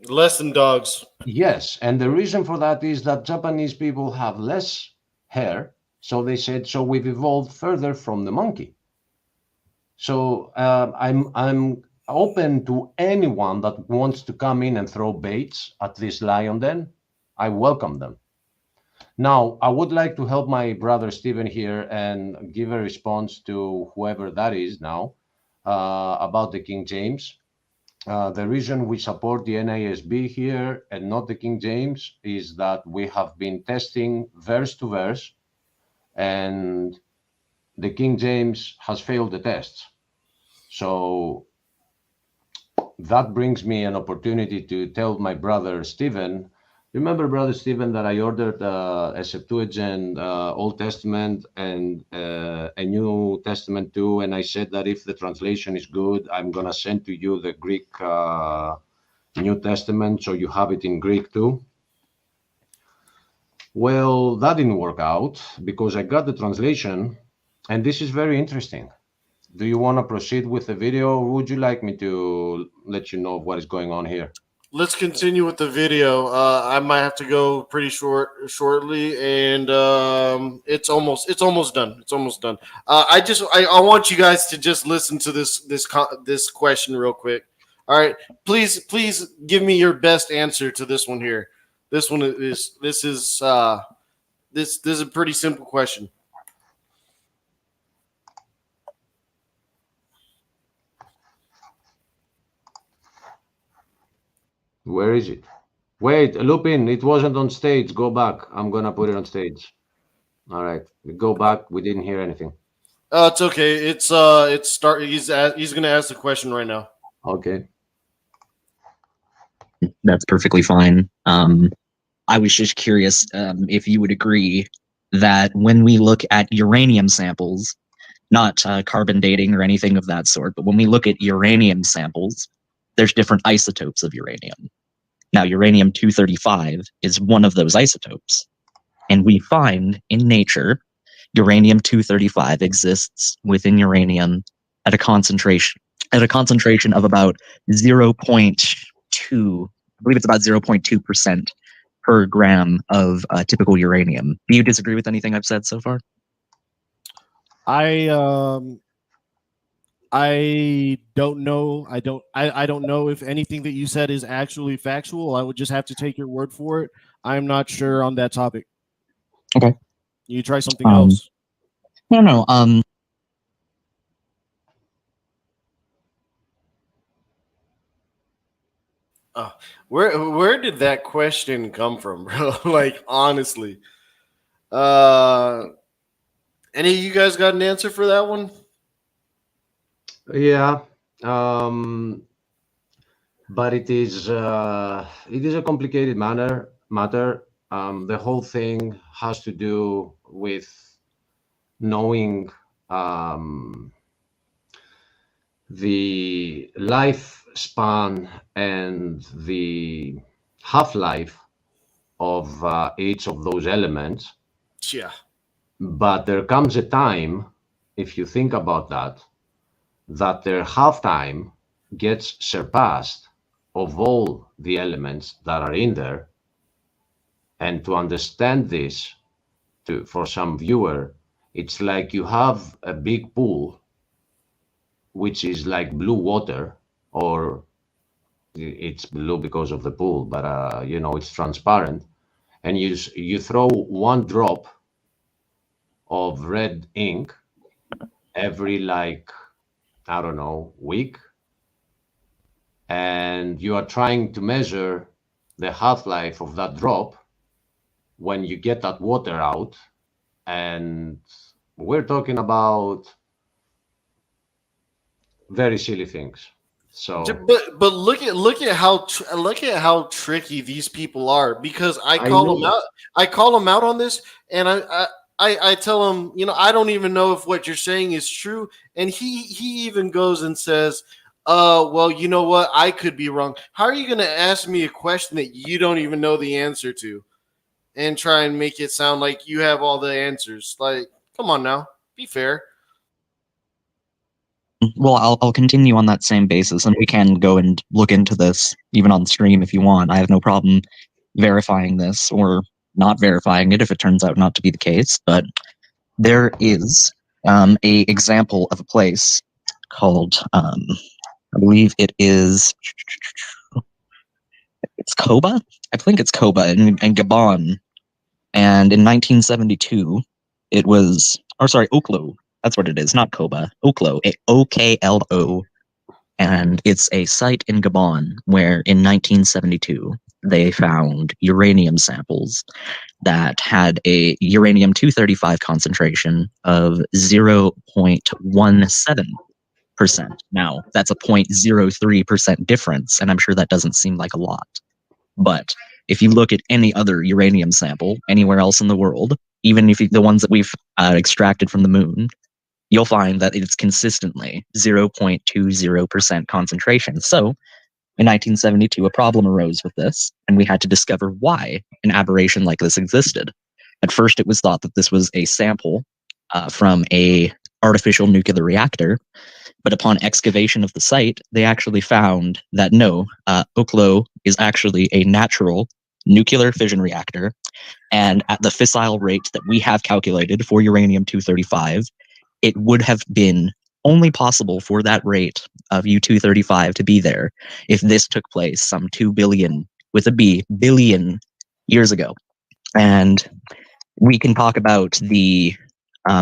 Less than dogs. Yes, and the reason for that is that Japanese people have less hair, so they said, so we've evolved further from the monkey. So I'm open to anyone that wants to come in and throw baits at this lion den. I welcome them. Now, I would like to help my brother Stephen here and give a response to whoever that is now about the King James. The reason we support the NASB here and not the King James is that we have been testing verse to verse, and the King James has failed the tests. So that brings me an opportunity to tell my brother Stephen, remember, brother Stephen, that I ordered a Septuagint Old Testament and a New Testament too, and I said that if the translation is good, I'm going to send to you the Greek New Testament, so you have it in Greek too. Well, that didn't work out because I got the translation, and this is very interesting. Do you want to proceed with the video, or would you like me to let you know what is going on here? let's continue with the video. I might have to go pretty shortly, and it's almost done. It's almost done. I want you guys to just listen to this question real quick. All right, please give me your best answer to this one here. This is a pretty simple question. Where is it? Wait, Lupin, it wasn't on stage. Go back. I'm gonna put it on stage. All right, go back. We didn't hear anything. It's okay. He's gonna ask the question right now. Okay. That's perfectly fine. I was just curious if you would agree that when we look at uranium samples, not carbon dating or anything of that sort, but when we look at uranium samples, there's different isotopes of uranium. Now, uranium-235 is one of those isotopes. And we find in nature, uranium-235 exists within uranium at a concentration of about 0.2, I believe it's about 0.2% per gram of typical uranium. Do you disagree with anything I've said so far? I don't know. I don't know if anything that you said is actually factual. I would just have to take your word for it. I'm not sure on that topic. Okay. You try something else. No. Where did that question come from, bro? Like, honestly. Any of you guys got an answer for that one? Yeah, but it is a complicated matter. The whole thing has to do with knowing the lifespan and the half-life of each of those elements. Yeah. But there comes a time, if you think about that their half-time gets surpassed of all the elements that are in there. And to understand this, for some viewer, it's like you have a big pool, which is like blue water, or it's blue because of the pool, but it's transparent. And you throw one drop of red ink every I don't know, week, and you are trying to measure the half-life of that drop when you get that water out, and we're talking about very silly things. So, but look at how tricky these people are, because I call them out on this, and I tell him, I don't even know if what you're saying is true. And he even goes and says, well, you know what? I could be wrong. How are you going to ask me a question that you don't even know the answer to and try and make it sound like you have all the answers? Like, come on now, be fair. Well, I'll continue on that same basis, and we can go and look into this even on stream if you want. I have no problem verifying this or not verifying it if it turns out not to be the case, but there is a example of a place called I believe it's Koba. I think it's Koba in Gabon, and in 1972 it was, Oklo. That's what it is, not Koba. Oklo, Oklo, and it's a site in Gabon where in 1972 they found uranium samples that had a uranium-235 concentration of 0.17%. Now, that's a 0.03% difference, and I'm sure that doesn't seem like a lot. But if you look at any other uranium sample anywhere else in the world, even if the ones that we've extracted from the moon, you'll find that it's consistently 0.20% concentration. So, in 1972, a problem arose with this, and we had to discover why an aberration like this existed. At first, it was thought that this was a sample from a artificial nuclear reactor, But upon excavation of the site, they actually found that no, Oklo is actually a natural nuclear fission reactor. And at the fissile rate that we have calculated for uranium-235, it would have been only possible for that rate of U-235 to be there if this took place some 2 billion, with a B, billion years ago. And we can talk about the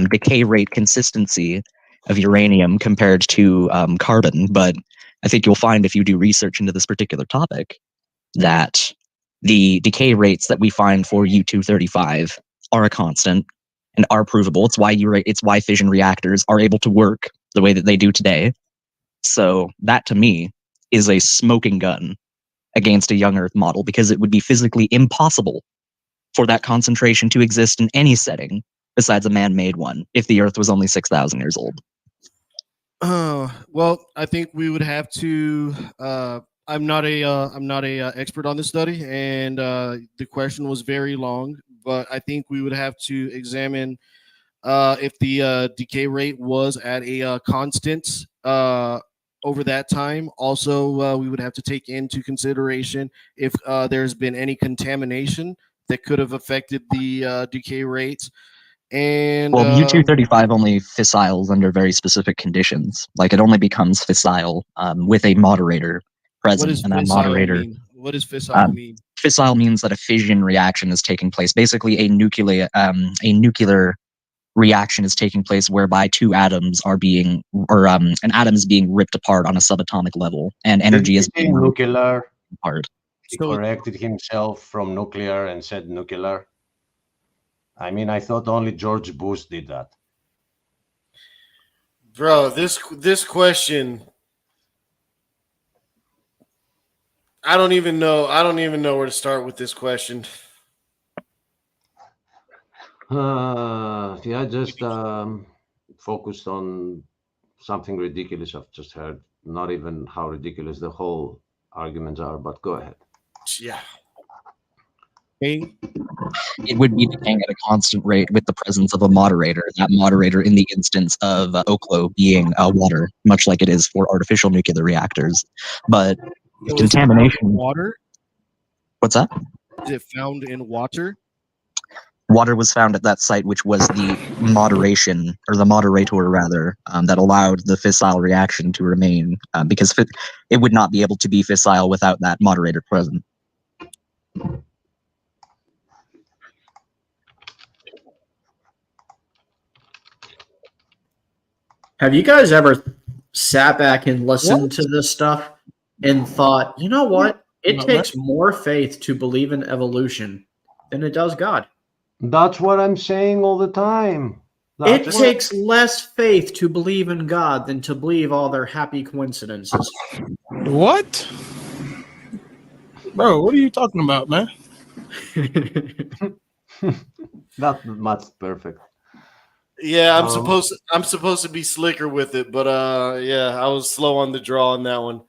decay rate consistency of uranium compared to carbon, but I think you'll find if you do research into this particular topic that the decay rates that we find for U-235 are a constant and are provable. It's why fission reactors are able to work the way that they do today. So that to me is a smoking gun against a young Earth model, because it would be physically impossible for that concentration to exist in any setting besides a man-made one if the Earth was only 6,000 years old. Well, I think we would have to. I'm not a expert on this study, and the question was very long. But I think we would have to examine if the decay rate was at a constant over that time. Also, we would have to take into consideration if there's been any contamination that could have affected the decay rates. And well, U-235 only fissiles under very specific conditions. Like, it only becomes fissile with a moderator present, and that moderator. Mean? What does fissile mean? Fissile means that a fission reaction is taking place. Basically, a nuclear reaction is taking place whereby two atoms are being, or an atom is being ripped apart on a subatomic level, and energy is being nuclear. Apart. He corrected himself from nuclear and said nuclear. I mean, I thought only George Bush did that. Bro, this question, I don't even know where to start with this question. Yeah, just focused on something ridiculous I've just heard. Not even how ridiculous the whole arguments are, but go ahead. Yeah. It would be decaying at a constant rate with the presence of a moderator. That moderator, in the instance of Oklo, being water, much like it is for artificial nuclear reactors. But So contamination. Water? What's that? Is it found in water? Water was found at that site, which was the moderation, or the moderator rather, that allowed the fissile reaction to remain, because it would not be able to be fissile without that moderator present. Have you guys ever sat back and listened to this stuff and thought, you know what? It takes more faith to believe in evolution than it does God. That's what I'm saying all the time. It takes less faith to believe in God than to believe all their happy coincidences. What? Bro, what are you talking about, man? That's perfect. Yeah, I'm supposed to be slicker with it, but yeah, I was slow on the draw on that one.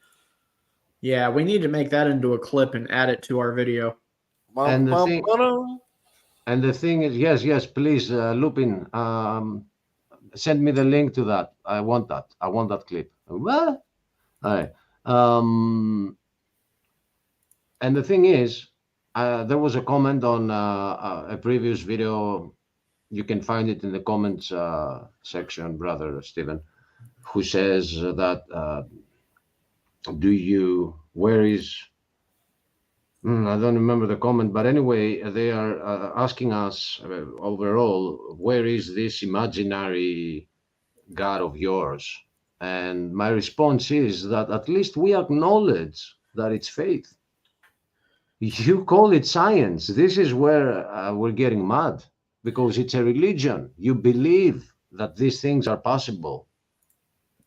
Yeah, we need to make that into a clip and add it to our video. And the thing is, yes, please, Lupin, send me the link to that. I want that. I want that clip. What? All right. And the thing is, there was a comment on a previous video. You can find it in the comments section, brother Stephen, who says that where is, I don't remember the comment, but anyway, they are asking us overall, where is this imaginary God of yours? And my response is that at least we acknowledge that it's faith. You call it science. This is where we're getting mad, because it's a religion. You believe that these things are possible,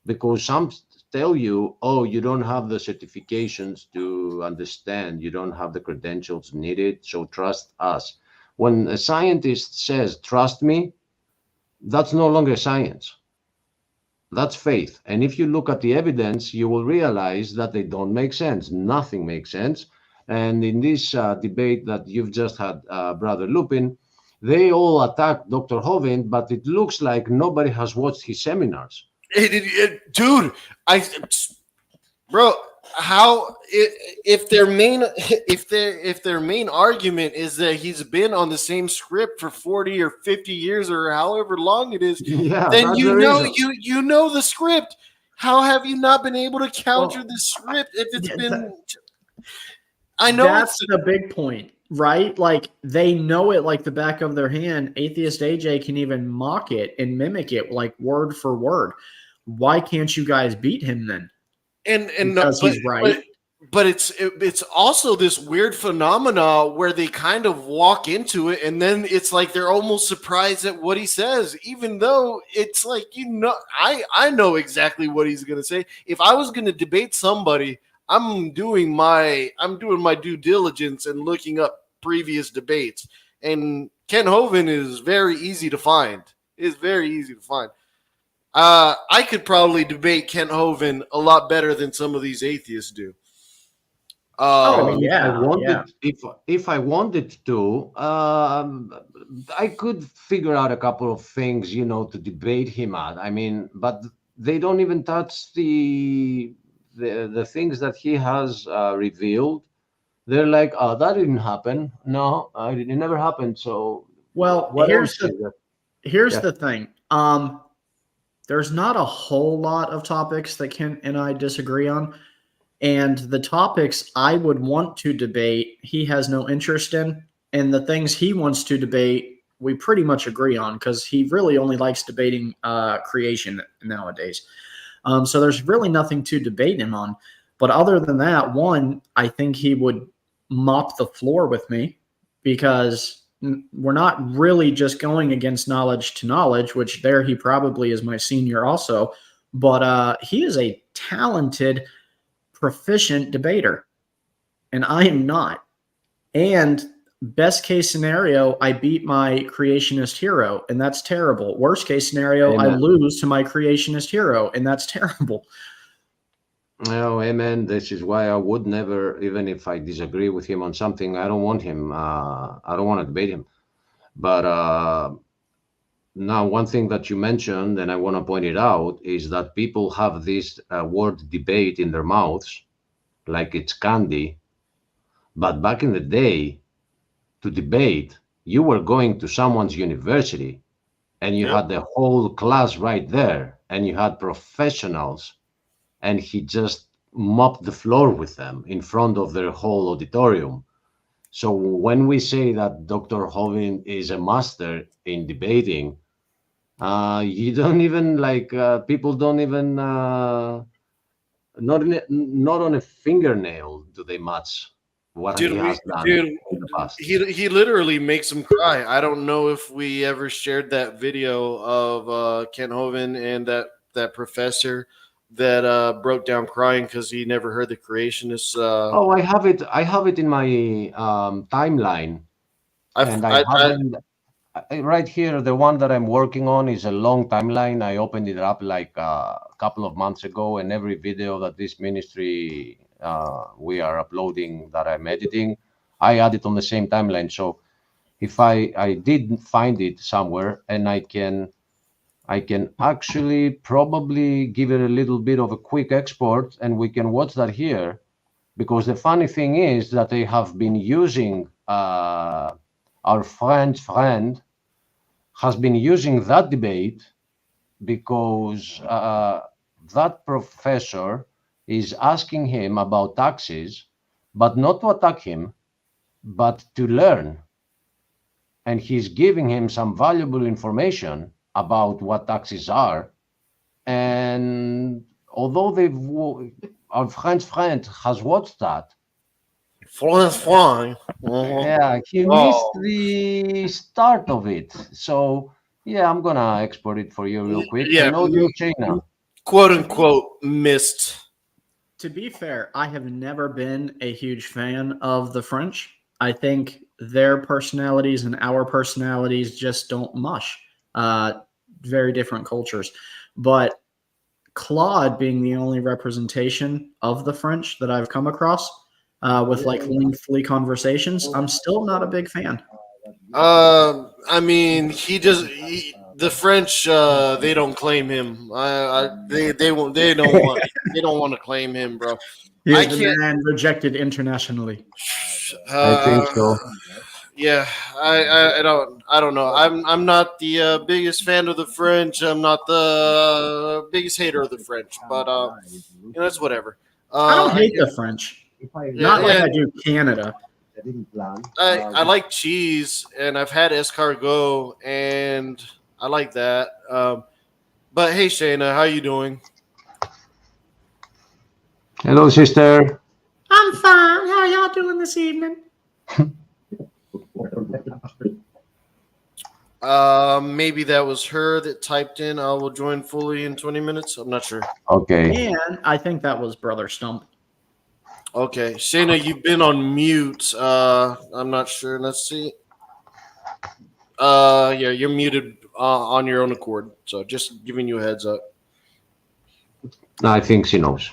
because some tell you, oh, you don't have the certifications to understand, you don't have the credentials needed, so trust us. When a scientist says, trust me, that's no longer science. That's faith. And if you look at the evidence, you will realize that they don't make sense. Nothing makes sense. And in this debate that you've just had, Brother Lupin, they all attack Dr. Hovind, but it looks like nobody has watched his seminars. Dude, bro, how if their main argument is that he's been on the same script for 40 or 50 years or however long it is, Yeah, then that's you the know reason. you know the script. How have you not been able to counter the script if it's been? I know That's the big point, right? Like they know it like the back of their hand. Atheist AJ can even mock it and mimic it like word for word. Why can't you guys beat him then? And Because he's right. But it's also this weird phenomena where they kind of walk into it and then it's like they're almost surprised at what he says, even though it's like, I know exactly what he's gonna say. If I was gonna debate somebody, I'm doing my due diligence and looking up previous debates. And Ken Hovind is very easy to find. I could probably debate Ken Hovind a lot better than some of these atheists do. If I wanted to, I could figure out a couple of things, to debate him at. I mean, but they don't even touch the things that he has revealed. They're like, oh, that didn't happen. No, it never happened. So, well, what here's else is there? Here's the thing. There's not a whole lot of topics that Ken and I disagree on. And the topics I would want to debate, he has no interest in. And the things he wants to debate, we pretty much agree on because he really only likes debating creation nowadays. So there's really nothing to debate him on. But other than that, one, I think he would mop the floor with me because we're not really just going against knowledge to knowledge, which there he probably is my senior also. But he is a talented, proficient debater, and I am not. And best case scenario, I beat my creationist hero, and that's terrible. Worst case scenario, Amen. I lose to my creationist hero, and that's terrible. Oh, amen. This is why I would never, even if I disagree with him on something, I don't want him. I don't want to debate him. But now, one thing that you mentioned, and I want to point it out, is that people have this word debate in their mouths like it's candy. But back in the day, to debate, you were going to someone's university and you had the whole class right there and you had professionals, and he just mopped the floor with them in front of their whole auditorium. So when we say that Dr. Hovind is a master in debating, you don't even people don't even not on a fingernail do they match what he has done in the past. He literally makes them cry. I don't know if we ever shared that video of Ken Hovind and that professor that broke down crying because he never heard the creationists. Oh, I have it in my timeline. Right here, the one that I'm working on is a long timeline. I opened it up like a couple of months ago, and every video that this ministry we are uploading that I'm editing, I add it on the same timeline. So if I did find it somewhere, and I can actually probably give it a little bit of a quick export, and we can watch that here, because the funny thing is that they have been using our friend has been using that debate because that professor is asking him about taxes, but not to attack him, but to learn. And he's giving him some valuable information about what taxes are. And although our friend has watched that, yeah, he missed the start of it. So yeah, I'm gonna export it for you real quick. Yeah, China, quote unquote, missed. To be fair, I have never been a huge fan of the French. I think their personalities and our personalities just don't mush. Very different cultures. But Claude being the only representation of the French that I've come across with lengthy conversations, I'm still not a big fan. I mean, The French, they don't claim him. They won't. They don't want. They don't want to claim him, bro. He I is the can't. man rejected internationally. I think so. Yeah, I don't know. I'm not the biggest fan of the French. I'm not the biggest hater of the French, but you know, it's whatever. I don't hate the French. Not like I do Canada. I like cheese, and I've had escargot, and I like that. But hey, Shayna, how you doing? Hello, sister. I'm fine. How y'all doing this evening? Maybe that was her that typed in. I will join fully in 20 minutes. I'm not sure. Okay. And I think that was Brother Stump. Okay, Shayna, you've been on mute. I'm not sure. Let's see. Yeah, you're muted on your own accord. So just giving you a heads up. I think she knows.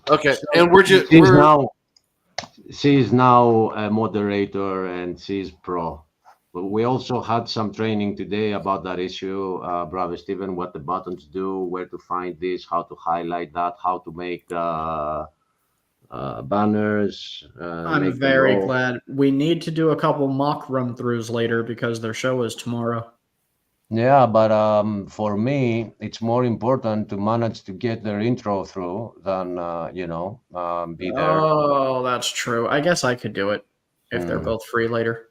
Okay, and we're just she's now a moderator and she's pro. But we also had some training today about that issue, Brother Stephen, what the buttons do, where to find this, how to highlight that, how to make banners. I'm very glad. We need to do a couple mock run-throughs later because their show is tomorrow. Yeah, but for me, it's more important to manage to get their intro through than, be there. Oh, that's true. I guess I could do it if they're both free later.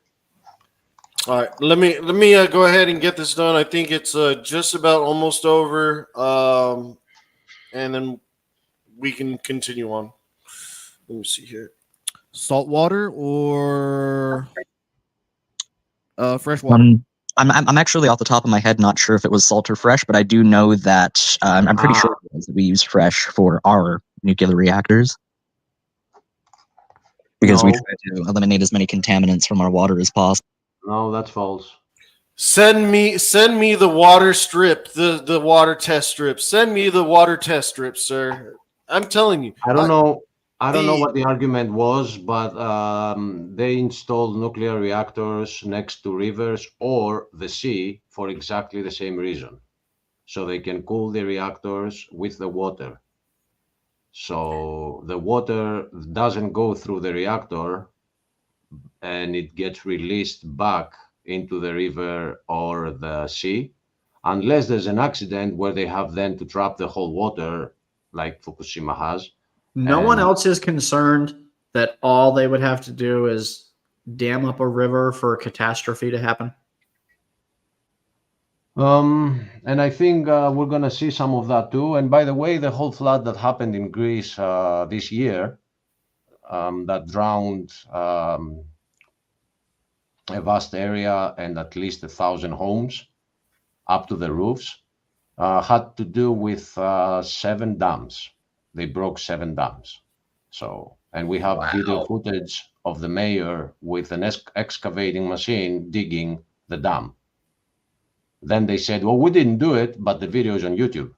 all right. Let me go ahead and get this done. I think it's just about almost over, and then we can continue on. Let me see here. Saltwater or fresh water? I'm actually off the top of my head not sure if it was salt or fresh, but I do know that I'm pretty sure it was that we use fresh for our nuclear reactors because we try to eliminate as many contaminants from our water as possible. No, that's false. Send me the water strip, the water test strip. Send me the water test strip, sir. I'm telling you. I don't know what the argument was, but they installed nuclear reactors next to rivers or the sea for exactly the same reason. So they can cool the reactors with the water. So the water doesn't go through the reactor and it gets released back into the river or the sea, unless there's an accident where they have then to trap the whole water like Fukushima has. No one else is concerned that all they would have to do is dam up a river for a catastrophe to happen. And I think we're going to see some of that too. And by the way, the whole flood that happened in Greece this year, that drowned a vast area and at least 1,000 homes up to the roofs, had to do with 7 dams. They broke 7 dams. So, and we have video footage of the mayor with an excavating machine digging the dam. Then they said, well, we didn't do it, but the video is on YouTube.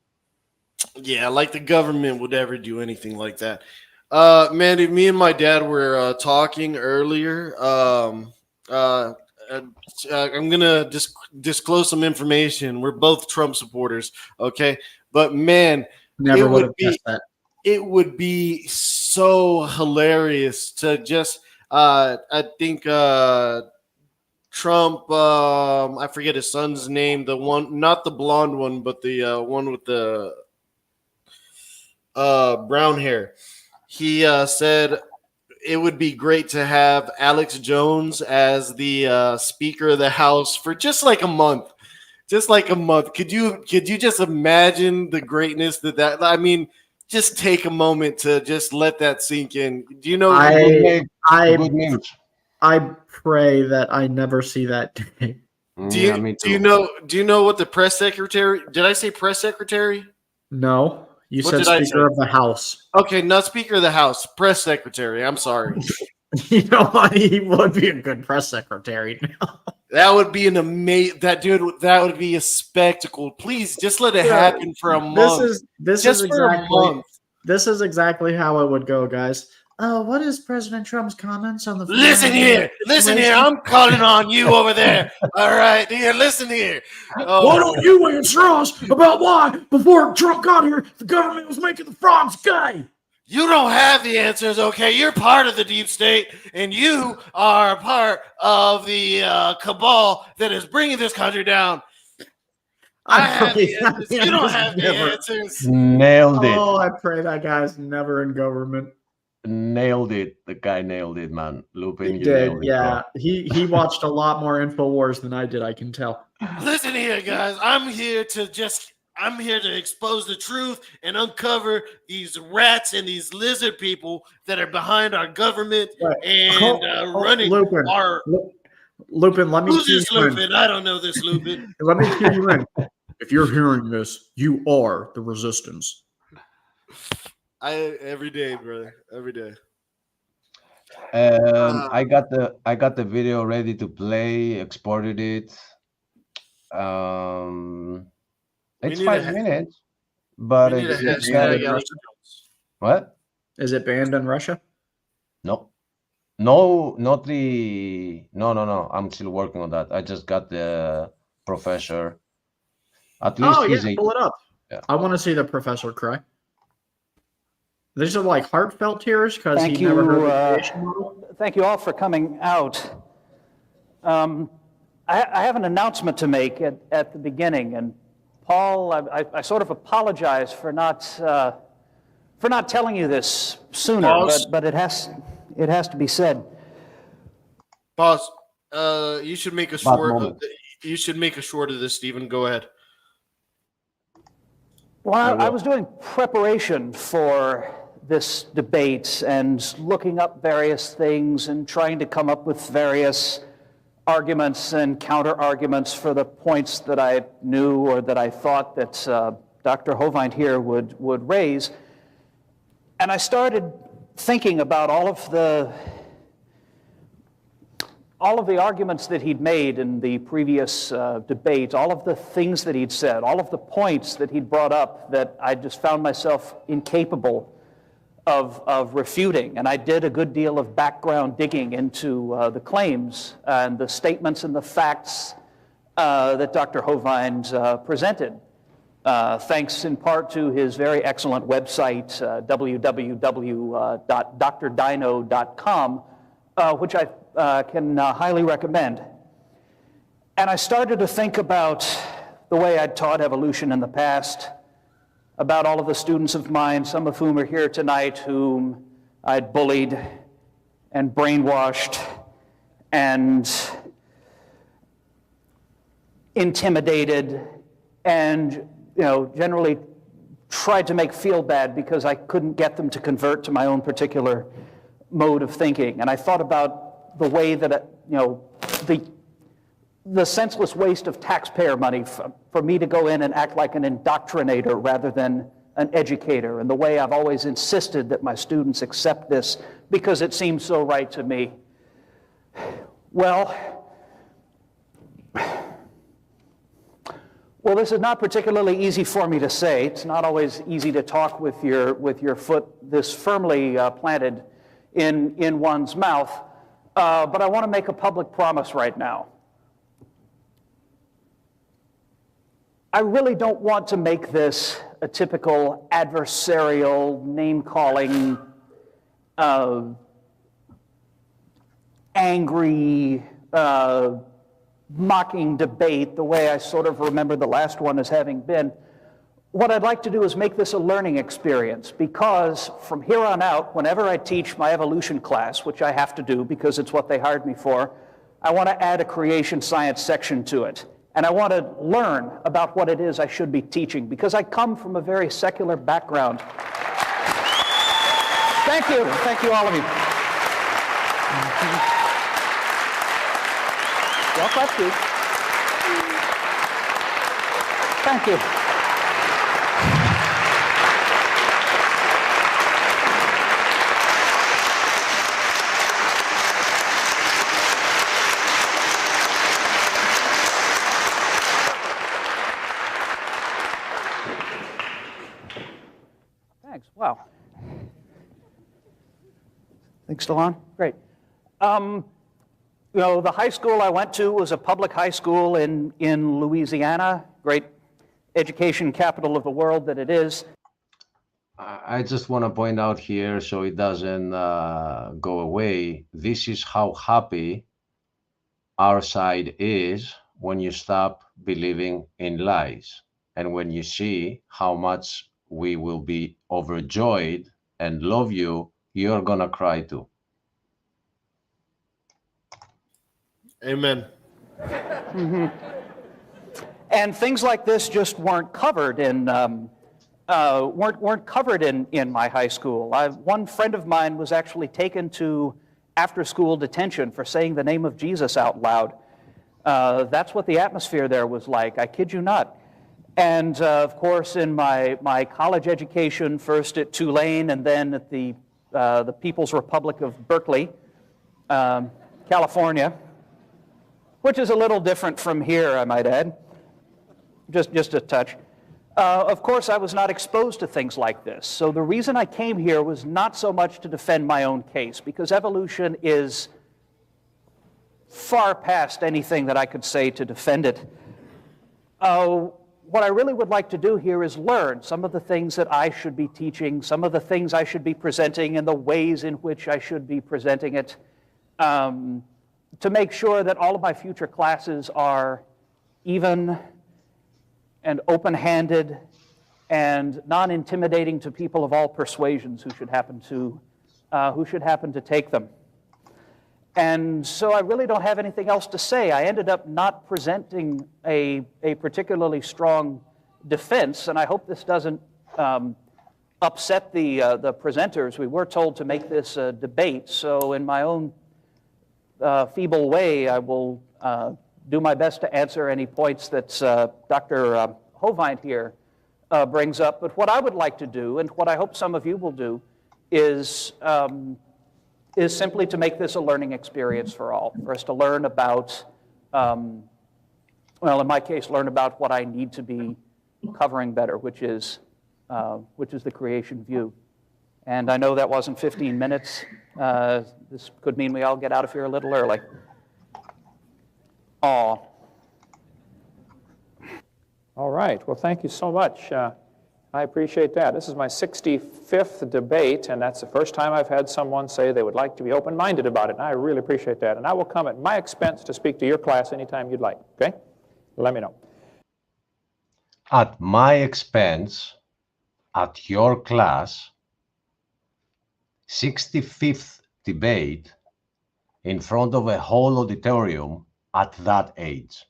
Yeah, like the government would ever do anything like that. Mandy, me and my dad were talking earlier. I'm going to disclose some information. We're both Trump supporters, okay? But, man, Never would have guessed that. It would be so hilarious to just, I think Trump, I forget his son's name, the one, not the blonde one, but the one with the brown hair. He said it would be great to have Alex Jones as the Speaker of the House for just like a month. Just like a month. Could you just imagine the greatness that I mean, just take a moment to just let that sink in. Do you know? I pray that I never see that day. Do you know what the press secretary? Did I say press secretary? No, you What said did I Speaker say? of the House. Okay, not Speaker of the House, press secretary. I'm sorry. You know what? He would be a good press secretary now. That would be an amazing. That would be a spectacle. Please, just let it happen for a month. This is exactly how it would go, guys. What is President Trump's comments on the? Listen here. I'm calling on you over there. All right, here. Listen here. Why don't you answer us about why before Trump got here, the government was making the frogs gay? You don't have the answers, okay? You're part of the deep state, and you are part of the cabal that is bringing this country down. I have the answers. You don't have the answers. Nailed it. Oh, I pray that guy's never in government. Nailed it. The guy nailed it, man. Lupin, He you did, nailed it, yeah. He watched a lot more InfoWars than I did, I can tell. Listen here, guys. I'm here to expose the truth and uncover these rats and these lizard people that are behind our government and running Lupin, our. Lupin, let me. Who's cue this you in. Lupin? I don't know this Lupin. Let me cue you in. If you're hearing this, you are the resistance. Every day, brother. Every day. I got the video ready to play. Exported it. It's 5 minutes, but We need a it's hashtag, got Alex what? Is it banned in Russia? No, not the. No. I'm still working on that. I just got the professor. At least Oh, he's yeah, a. pull it up. Yeah. I want to see the professor cry. These are like heartfelt tears because he Thank never heard you. the creation model. Thank you all for coming out. I have an announcement to make at the beginning, and Paul, I sort of apologize for not telling you this sooner, Pause. but it has to be said. Pause. You should make a Bad short. moment. You should make a short of this, Stephen. Go ahead. Well, I was doing preparation for this debate and looking up various things and trying to come up with various arguments and counter arguments for the points that I knew or that I thought that Dr. Hovind here would raise. And I started thinking about all of the arguments that he'd made in the previous debate, all of the things that he'd said, all of the points that he'd brought up that I just found myself incapable of refuting. And I did a good deal of background digging into the claims and the statements and the facts that Dr. Hovind presented. Thanks in part to his very excellent website, www.drdino.com, which I can highly recommend. And I started to think about the way I'd taught evolution in the past, about all of the students of mine, some of whom are here tonight, whom I'd bullied and brainwashed and intimidated and, generally tried to make feel bad because I couldn't get them to convert to my own particular mode of thinking. And I thought about the way that, the senseless waste of taxpayer money for me to go in and act like an indoctrinator rather than an educator, and the way I've always insisted that my students accept this because it seems so right to me. Well, this is not particularly easy for me to say. It's not always easy to talk with your foot this firmly planted in one's mouth, but I want to make a public promise right now. I really don't want to make this a typical adversarial, name-calling, angry, mocking debate the way I sort of remember the last one as having been. What I'd like to do is make this a learning experience, because from here on out, whenever I teach my evolution class, which I have to do because it's what they hired me for, I want to add a creation science section to it. And I want to learn about what it is I should be teaching, because I come from a very secular background. Thank you. Thank you, all of you. Well, thank you. Thank you. Thanks. Wow. Think still on? Great. You know, the high school I went to was a public high school in Louisiana, great education capital of the world that it is. I just want to point out here, so it doesn't go away. This is how happy our side is when you stop believing in lies, and when you see how much we will be overjoyed and love you, you're gonna cry too. Amen. Mm-hmm. And things like this just weren't covered in weren't covered in my high school. One friend of mine was actually taken to after-school detention for saying the name of Jesus out loud. That's what the atmosphere there was like. I kid you not. And of course, in my college education, first at Tulane and then at the People's Republic of Berkeley, California, which is a little different from here, I might add, just a touch. Of course, I was not exposed to things like this. So the reason I came here was not so much to defend my own case, because evolution is far past anything that I could say to defend it. What I really would like to do here is learn some of the things that I should be teaching, some of the things I should be presenting, and the ways in which I should be presenting it, to make sure that all of my future classes are even and open-handed and non-intimidating to people of all persuasions who should happen to take them. And so I really don't have anything else to say. I ended up not presenting a particularly strong defense, and I hope this doesn't upset the presenters. We were told to make this a debate, so in my own feeble way, I will do my best to answer any points that Dr. Hovind here brings up. But what I would like to do, and what I hope some of you will do, is simply to make this a learning experience for all, for us to learn about, well, in my case, learn about what I need to be covering better, which is the creation view. And I know that wasn't 15 minutes. This could mean we all get out of here a little early. Aw. All right. Well, thank you so much. I appreciate that. This is my 65th debate, and that's the first time I've had someone say they would like to be open-minded about it, and I really appreciate that. And I will come at my expense to speak to your class anytime you'd like, okay? Let me know. At my expense, at your class, 65th debate in front of a whole auditorium at that age.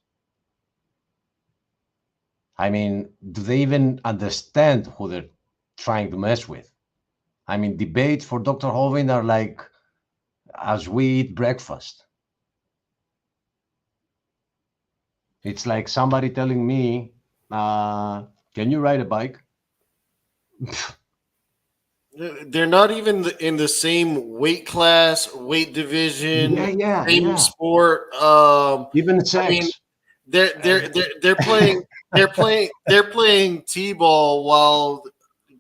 I mean, do they even understand who they're trying to mess with? I mean, debates for Dr. Hovind are like as we eat breakfast. It's like somebody telling me, can you ride a bike? They're not even in the same weight class, weight division, same sport. Even sex. I mean, they're playing t-ball while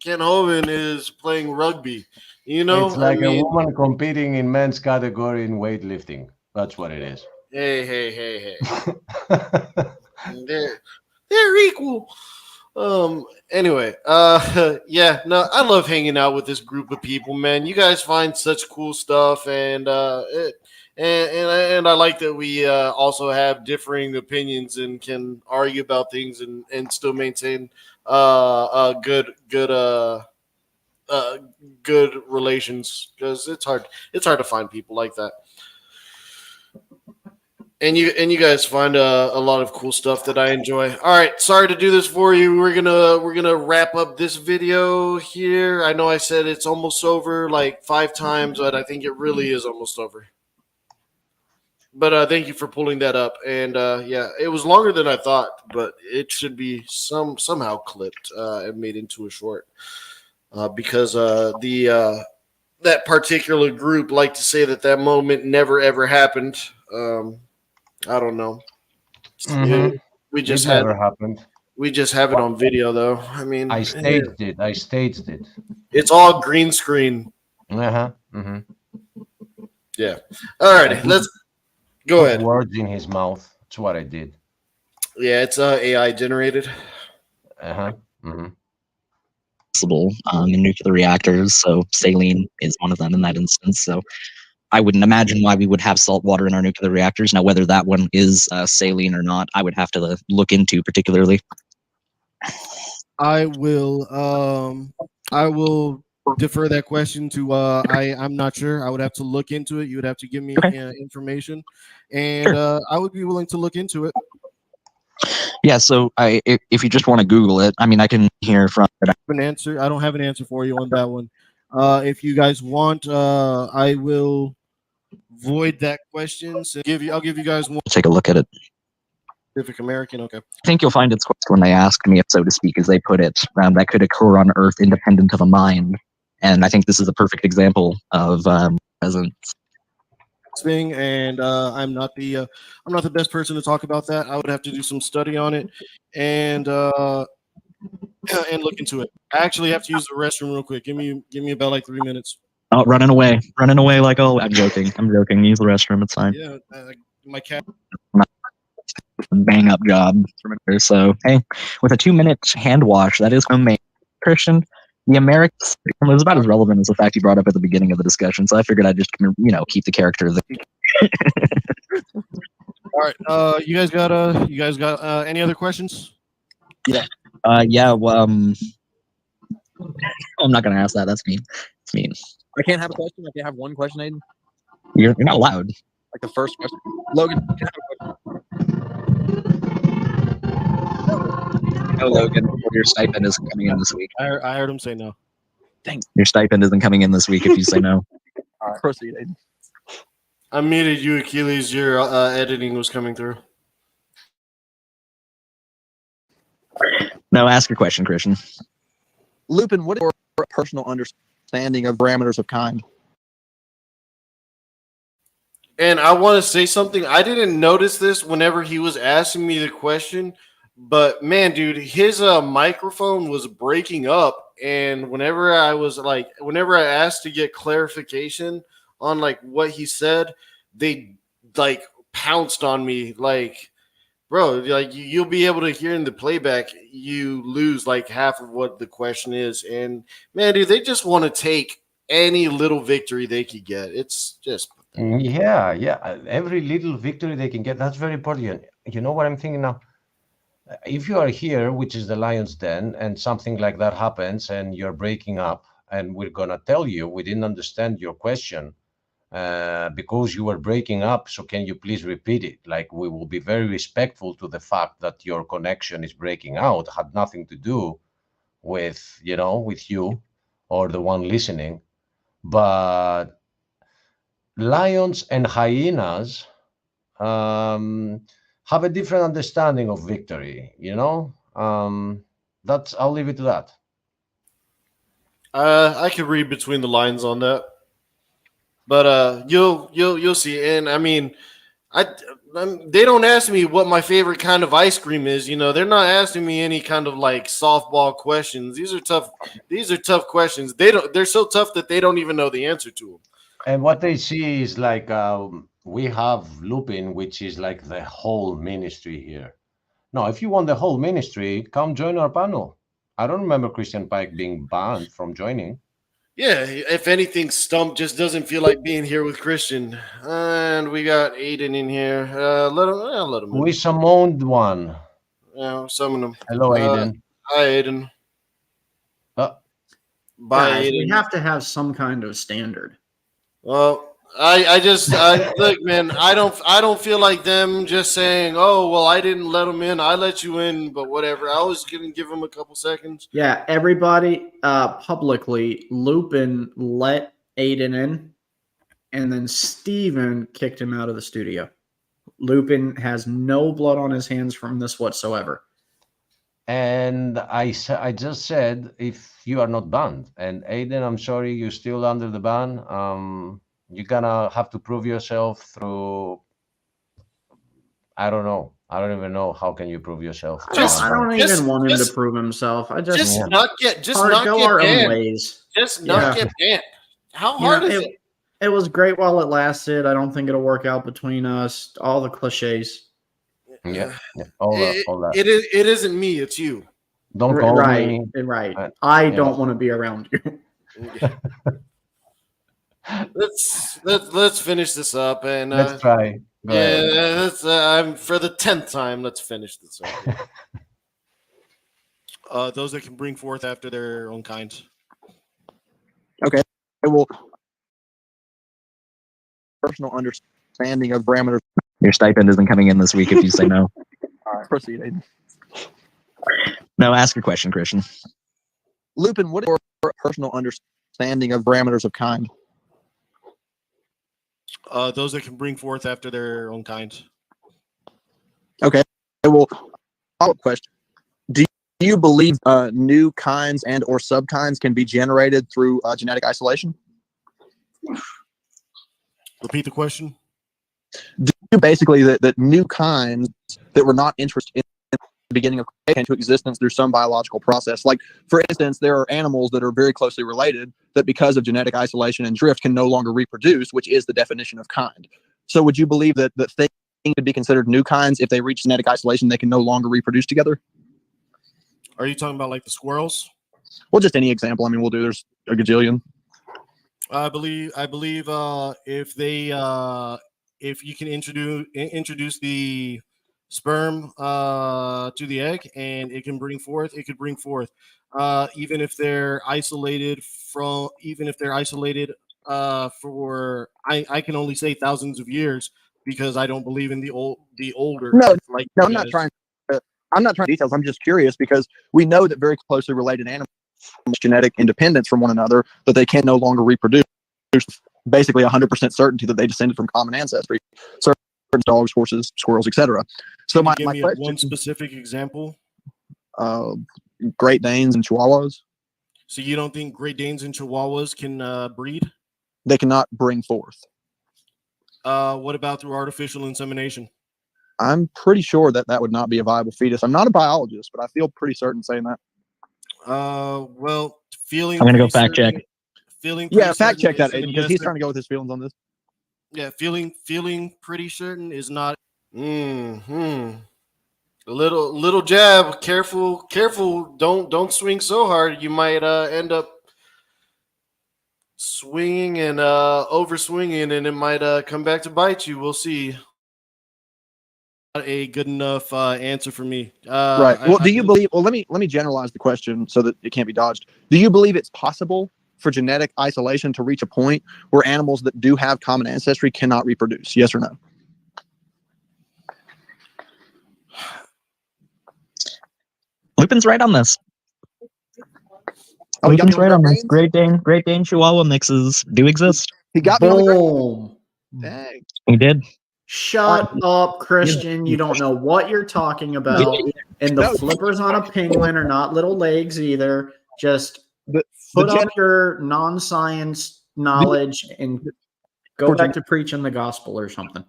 Ken Hovind is playing rugby. You know, it's like a woman competing in men's category in weightlifting. That's what it is. Hey. They're equal. Anyway, yeah, no, I love hanging out with this group of people, man. You guys find such cool stuff, and I like that we also have differing opinions and can argue about things and still maintain good relations, because it's hard to find people like that. And you guys find a lot of cool stuff that I enjoy. All right, sorry to do this for you. We're gonna wrap up this video here. I know I said it's almost over like 5 times, but I think it really is almost over. But thank you for pulling that up. And yeah, it was longer than I thought, but it should be somehow clipped and made into a short because that particular group like to say that moment never ever happened. I don't know. Mm-hmm. We just never happened. We just have it on video, though. I mean, I staged it. It's all green screen. Mm-hmm. Yeah. All righty. Let's go Put ahead. words in his mouth. That's what I did. Yeah, it's AI generated. Uh-huh. Mm-hmm. Possible in nuclear reactors. So saline is one of them in that instance. So I wouldn't imagine why we would have salt water in our nuclear reactors. Now, whether that one is saline or not, I would have to look into particularly. I will defer that question to I'm not sure. I would have to look into it. You would have to give me information, and I would be willing to look into it. Yeah, so if you just want to Google it, I mean, I can hear from it. An answer. I don't have an answer for you on that one. If you guys want, I will void that question. So I'll give you guys one. Take a look at it. Pacific American. Okay. I think you'll find it's when they asked me, so to speak, as they put it, that could occur on Earth independent of a mind. And I think this is a perfect example of presence. Thing, and I'm not the best person to talk about that. I would have to do some study on it and look into it. I actually have to use the restroom real quick. Give me about like 3 minutes. Oh, running away like, oh, I'm joking. Use the restroom, it's fine. Yeah, my cat. Bang up job. So hey, with a 2-minute hand wash, that is homemade. Christian, the Americans was about as relevant as the fact you brought up at the beginning of the discussion. So I figured I'd just keep the character there. All right, you guys got any other questions? Yeah. Well, I'm not gonna ask that. That's mean. It's mean. I can't have a question. I can't have one question, Aiden. You're not allowed. Like the first question. Logan, can I have a question? No, Logan, your stipend isn't coming in this week. I heard him say no. Dang. Your stipend isn't coming in this week if you say no. All right, proceed, Aiden. I muted you, Achilles. Your editing was coming through. No, ask your question, Christian. Lupin, what is your personal understanding of parameters of kind? And I want to say something. I didn't notice this whenever he was asking me the question, but man, dude, his microphone was breaking up. And whenever I asked to get clarification on like what he said, they like pounced on me. Like, bro, like you'll be able to hear in the playback, you lose like half of what the question is. And man, dude, they just want to take any little victory they could get. It's just Yeah. Every little victory they can get, that's very important. You know what I'm thinking now? If you are here, which is the Lion's Den, and something like that happens and you're breaking up, and we're going to tell you we didn't understand your question because you were breaking up, so can you please repeat it? Like, we will be very respectful to the fact that your connection is breaking out. It had nothing to do with, with you or the one listening. But lions and hyenas have a different understanding of victory, I'll leave it to that. I could read between the lines on that, but you'll see. And I mean, they don't ask me what my favorite kind of ice cream is. They're not asking me any kind of like softball questions. These are tough questions. They're so tough that they don't even know the answer to them. And what they see is like we have Lupin, which is like the whole ministry here. No, if you want the whole ministry, come join our panel. I don't remember Christian Pike being banned from joining. Yeah, if anything, Stump just doesn't feel like being here with Christian. And we got Aiden in here. Let him in. We summoned one. Yeah, summon him. Hello, Aiden. Hi, Aiden. Bye, Guys, Aiden. we have to have some kind of standard. Well, I look, man. I don't feel like them just saying, "Oh, well, I didn't let them in. I let you in," but whatever. I was gonna give them a couple seconds. Yeah, everybody publicly, Lupin let Aiden in, and then Steven kicked him out of the studio. Lupin has no blood on his hands from this whatsoever. And I just said, if you are not banned, and Aiden, I'm sorry, you're still under the ban. You're gonna have to prove yourself through. I don't know. I don't even know how can you prove yourself. I don't even want him to prove himself. I just not get our banned. own ways. Just not get banned. How hard is it? It was great while it lasted. I don't think it'll work out between us. All the cliches. Yeah, all that. It isn't me, it's you. Don't call Right, me. right. I yeah. don't want to be around you. Let's finish this up and Let's try. Go ahead. let's I'm for the 10th time. Let's finish this up. Those that can bring forth after their own kind. Okay. Well, personal understanding of parameters. Your stipend isn't coming in this week if you say no. All right, proceed, Aiden. No, ask your question, Christian. Lupin, what is your personal understanding of parameters of kind? Those that can bring forth after their own kind. Okay. Well, follow-up question. Do you believe new kinds and or subkinds can be generated through genetic isolation? Repeat the question. Do you basically that new kinds that were not interested in the beginning of creation came into existence through some biological process? Like, for instance, there are animals that are very closely related that because of genetic isolation and drift can no longer reproduce, which is the definition of kind. So would you believe that things could be considered new kinds if they reach genetic isolation, they can no longer reproduce together? Are you talking about like the squirrels? Well, just any example. I mean, there's a gajillion. I believe if you can introduce the sperm to the egg and it could bring forth, even if they're isolated for I can only say thousands of years because I don't believe in the older. I'm not trying details. I'm just curious because we know that very closely related animals have genetic independence from one another, that they can no longer reproduce. There's basically 100% certainty that they descended from common ancestry. Certain dogs, horses, squirrels, etc. So my give me question, one specific example. Great Danes and Chihuahuas. So you don't think Great Danes and Chihuahuas can breed? They cannot bring forth. What about through artificial insemination? I'm pretty sure that would not be a viable fetus. I'm not a biologist, but I feel pretty certain saying that. Well, feeling. I'm gonna go fact check. Fact check that, Aiden, because he's trying to go with his feelings on this. Yeah, feeling pretty certain is not. A little jab. Careful. Don't swing so hard. You might end up swinging and over swinging, and it might come back to bite you. We'll see. Not a good enough answer for me. Right. Well, do you believe? Well, let me generalize the question so that it can't be dodged. Do you believe it's possible for genetic isolation to reach a point where animals that do have common ancestry cannot reproduce? Yes or no? Lupin's right on this. Oh, Lupin's right on this. Great Dane Chihuahua mixes do exist. He got me on Boom. Dang. He did. Shut up, Christian. You don't know what you're talking about. And the flippers on a penguin are not little legs either. Just put up your non-science knowledge and go back to preaching the gospel or something.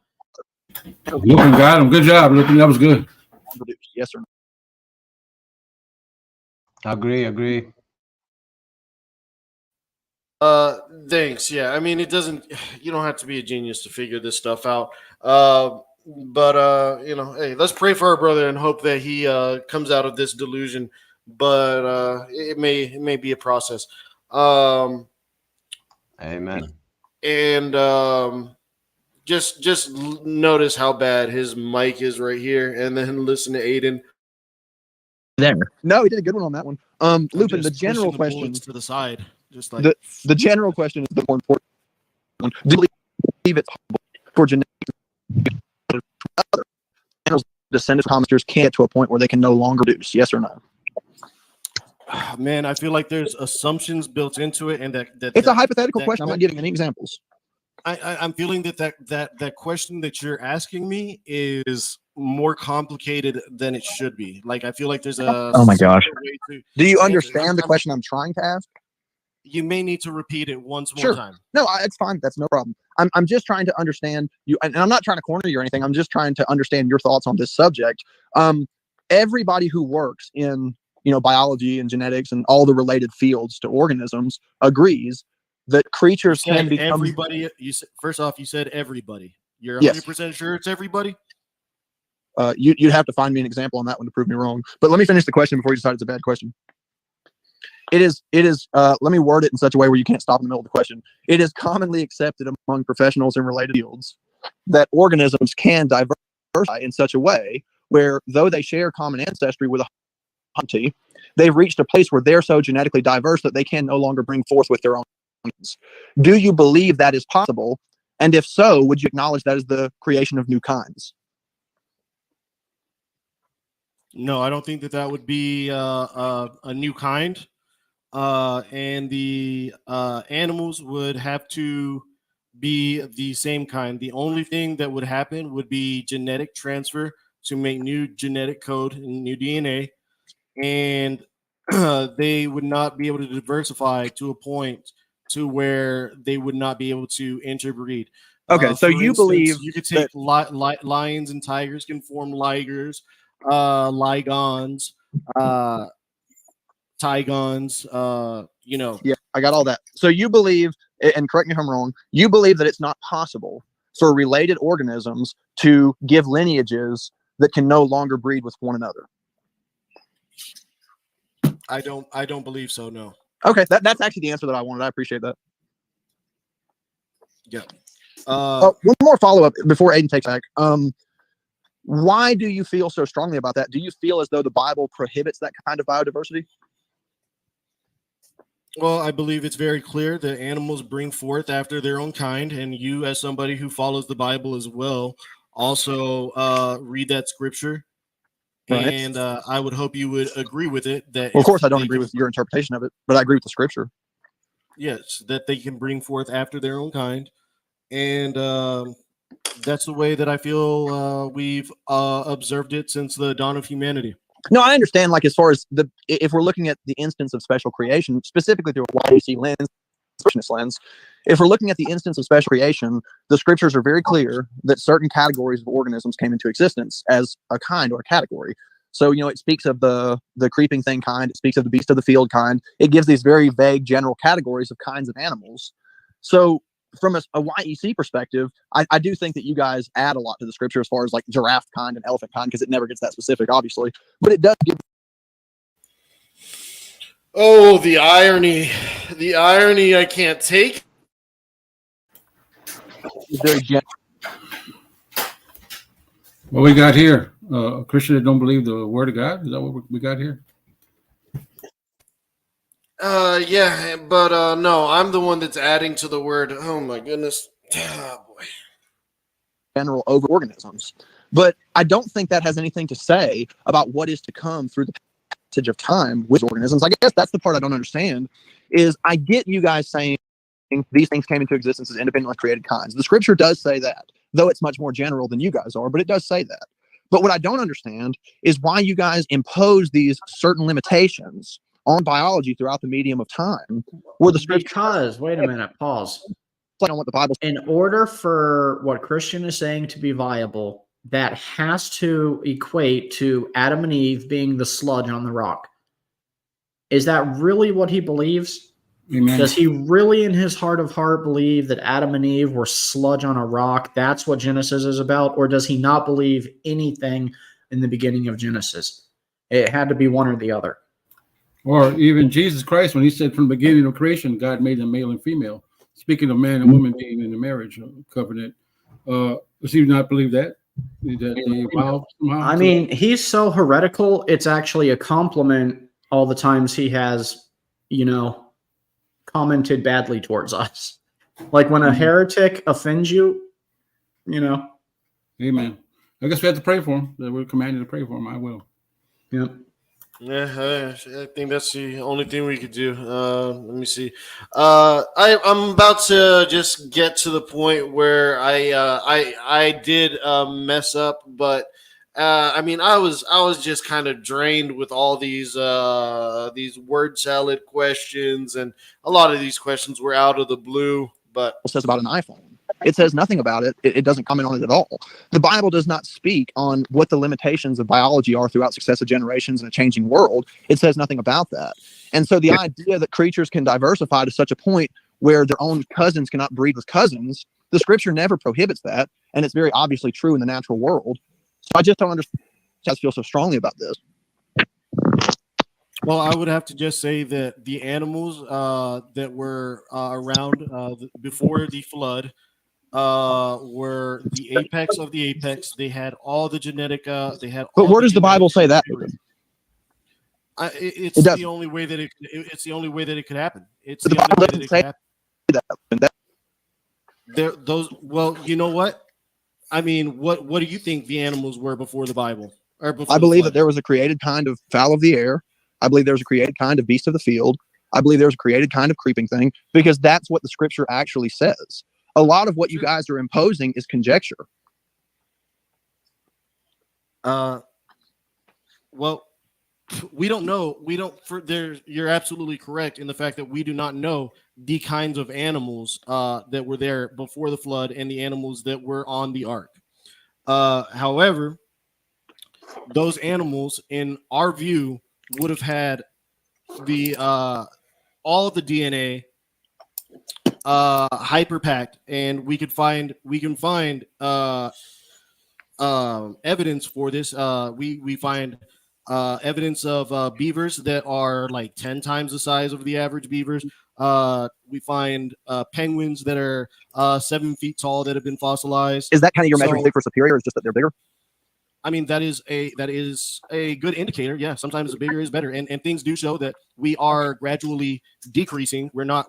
Lupin got him. Good job, Lupin. That was good. Yes or no? Agree. Thanks. Yeah, I mean, you don't have to be a genius to figure this stuff out. But hey, let's pray for our brother and hope that he comes out of this delusion. But it may be a process. Amen. And just notice how bad his mic is right here, and then listen to Aiden. There. No, he did a good one on that one. Lupin, the general question to the side, just like the general question is the more important one. Do you believe it's possible for genetic animals, descendants of commoners can't get to a point where they can no longer produce? Yes or no? Man, I feel like there's assumptions built into it, and that it's a hypothetical question. I'm not giving any examples. I'm feeling that question that you're asking me is more complicated than it should be. Like, I feel like there's a. Oh my gosh. Do you understand the question I'm trying to ask? You may need to repeat it once more time. No, it's fine. That's no problem. I'm just trying to understand you, and I'm not trying to corner you or anything. I'm just trying to understand your thoughts on this subject. Everybody who works in biology and genetics and all the related fields to organisms agrees that creatures You said can become everybody. First off, you said everybody. You're Yes. 100% sure it's everybody? You'd have to find me an example on that one to prove me wrong. But let me finish the question before you decide it's a bad question. It is, let me word it in such a way where you can't stop in the middle of the question. It is commonly accepted among professionals in related fields that organisms can diversify in such a way where, though they share common ancestry with a humanity, they've reached a place where they're so genetically diverse that they can no longer bring forth with their own genes. Do you believe that is possible? And if so, would you acknowledge that is the creation of new kinds? No, I don't think that would be a new kind. And the animals would have to be the same kind. The only thing that would happen would be genetic transfer to make new genetic code and new DNA. And they would not be able to diversify to a point to where they would not be able to interbreed. Okay, so for you instance, believe you could take lions and tigers can form ligers, ligons, tigons, Yeah, I got all that. So you believe, and correct me if I'm wrong, you believe that it's not possible for related organisms to give lineages that can no longer breed with one another. I don't believe so, no. Okay, that's actually the answer that I wanted. I appreciate that. Yeah. One more follow-up before Aiden takes back. Why do you feel so strongly about that? Do you feel as though the Bible prohibits that kind of biodiversity? Well, I believe it's very clear that animals bring forth after their own kind, and you, as somebody who follows the Bible as well, also read that scripture. Right. And I would hope you would agree with it. That Well, of course, I don't they agree can- with your interpretation of it, but I agree with the scripture. Yes, that they can bring forth after their own kind, and that's the way that I feel we've observed it since the dawn of humanity. No, I understand. Like, as far as if we're looking at the instance of special creation, specifically through a YAC lens, if we're looking at the instance of special creation, the scriptures are very clear that certain categories of organisms came into existence as a kind or a category. So, it speaks of the creeping thing kind. It speaks of the beast of the field kind. It gives these very vague general categories of kinds of animals. So, from a YEC perspective, I do think that you guys add a lot to the scripture as far as like giraffe kind and elephant kind, because it never gets that specific, obviously. But it does give. Oh, the irony. The irony I can't take. It's very gentle. What we got here? A Christian that don't believe the word of God? Is that what we got here? Yeah, but no, I'm the one that's adding to the word. Oh my goodness. Oh, boy. General over organisms. But I don't think that has anything to say about what is to come through the passage of time with organisms. I guess that's the part I don't understand. Is I get you guys saying these things came into existence as independently created kinds. The scripture does say that, though it's much more general than you guys are, but it does say that. But what I don't understand is why you guys impose these certain limitations on biology throughout the medium of time, where the scripture. Because, wait a minute, pause. On what the Bible. In order for what Christian is saying to be viable, that has to equate to Adam and Eve being the sludge on the rock. Is that really what he believes? Amen. Does he really, in his heart of heart, believe that Adam and Eve were sludge on a rock? That's what Genesis is about? Or does he not believe anything in the beginning of Genesis? It had to be one or the other. Or even Jesus Christ, when he said from the beginning of creation, God made them male and female. Speaking of man and woman being in the marriage covenant, does he not believe that? That they evolved somehow? I mean, he's so heretical, it's actually a compliment all the times he has, commented badly towards us. Like when a heretic offends you, Amen. I guess we have to pray for him. That we're commanded to pray for him. I will. Yep. Yeah, I think that's the only thing we could do. Let me see. I'm about to just get to the point where I did mess up, but I mean I was just kind of drained with all these word salad questions, and a lot of these questions were out of the blue. But It says about an iPhone. It says nothing about it. It doesn't comment on it at all. The Bible does not speak on what the limitations of biology are throughout successive generations in a changing world. It says nothing about that. And so the idea that creatures can diversify to such a point where their own cousins cannot breed with cousins. The scripture never prohibits that, and it's very obviously true in the natural world. So I just don't understand how I feel so strongly about this. Well, I would have to just say that the animals that were around before the flood were the apex of the apex. They had all the genetic. They had. But where does the Bible say that? It's the only way that it's the only way that it could happen. It's the only way that it could happen. Those. Well, you know what? I mean, what do you think the animals were before the Bible? Or before I believe that there was a created kind of fowl of the air. I believe there's a created kind of beast of the field. I believe there's a created kind of creeping thing, because that's what the scripture actually says. A lot of what you guys are imposing is conjecture. Well, we don't know. We don't. You're absolutely correct in the fact that we do not know the kinds of animals that were there before the flood and the animals that were on the ark. However, those animals, in our view, would have had the all of the DNA hyperpacked, and we can find evidence for this. We find evidence of beavers that are like 10 times the size of the average beavers. We find penguins that are 7 feet tall that have been fossilized. Is that kind of your measuring stick for superior, or is just that they're bigger? I mean, that is a good indicator. Yeah, sometimes the bigger is better, and things do show that we are gradually decreasing. We're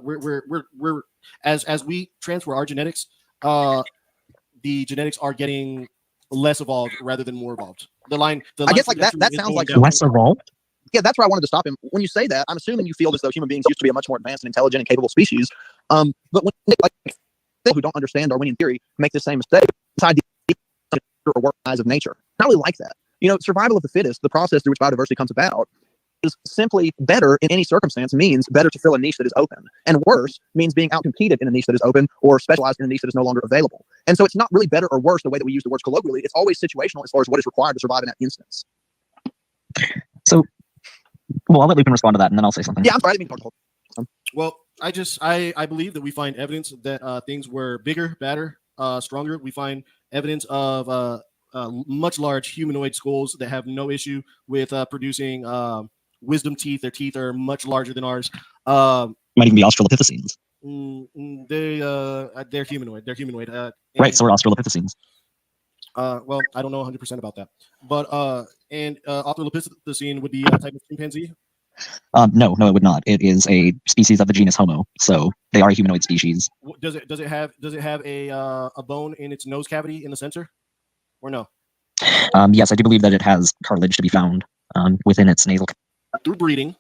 as we transfer our genetics, the genetics are getting less evolved rather than more evolved. I guess like that sounds like less evolved. Yeah, that's where I wanted to stop him. When you say that, I'm assuming you feel as though human beings used to be a much more advanced and intelligent and capable species. But when like people who don't understand Darwinian theory make the same mistake, this idea or work eyes of nature. Not really like that. You know, survival of the fittest, the process through which biodiversity comes about, is simply better in any circumstance means better to fill a niche that is open, and worse means being outcompeted in a niche that is open or specialized in a niche that is no longer available. And so it's not really better or worse the way that we use the words colloquially. It's always situational as far as what is required to survive in that instance. So, well, I'll let Lupin respond to that, and then I'll say something. Yeah, I'm sorry. I didn't mean to talk. Well, I believe that we find evidence that things were bigger, badder, stronger. We find evidence of much large humanoid skulls that have no issue with producing wisdom teeth. Their teeth are much larger than ours. Might even be Australopithecines. They're humanoid. They're humanoid. Right, so we're Australopithecines. Well, I don't know 100% about that, but Australopithecine would be a type of chimpanzee. No, it would not. It is a species of the genus Homo, so they are a humanoid species. Does it have a bone in its nose cavity in the center, or no? Yes, I do believe that it has cartilage to be found within its nasal. Through breeding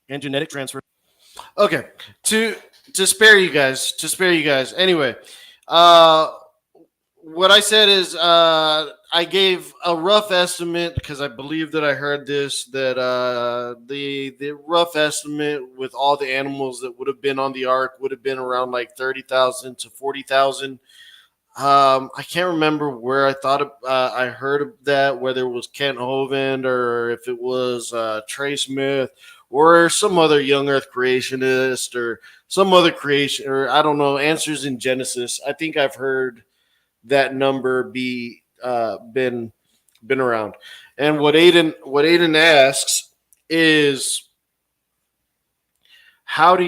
and genetic transfer. Okay, to spare you guys. Anyway, what I said is I gave a rough estimate because I believe that I heard this, that the rough estimate with all the animals that would have been on the ark would have been around like 30,000 to 40,000. I can't remember where I thought I heard of that, whether it was Kent Hovind or if it was Trey Smith or some other young earth creationist or some other creation, or I don't know, Answers in Genesis. I think I've heard that number be been around. And what Aiden asks is, how do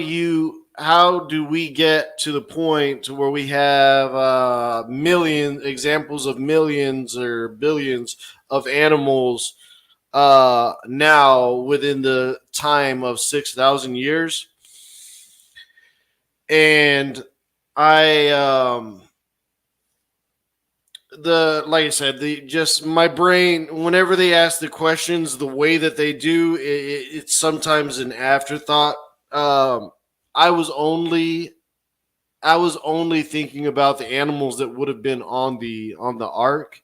we get to the point to where we have examples of millions or billions of animals now within the time of 6,000 years? And like I said, just my brain, whenever they ask the questions the way that they do, it's sometimes an afterthought. I was only thinking about the animals that would have been on the ark.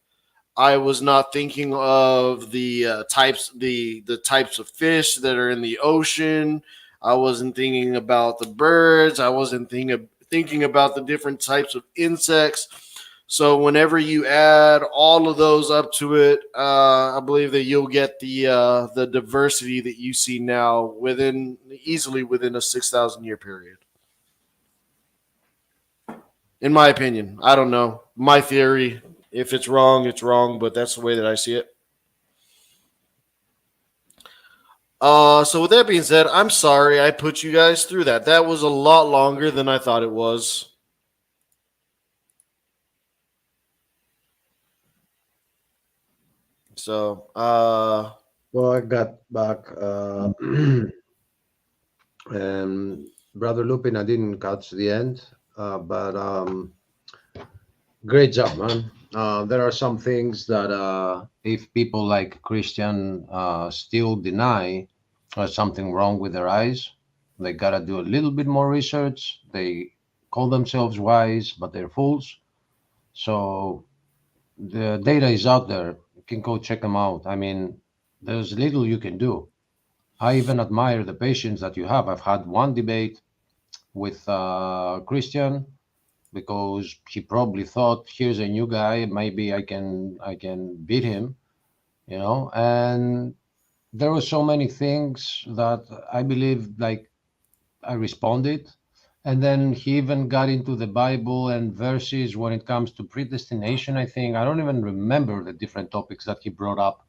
I was not thinking of the types of fish that are in the ocean. I wasn't thinking about the birds. I wasn't thinking about the different types of insects. So whenever you add all of those up to it, I believe that you'll get the diversity that you see now easily within a 6,000 year period. In my opinion, I don't know. My theory. If it's wrong, it's wrong, but that's the way that I see it. So with that being said, I'm sorry I put you guys through that. That was a lot longer than I thought it was. So, well, I got back. And Brother Lupin, I didn't catch the end, but great job, man. There are some things that if people like Christian still deny there's something wrong with their eyes, they gotta do a little bit more research. They call themselves wise, but they're fools. So the data is out there. You can go check them out. I mean, there's little you can do. I even admire the patience that you have. I've had one debate with Christian because he probably thought, here's a new guy, maybe I can beat him, you know. And there were so many things that I believe, like, I responded, and then he even got into the Bible and verses when it comes to predestination. I think I don't even remember the different topics that he brought up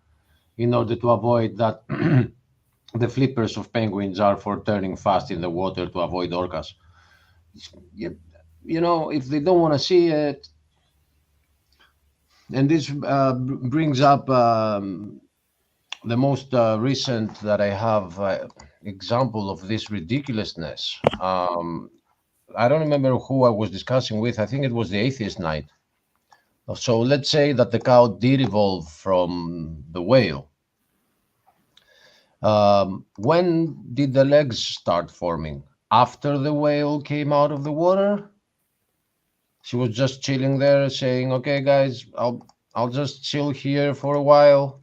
in order to avoid that. The flippers of penguins are for turning fast in the water to avoid orcas. You know, if they don't want to see it. And this brings up the most recent that I have example of this ridiculousness. I don't remember who I was discussing with. I think it was the Atheist Night. So let's say that the cow did evolve from the whale. When did the legs start forming? After the whale came out of the water? She was just chilling there saying, okay, guys, I'll just chill here for a while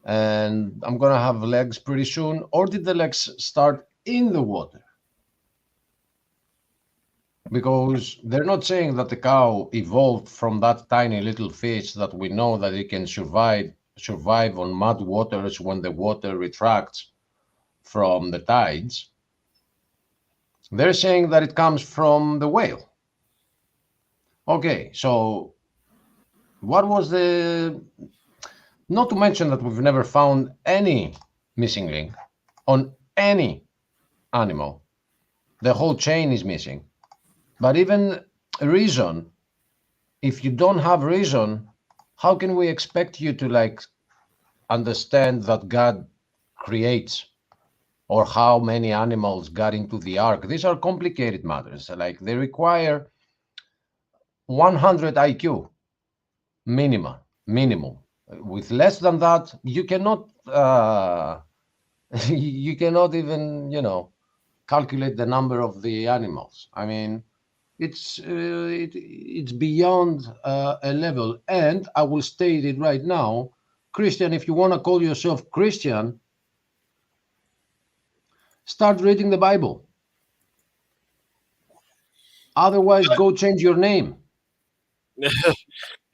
and I'm going to have legs pretty soon. Or did the legs start in the water? Because they're not saying that the cow evolved from that tiny little fish that we know that it can survive on mud waters when the water retracts from the tides. They're saying that it comes from the whale. Okay, so what was not to mention that we've never found any missing link on any animal. The whole chain is missing. But even reason, if you don't have reason, how can we expect you to understand that God creates or how many animals got into the ark? These are complicated matters. They require 100 IQ minimum. With less than that, you cannot even calculate the number of the animals. I mean, it's beyond a level. And I will state it right now, Christian, if you want to call yourself Christian, start reading the Bible. Otherwise, go change your name.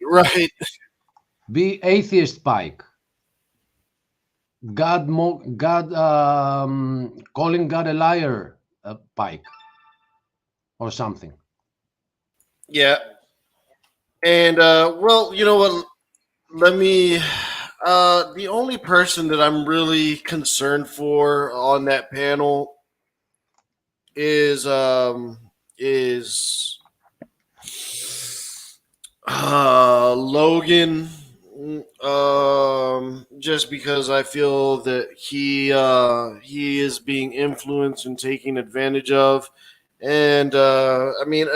Right. Be atheist Pike. Calling God a liar Pike or something. Yeah. And well, you know what? Let me the only person that I'm really concerned for on that panel is Logan, just because I feel that he is being influenced and taken advantage of, and I mean,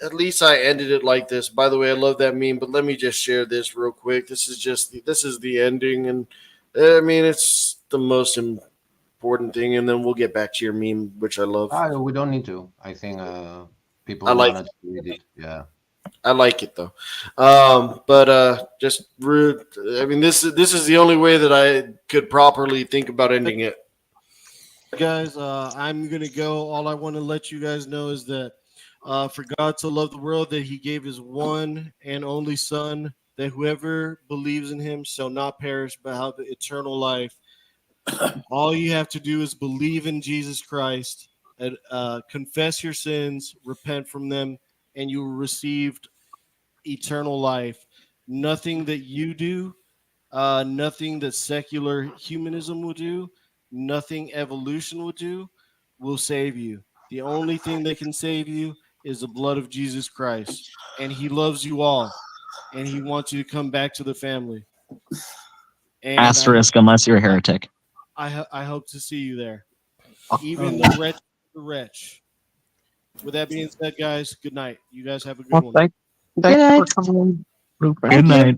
at least I ended it like this. By the way, I love that meme, but let me just share this real quick. This is the ending, and I mean, it's the most important thing, and then we'll get back to your meme, which I love. We don't need to. I think people I like wanted to read it. Yeah. I like it though, but just rude. I mean, this is the only way that I could properly think about ending it. Guys, I'm gonna go. All I want to let you guys know is that for God to love the world, that He gave His one and only Son, that whoever believes in Him shall not perish but have the eternal life. All you have to do is believe in Jesus Christ, and confess your sins, repent from them, and you received eternal life. Nothing that you do, nothing that secular humanism will do, nothing evolution will do, will save you. The only thing that can save you is the blood of Jesus Christ. And he loves you all. And he wants you to come back to the family. And Asterisk, unless you're a heretic. I hope to see you there. Even the wretch, the wretch. With that being said, guys, good night. You guys have a good one. Thanks for coming. Good night.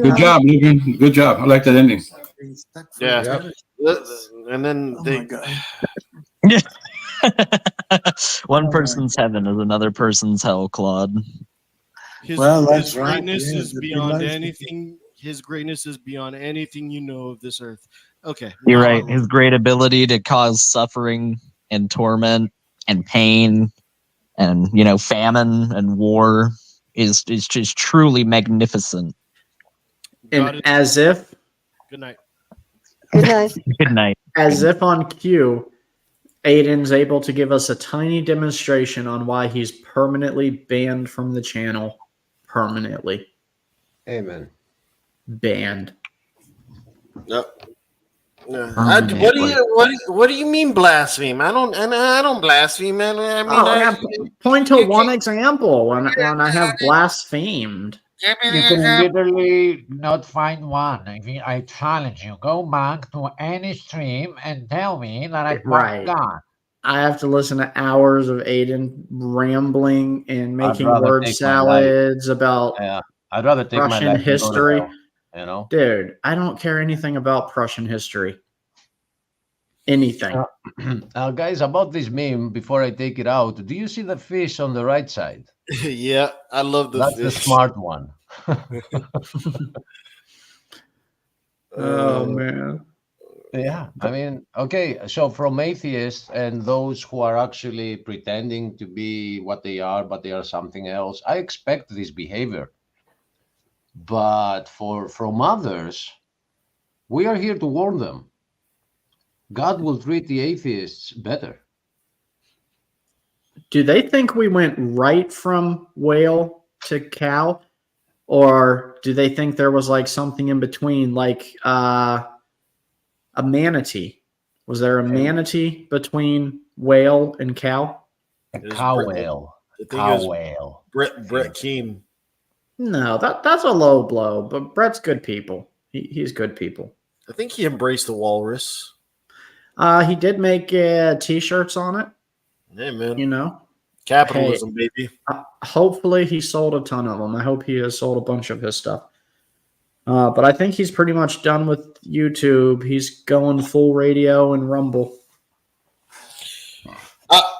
Good job, Logan. Good job. I like that ending. Yeah. And then they. One person's heaven is another person's hell, Claude. His That's right. greatness Yeah, is that'd be beyond nice. anything. His greatness is beyond anything you know of this earth. Okay. You're right. His great ability to cause suffering and torment and pain and, you know, famine and war is just truly magnificent. And as if. Good night. Good night. Good night. As if on cue, Aiden's able to give us a tiny demonstration on why he's permanently banned from the channel. Permanently. Amen. Banned. Yep. What do you mean blaspheme? I don't blaspheme, man. I mean, Point to one example when I have blasphemed. You can literally not find one. I challenge you. Go back to any stream and tell me that I Right. God. I have to listen to hours of Aiden rambling and making rather word take my life. salads about I'd rather take my Prussian life than go to history. hell, you know? Dude, I don't care anything about Prussian history. Anything. Guys, about this meme, before I take it out, do you see the fish on the right side? yeah, I love the That's fish. the smart one. Oh man. Yeah, I mean, okay, so from atheists and those who are actually pretending to be what they are, but they are something else, I expect this behavior. But from others, we are here to warn them. God will treat the atheists better. Do they think we went right from whale to cow? Or do they think there was like something in between, like a manatee? Was there a manatee between whale and cow? A cow whale. Cow whale. Brett Keane. No, that's a low blow, but Brett's good people. He's good people. I think he embraced the walrus. He did make T-shirts on it. Hey, man. You know, Capitalism, baby. Hopefully, he sold a ton of them. I hope he has sold a bunch of his stuff. But I think he's pretty much done with YouTube. He's going full radio and Rumble.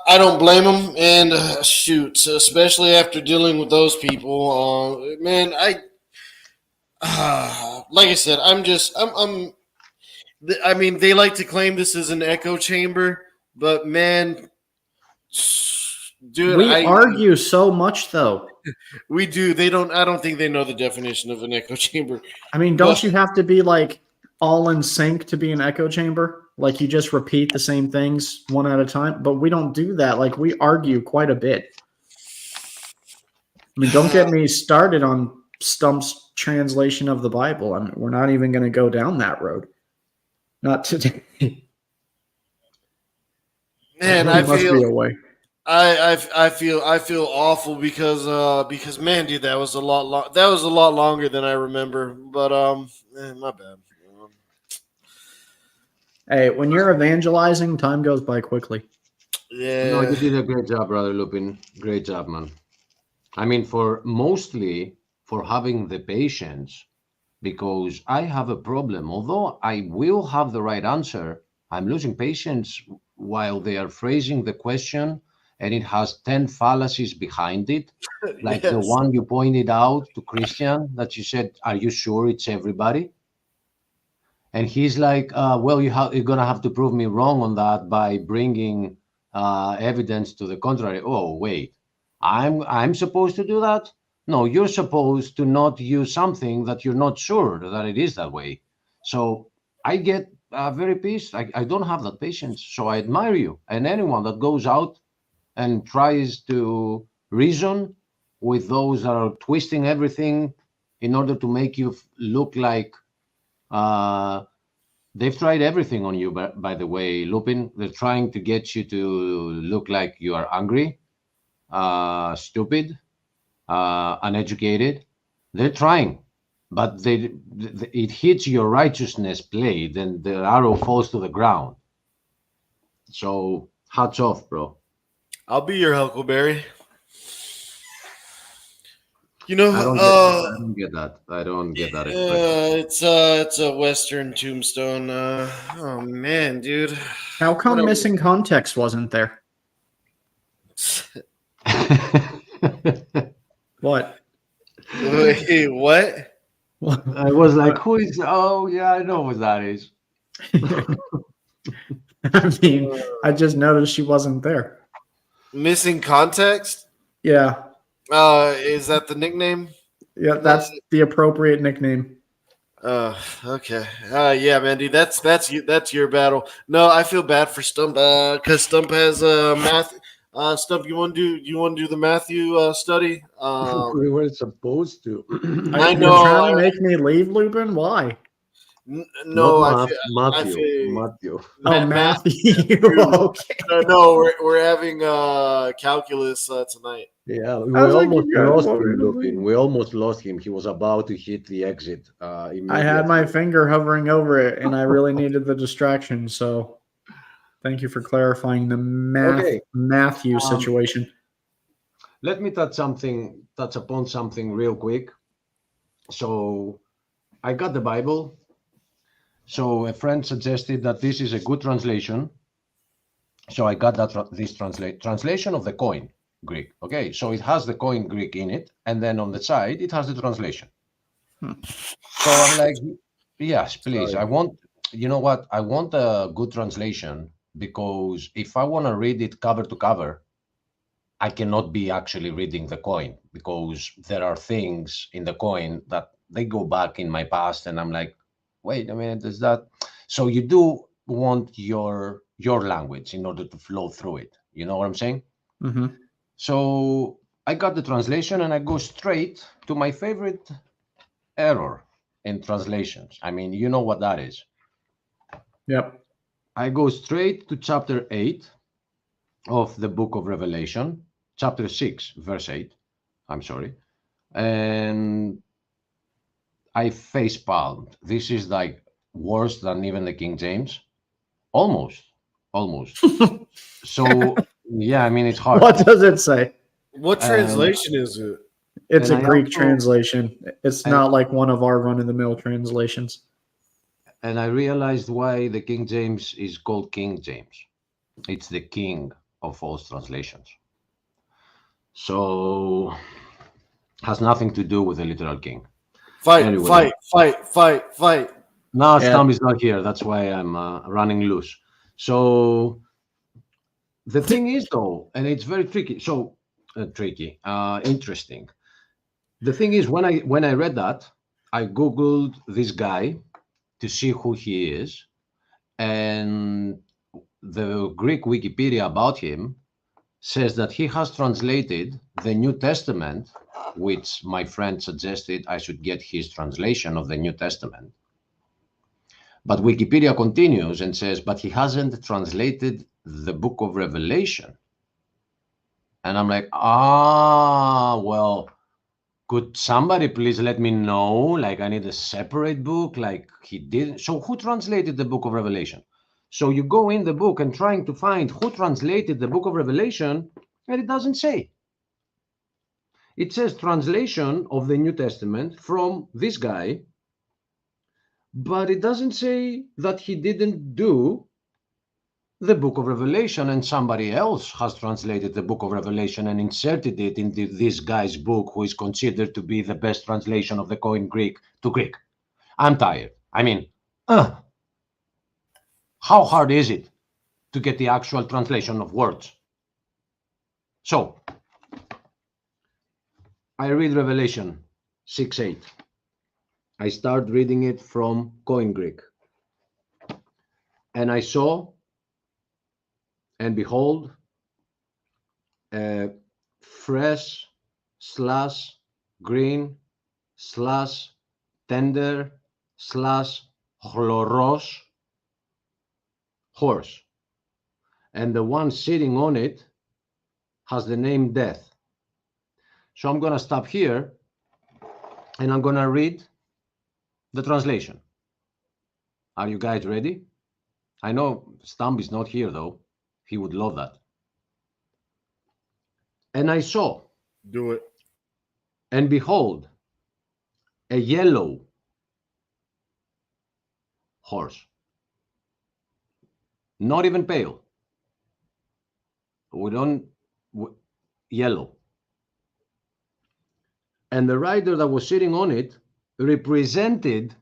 I don't blame him, and shoot, especially after dealing with those people, man. Like I said, I mean, they like to claim this is an echo chamber, but man, dude, We argue so much, though. We do. They don't. I don't think they know the definition of an echo chamber. I mean, don't you have to be like all in sync to be an echo chamber? Like you just repeat the same things one at a time, but we don't do that. Like we argue quite a bit. I mean, don't get me started on Stump's translation of the Bible. I mean, we're not even going to go down that road. Not today. Man, There must be a way. I feel awful because man, dude, that was a lot longer than I remember. But my bad. Hey, when you're evangelizing, time goes by quickly. Yeah. No, you did a great job, brother Lupin. Great job, man. I mean, mostly for having the patience, because I have a problem. Although I will have the right answer, I'm losing patience while they are phrasing the question and it has 10 fallacies behind it. Like the Yes. one you pointed out to Christian that you said, are you sure it's everybody? And he's like, well, you're going to have to prove me wrong on that by bringing evidence to the contrary. Oh, wait, I'm supposed to do that? No, you're supposed to not use something that you're not sure that it is that way. So I get very pissed. I don't have that patience. So I admire you and anyone that goes out and tries to reason with those that are twisting everything in order to make you look like they've tried everything on you, by the way, Lupin. They're trying to get you to look like you are angry, stupid, uneducated. They're trying, but it hits your righteousness blade and the arrow falls to the ground. So hats off, bro. I'll be your Huckleberry. You know, I don't get that. I don't get that. it's a Western tombstone. Oh man, dude. How come missing context wasn't there? What? Wait, what? I was like, who is? Oh, yeah, I know what that is. I mean, I just noticed she wasn't there. Missing context? Yeah. Is that the nickname? Yeah, that's the appropriate nickname. Okay. Yeah, man, dude, that's your battle. No, I feel bad for Stump, because Stump has math. Stump, you want to do the Matthew study? We were supposed to. I know. You're trying to make me leave, Lupin? Why? No, Not I feel Matthew. Oh, Matthew. Okay. No, we're having calculus tonight. Yeah, we I was like, almost you guys lost wanted him, to Lupin. We almost lost him. He was about to hit the exit. I had my finger hovering over it, and I really needed the distraction. So, thank you for clarifying the Matthew situation. Let me touch upon something real quick. So, I got the Bible. So a friend suggested that this is a good translation. So I got this translation of the coin Greek. Okay, so it has the coin Greek in it, and then on the side it has the translation. So I'm like, yes, please. Sorry. I want, you know what? I want a good translation, because if I want to read it cover to cover, I cannot be actually reading the coin, because there are things in the coin that they go back in my past, and I'm like, wait a minute, is that? So you do want your language in order to flow through it. You know what I'm saying? Mm-hmm. So I got the translation, and I go straight to my favorite error in translations. I mean, you know what that is. Yep. I go straight to chapter 8 of the book of Revelation, chapter 6, verse 8. I'm sorry. And I face palmed. This is like worse than even the King James. Almost. So, yeah, I mean, it's hard. What does it say? What translation is it? It's a And I Greek also- translation. It's not like one of our run-of-the-mill translations. And I realized why the King James is called King James. It's the king of false translations. So, has nothing to do with the literal king. Fight. No, Yeah. Stam is not here. That's why I'm running loose. So the thing is, though, and it's very tricky. So interesting. The thing is, when I read that, I Googled this guy to see who he is, and the Greek Wikipedia about him says that he has translated the New Testament, which my friend suggested I should get his translation of the New Testament. But Wikipedia continues and says, but he hasn't translated the book of Revelation. And I'm like, well, could somebody please let me know? Like, I need a separate book, like he didn't. So who translated the book of Revelation? So you go in the book and trying to find who translated the book of Revelation, and it doesn't say. It says translation of the New Testament from this guy, but it doesn't say that he didn't do the book of Revelation and somebody else has translated the book of Revelation and inserted it into this guy's book, who is considered to be the best translation of the coin Greek to Greek. I'm tired. I mean, how hard is it to get the actual translation of words? So I read Revelation 6:8. I start reading it from Coin Greek. And I saw, and behold, fresh / green / tender / chloros, horse. And the one sitting on it has the name death. So I'm going to stop here and I'm going to read the translation. Are you guys ready? I know Stump is not here though. He would love that. And I saw. Do it. And behold, a yellow horse. Not even pale. Yellow. And the rider that was sitting on it represented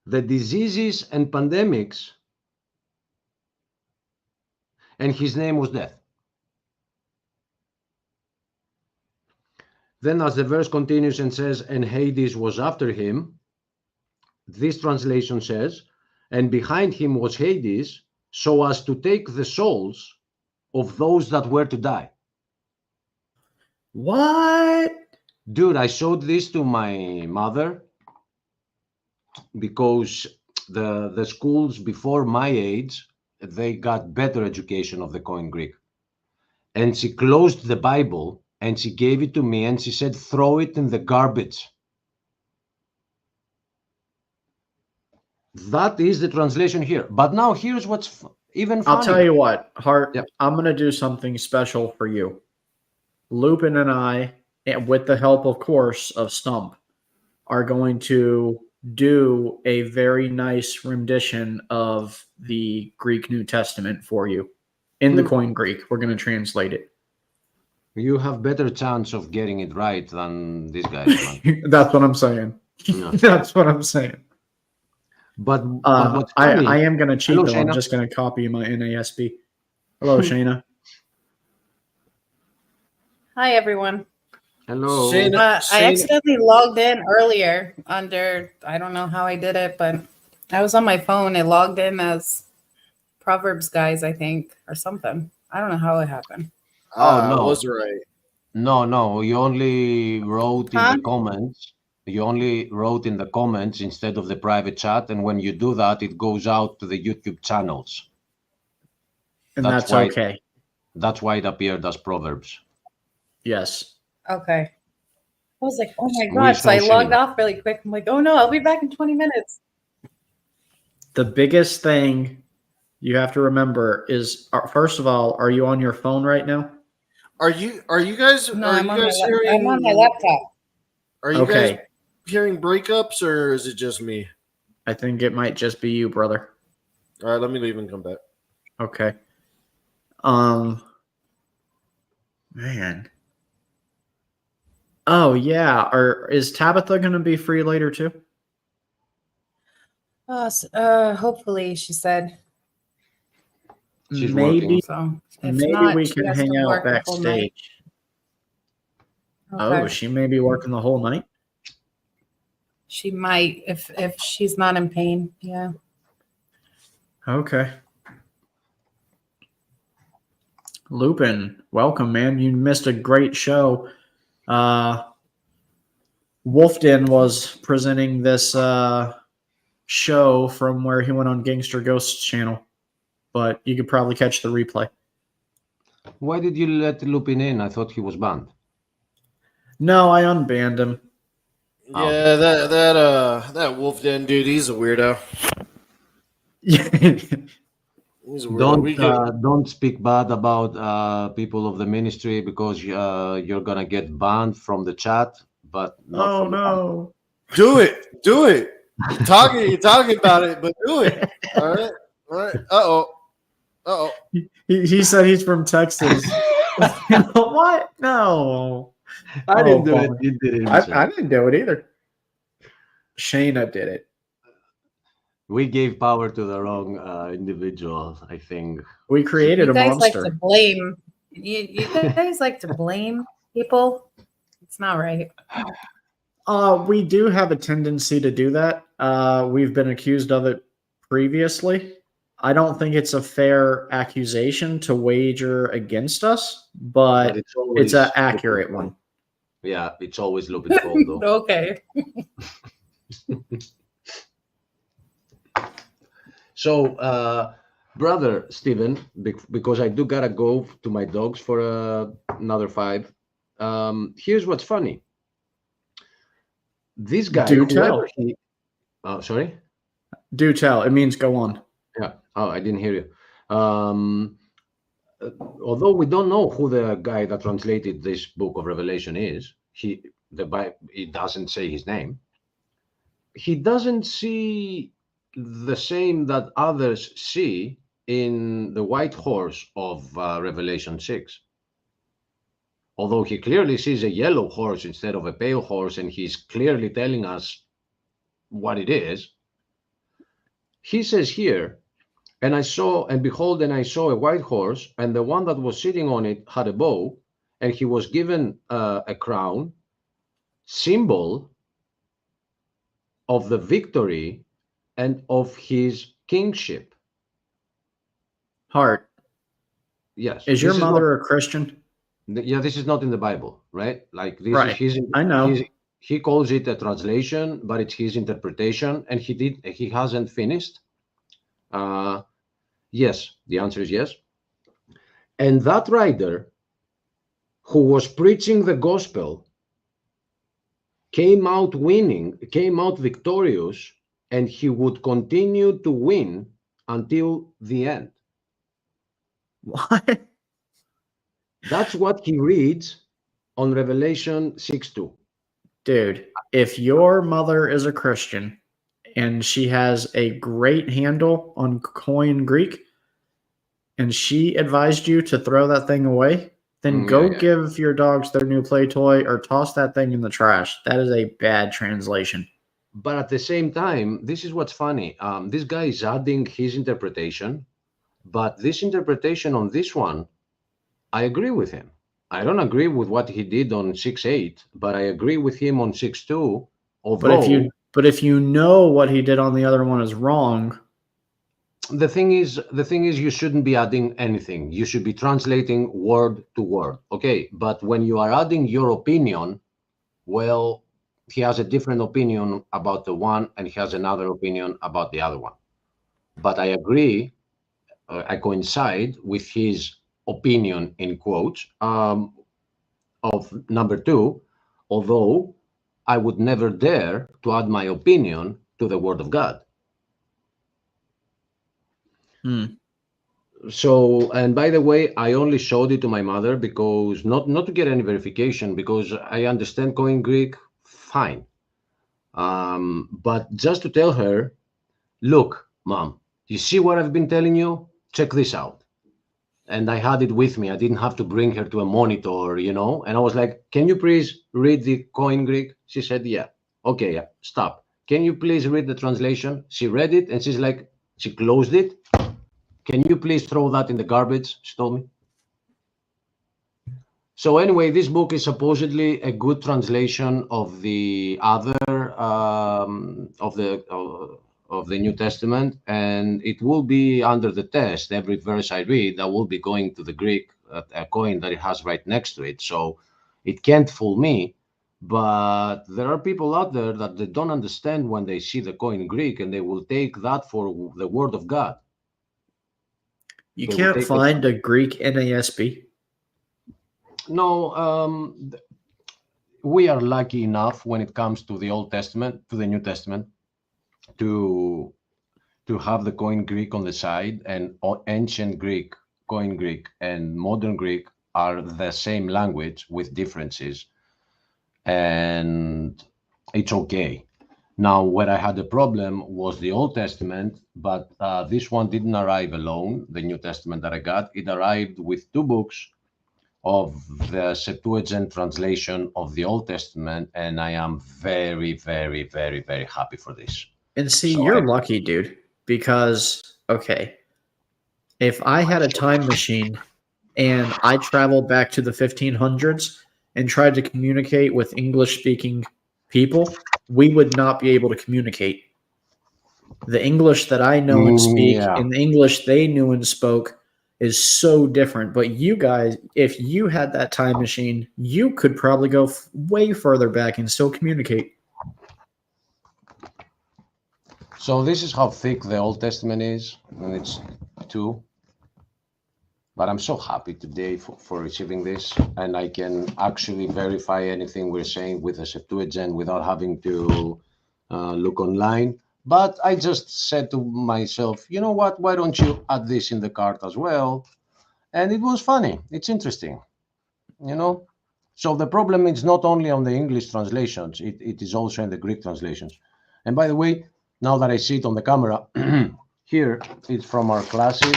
the diseases and pandemics, and his name was Death. Then as the verse continues and says, and Hades was after him, this translation says, and behind him was Hades, so as to take the souls of those that were to die. What? Dude, I showed this to my mother because the schools before my age, they got better education of the Koine Greek. And she closed the Bible and she gave it to me and she said, throw it in the garbage. That is the translation here. But now here's what's even funny. I'll tell you what, Hart, I'm going to do something special for you. Lupin and I, and with the help, of course, of Stump, are going to do a very nice rendition of the Greek New Testament for you in the Koine Greek. We're going to translate it. You have better chance of getting it right than these guys. That's what I'm saying. No. That's what I'm saying. But I am going to cheat, Hello, though. I'm Shayna. just going to copy my NASB. Hello, Shayna. Hi, everyone. Hello. I accidentally logged in earlier under, I don't know how I did it, but I was on my phone. It logged in as Proverbs Guys, I think, or something. I don't know how it happened. Oh, no. Was right. No. You only wrote in the comments. You only wrote in the comments instead of the private chat. And when you do that, it goes out to the YouTube channels. And that's why, okay. That's why it appeared as Proverbs. Yes. Okay. I was like, oh my We God. So I saw logged Shayna. off really quick. I'm like, oh no, I'll be back in 20 minutes. The biggest thing you have to remember is, first of all, are you on your phone right now? Are you guys? No, are I'm you on, guys my, hearing? I'm on my laptop. Are you Okay. guys hearing breakups, or is it just me? I think it might just be you, brother. All right, let me leave and come back. Okay. Man. Oh yeah. Is Tabitha going to be free later too? Hopefully, she said. She's Maybe. working. So if Maybe not, we she can has hang to out work the whole night. backstage. Oh, Okay. she may be working the whole night. She might if she's not in pain. Yeah. Okay. Lupin, welcome, man. You missed a great show. Wolfden was presenting this show from where he went on Gangster Ghost's channel, but you could probably catch the replay. Why did you let Lupin in? I thought he was banned. No, I unbanned him. Yeah, that Wolfden dude, he's a weirdo. He's a weirdo. Don't speak bad about people of the ministry because you're gonna get banned from the chat. But not Oh from the no! Do it. You're talking about it, but do it. All right. Uh-oh. He said he's from Texas. What? No. I didn't do Paul. it. You did it. I didn't do it either. Shayna did it. We gave power to the wrong individual, I think. We created You a guys monster. like to blame. You guys like to blame people. It's not right. We do have a tendency to do that. We've been accused of it previously. I don't think it's a fair accusation to wager against us, but it's it's always an accurate one. Yeah, it's always looking cold though. Okay. So, brother Stephen, because I do gotta go to my dogs for another 5. Here's what's funny. This guy, Do tell. Sorry? Do tell. It means go on. Yeah. Oh, I didn't hear you. Although we don't know who the guy that translated this book of Revelation is, it doesn't say his name. He doesn't see the same that others see in the white horse of Revelation 6. Although he clearly sees a yellow horse instead of a pale horse, and he's clearly telling us what it is. He says here, and behold, I saw a white horse, and the one that was sitting on it had a bow, and he was given a crown, symbol of the victory and of his kingship. Heart. Yes. Is your mother a Christian? Yeah, this is not in the Bible, right? Like this Right. is his. I know. He calls it a translation, but it's his interpretation, and he hasn't finished. Yes, the answer is yes. And that rider who was preaching the gospel came out victorious, and he would continue to win until the end. What? That's what he reads on Revelation 6:2. Dude, if your mother is a Christian and she has a great handle on Coin Greek and she advised you to throw that thing away, then go give your dogs their new play toy or toss that thing in the trash. That is a bad translation. But at the same time, this is what's funny. This guy is adding his interpretation, but this interpretation on this one, I agree with him. I don't agree with what he did on 6:8, but I agree with him on 6:2. But if you know what he did on the other one is wrong, the thing is, you shouldn't be adding anything. You should be translating word to word. Okay, but when you are adding your opinion, well, he has a different opinion about the one, and he has another opinion about the other one. But I agree, I coincide with his opinion in quotes of number 2, although I would never dare to add my opinion to the word of God. So, and by the way, I only showed it to my mother because not to get any verification, because I understand Coin Greek fine, but just to tell her, look, Mom, you see what I've been telling you? Check this out. And I had it with me. I didn't have to bring her to a monitor, you know. And I was like, can you please read the Coin Greek? She said, yeah. Okay, yeah, stop. Can you please read the translation? She read it, and she's like, she closed it. Can you please throw that in the garbage? She told me. So anyway, this book is supposedly a good translation of the other, of the New Testament, and it will be under the test. Every verse I read, I will be going to the Greek, a coin that it has right next to it. So it can't fool me, but there are people out there that they don't understand when they see the coin Greek, and they will take that for the word of God. you can't find a Greek NASB. No, we are lucky enough when it comes to the Old Testament, to the New Testament, to have the Coin Greek on the side, and ancient Greek, Coin Greek, and modern Greek are the same language with differences, and it's okay. Now, where I had a problem was the Old Testament, but this one didn't arrive alone, the New Testament that I got. It arrived with 2 books of the Septuagint translation of the Old Testament, and I am very, very, very, very happy for this. And see, you're lucky, dude, because, okay, if I had a time machine and I traveled back to the 1500s and tried to communicate with English-speaking people, we would not be able to communicate. The English that I know and speak Yeah. and the English they knew and spoke is so different. But you guys, if you had that time machine, you could probably go way further back and still communicate. So this is how thick the Old Testament is, and it's 2. But I'm so happy today for receiving this, and I can actually verify anything we're saying with the Septuagint without having to look online. But I just said to myself, you know what, why don't you add this in the cart as well? And it was funny. It's interesting, you know? So the problem is not only on the English translations, it is also in the Greek translations. And by the way, now that I see it on the camera, here it's from our classes.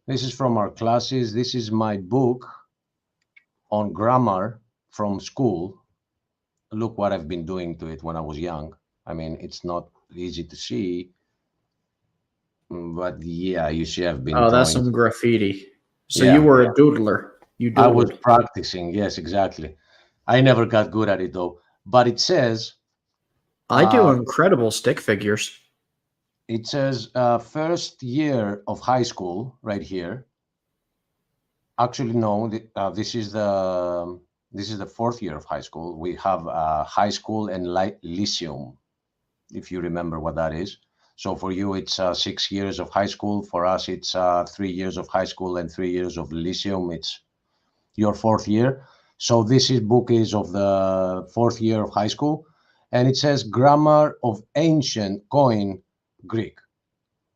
This is from our classes. This is my book on grammar from school. Look what I've been doing to it when I was young. I mean, it's not easy to see, but yeah, you see I've been Oh, that's drawing. some graffiti. So Yeah, you were yeah. a doodler. You I was doodled. practicing. Yes, exactly. I never got good at it though. But it says, I do incredible stick figures. it says first year of high school right here. Actually, no. This is the 4th year of high school. We have high school and lyceum, if you remember what that is. So for you, it's 6 years of high school. For us, it's 3 years of high school and 3 years of lyceum. It's your 4th year. So this book is of the 4th year of high school, and it says grammar of ancient Koine Greek.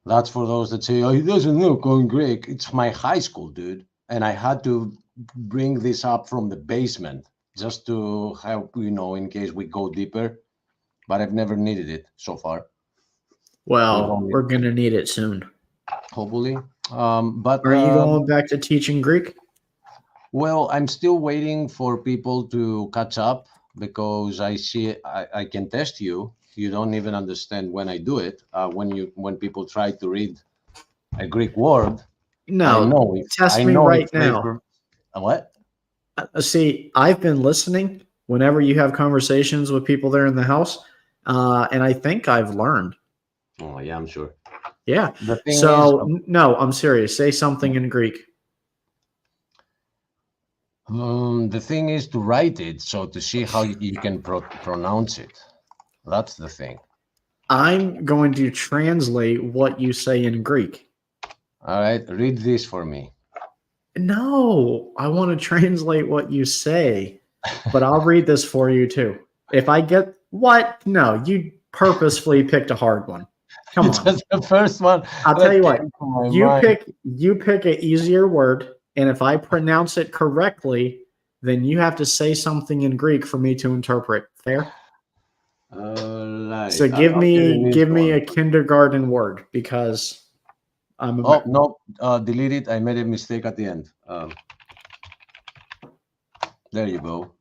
That's for those that say, oh, he doesn't know Koine Greek. It's my high school, dude. And I had to bring this up from the basement just to help, you know, in case we go deeper. But I've never needed it so far. Well, we're going to need it soon. Hopefully. But Are you going back to teaching Greek? Well, I'm still waiting for people to catch up because I see I can test you. You don't even understand when I do it. When people try to read a Greek word, No, test me right now. What? See, I've been listening whenever you have conversations with people there in the house, and I think I've learned. Oh, yeah, I'm sure. Yeah. The thing So, is, no, I'm serious. Say something in Greek. the thing is to write it, so to see how you can pronounce it. That's the thing. I'm going to translate what you say in Greek. All right, read this for me. No, I want to translate what you say, but I'll read this for you too. If I get what? No, you purposefully picked a hard one. Come on. Just the first one. I'll tell you what. came to my You mind. pick an easier word, and if I pronounce it correctly, then you have to say something in Greek for me to interpret. Fair? Right. So give I'll you me this give me one. a kindergarten word because I'm a Oh no! Delete it. I made a mistake at the end. There you go.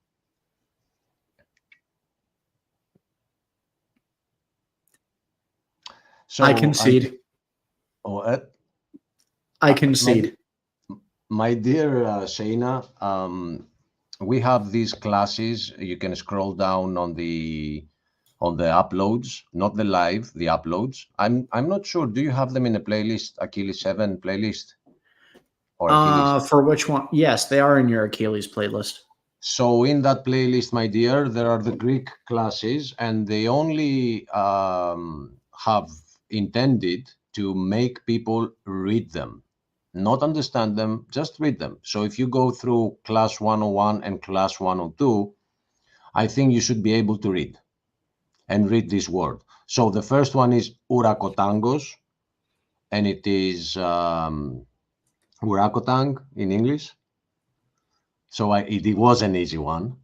So I concede. I concede. My dear Shayna, we have these classes. You can scroll down on the uploads, not the live, the uploads. I'm not sure. Do you have them in a playlist, Achilles 7 playlist? Or Achilles? For which one? Yes, they are in your Achilles playlist. So in that playlist, my dear, there are the Greek classes, and they only have intended to make people read them, not understand them, just read them. So if you go through class 101 and class 102, I think you should be able to read and read this word. So the first one is urakotangos, and it is urakotang in English. So it was an easy one.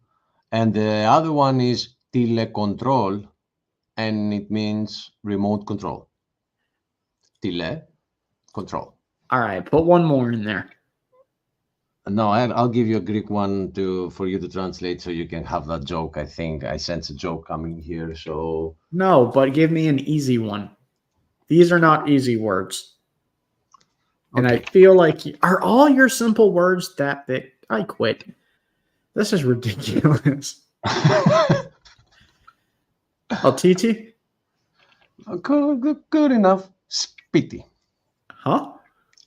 And the other one is telecontrol, and it means remote control. Tele, control. All right, put one more in there. No, I'll give you a Greek one for you to translate so you can have that joke. I think I sense a joke coming here. So No, but give me an easy one. These are not easy words. And I feel like, are all your simple words that big? I quit. This is ridiculous. Altiti? Good enough. Spiti. Huh?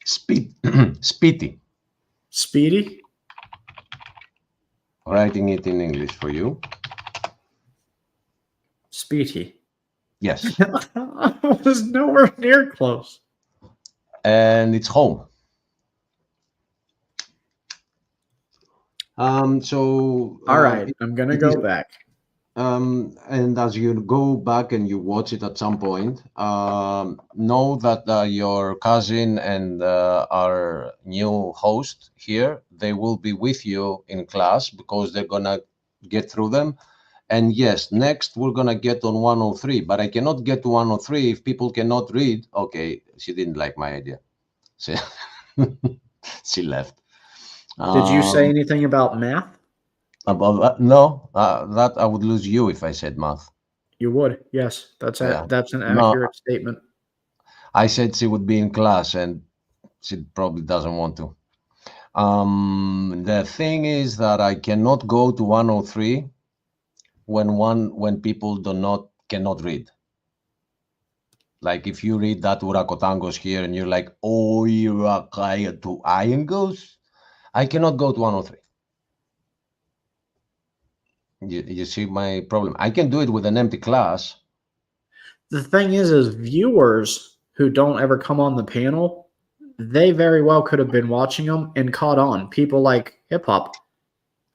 Spiti. Speedy? Writing it in English for you. Speedy. Yes. I was nowhere near close. And it's home. So all right, I'm gonna go back. And as you go back and you watch it at some point, know that your cousin and our new host here, they will be with you in class because they're gonna get through them. And yes, next we're gonna get on 103, but I cannot get to 103 if people cannot read. Okay, she didn't like my idea. She left. Did you say anything about math? About that? No, that I would lose you if I said math. You would, yes. That's Yeah. that's an No. accurate statement. I said she would be in class, and she probably doesn't want to. The thing is that I cannot go to 103 when people cannot read. Like if you read that Urakotangos here and you're like, oh, Irakaya to Iangos, I cannot go to 103. You see my problem. I can do it with an empty class. The thing is viewers who don't ever come on the panel, they very well could have been watching them and caught on. People like Hip Hop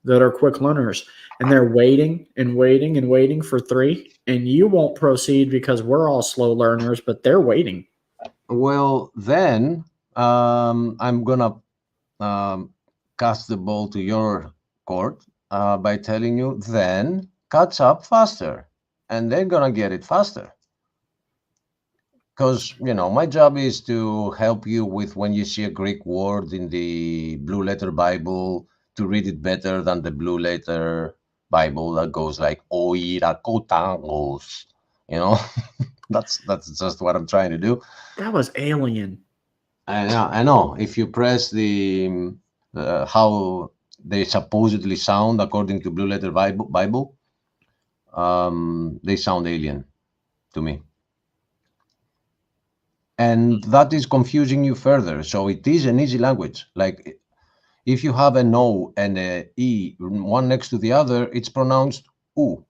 that are quick learners, and they're waiting and waiting and waiting for 3, and you won't proceed because we're all slow learners, but they're waiting. Well, then I'm gonna cast the ball to your court by telling you, then catch up faster, and they're gonna get it faster. Because, my job is to help you with when you see a Greek word in the Blue Letter Bible, to read it better than the Blue Letter Bible that goes like oirakotangos. That's just what I'm trying to do. That was alien. I know. If you press the how they supposedly sound according to Blue Letter Bible, they sound alien to me. And that is confusing you further. So it is an easy language. Like if you have an O and an E, one next to the other, it's pronounced U.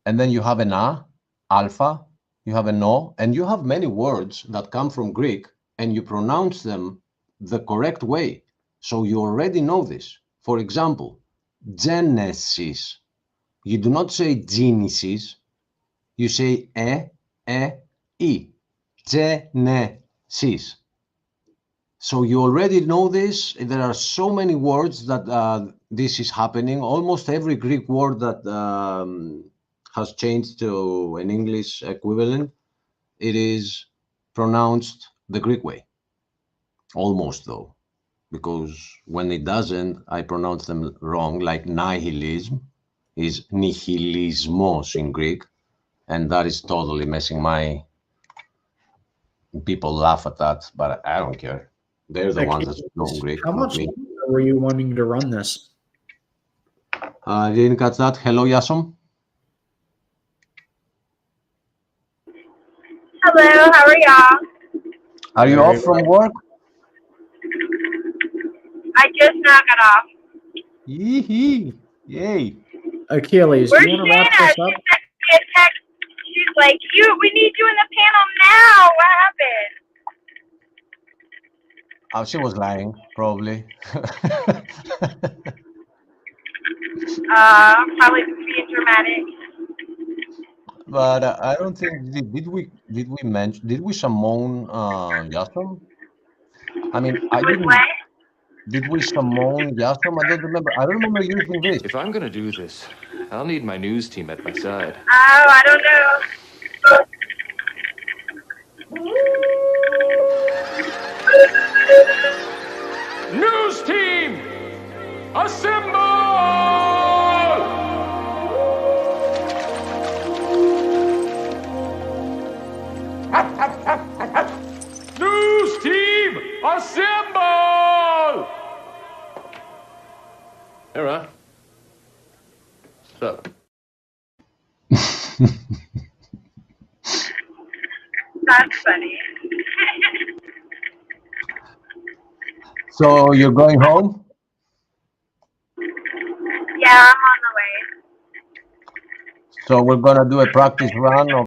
And then you have an A, alpha, you have an O, and you have many words that come from Greek, and you pronounce them the correct way. So you already know this. For example, Genesis. You do not say Genesis. You say E. Genesis. So you already know this. There are so many words that this is happening. Almost every Greek word that has changed to an English equivalent, it is pronounced the Greek way. Almost, though, because when it doesn't, I pronounce them wrong. Like nihilism is nihilismos in Greek, and that is totally messing my... People laugh at that, but I don't care. They're the ones that know Greek. How much were you wanting to run this? I didn't catch that. Hello, Yasom. Hello, how are y'all? Are you off from work? I just now got off. Yee-hee. Yay. Achilles, Where's do you want to Shanna? wrap this She up? sent me a text. She's like, we need you in the panel now. What happened? Oh, she was lying, probably. Probably being dramatic. But I don't think did we summon Yasom? I mean, I didn't. What? Did we summon Yasom? I don't remember. I don't remember using this. If I'm gonna do this, I'll need my news team at my side. Oh, I don't know. News team, assemble! News team, assemble! Era, what's up? That's funny. So you're going home? Yeah, I'm on the way. So we're gonna do a practice run of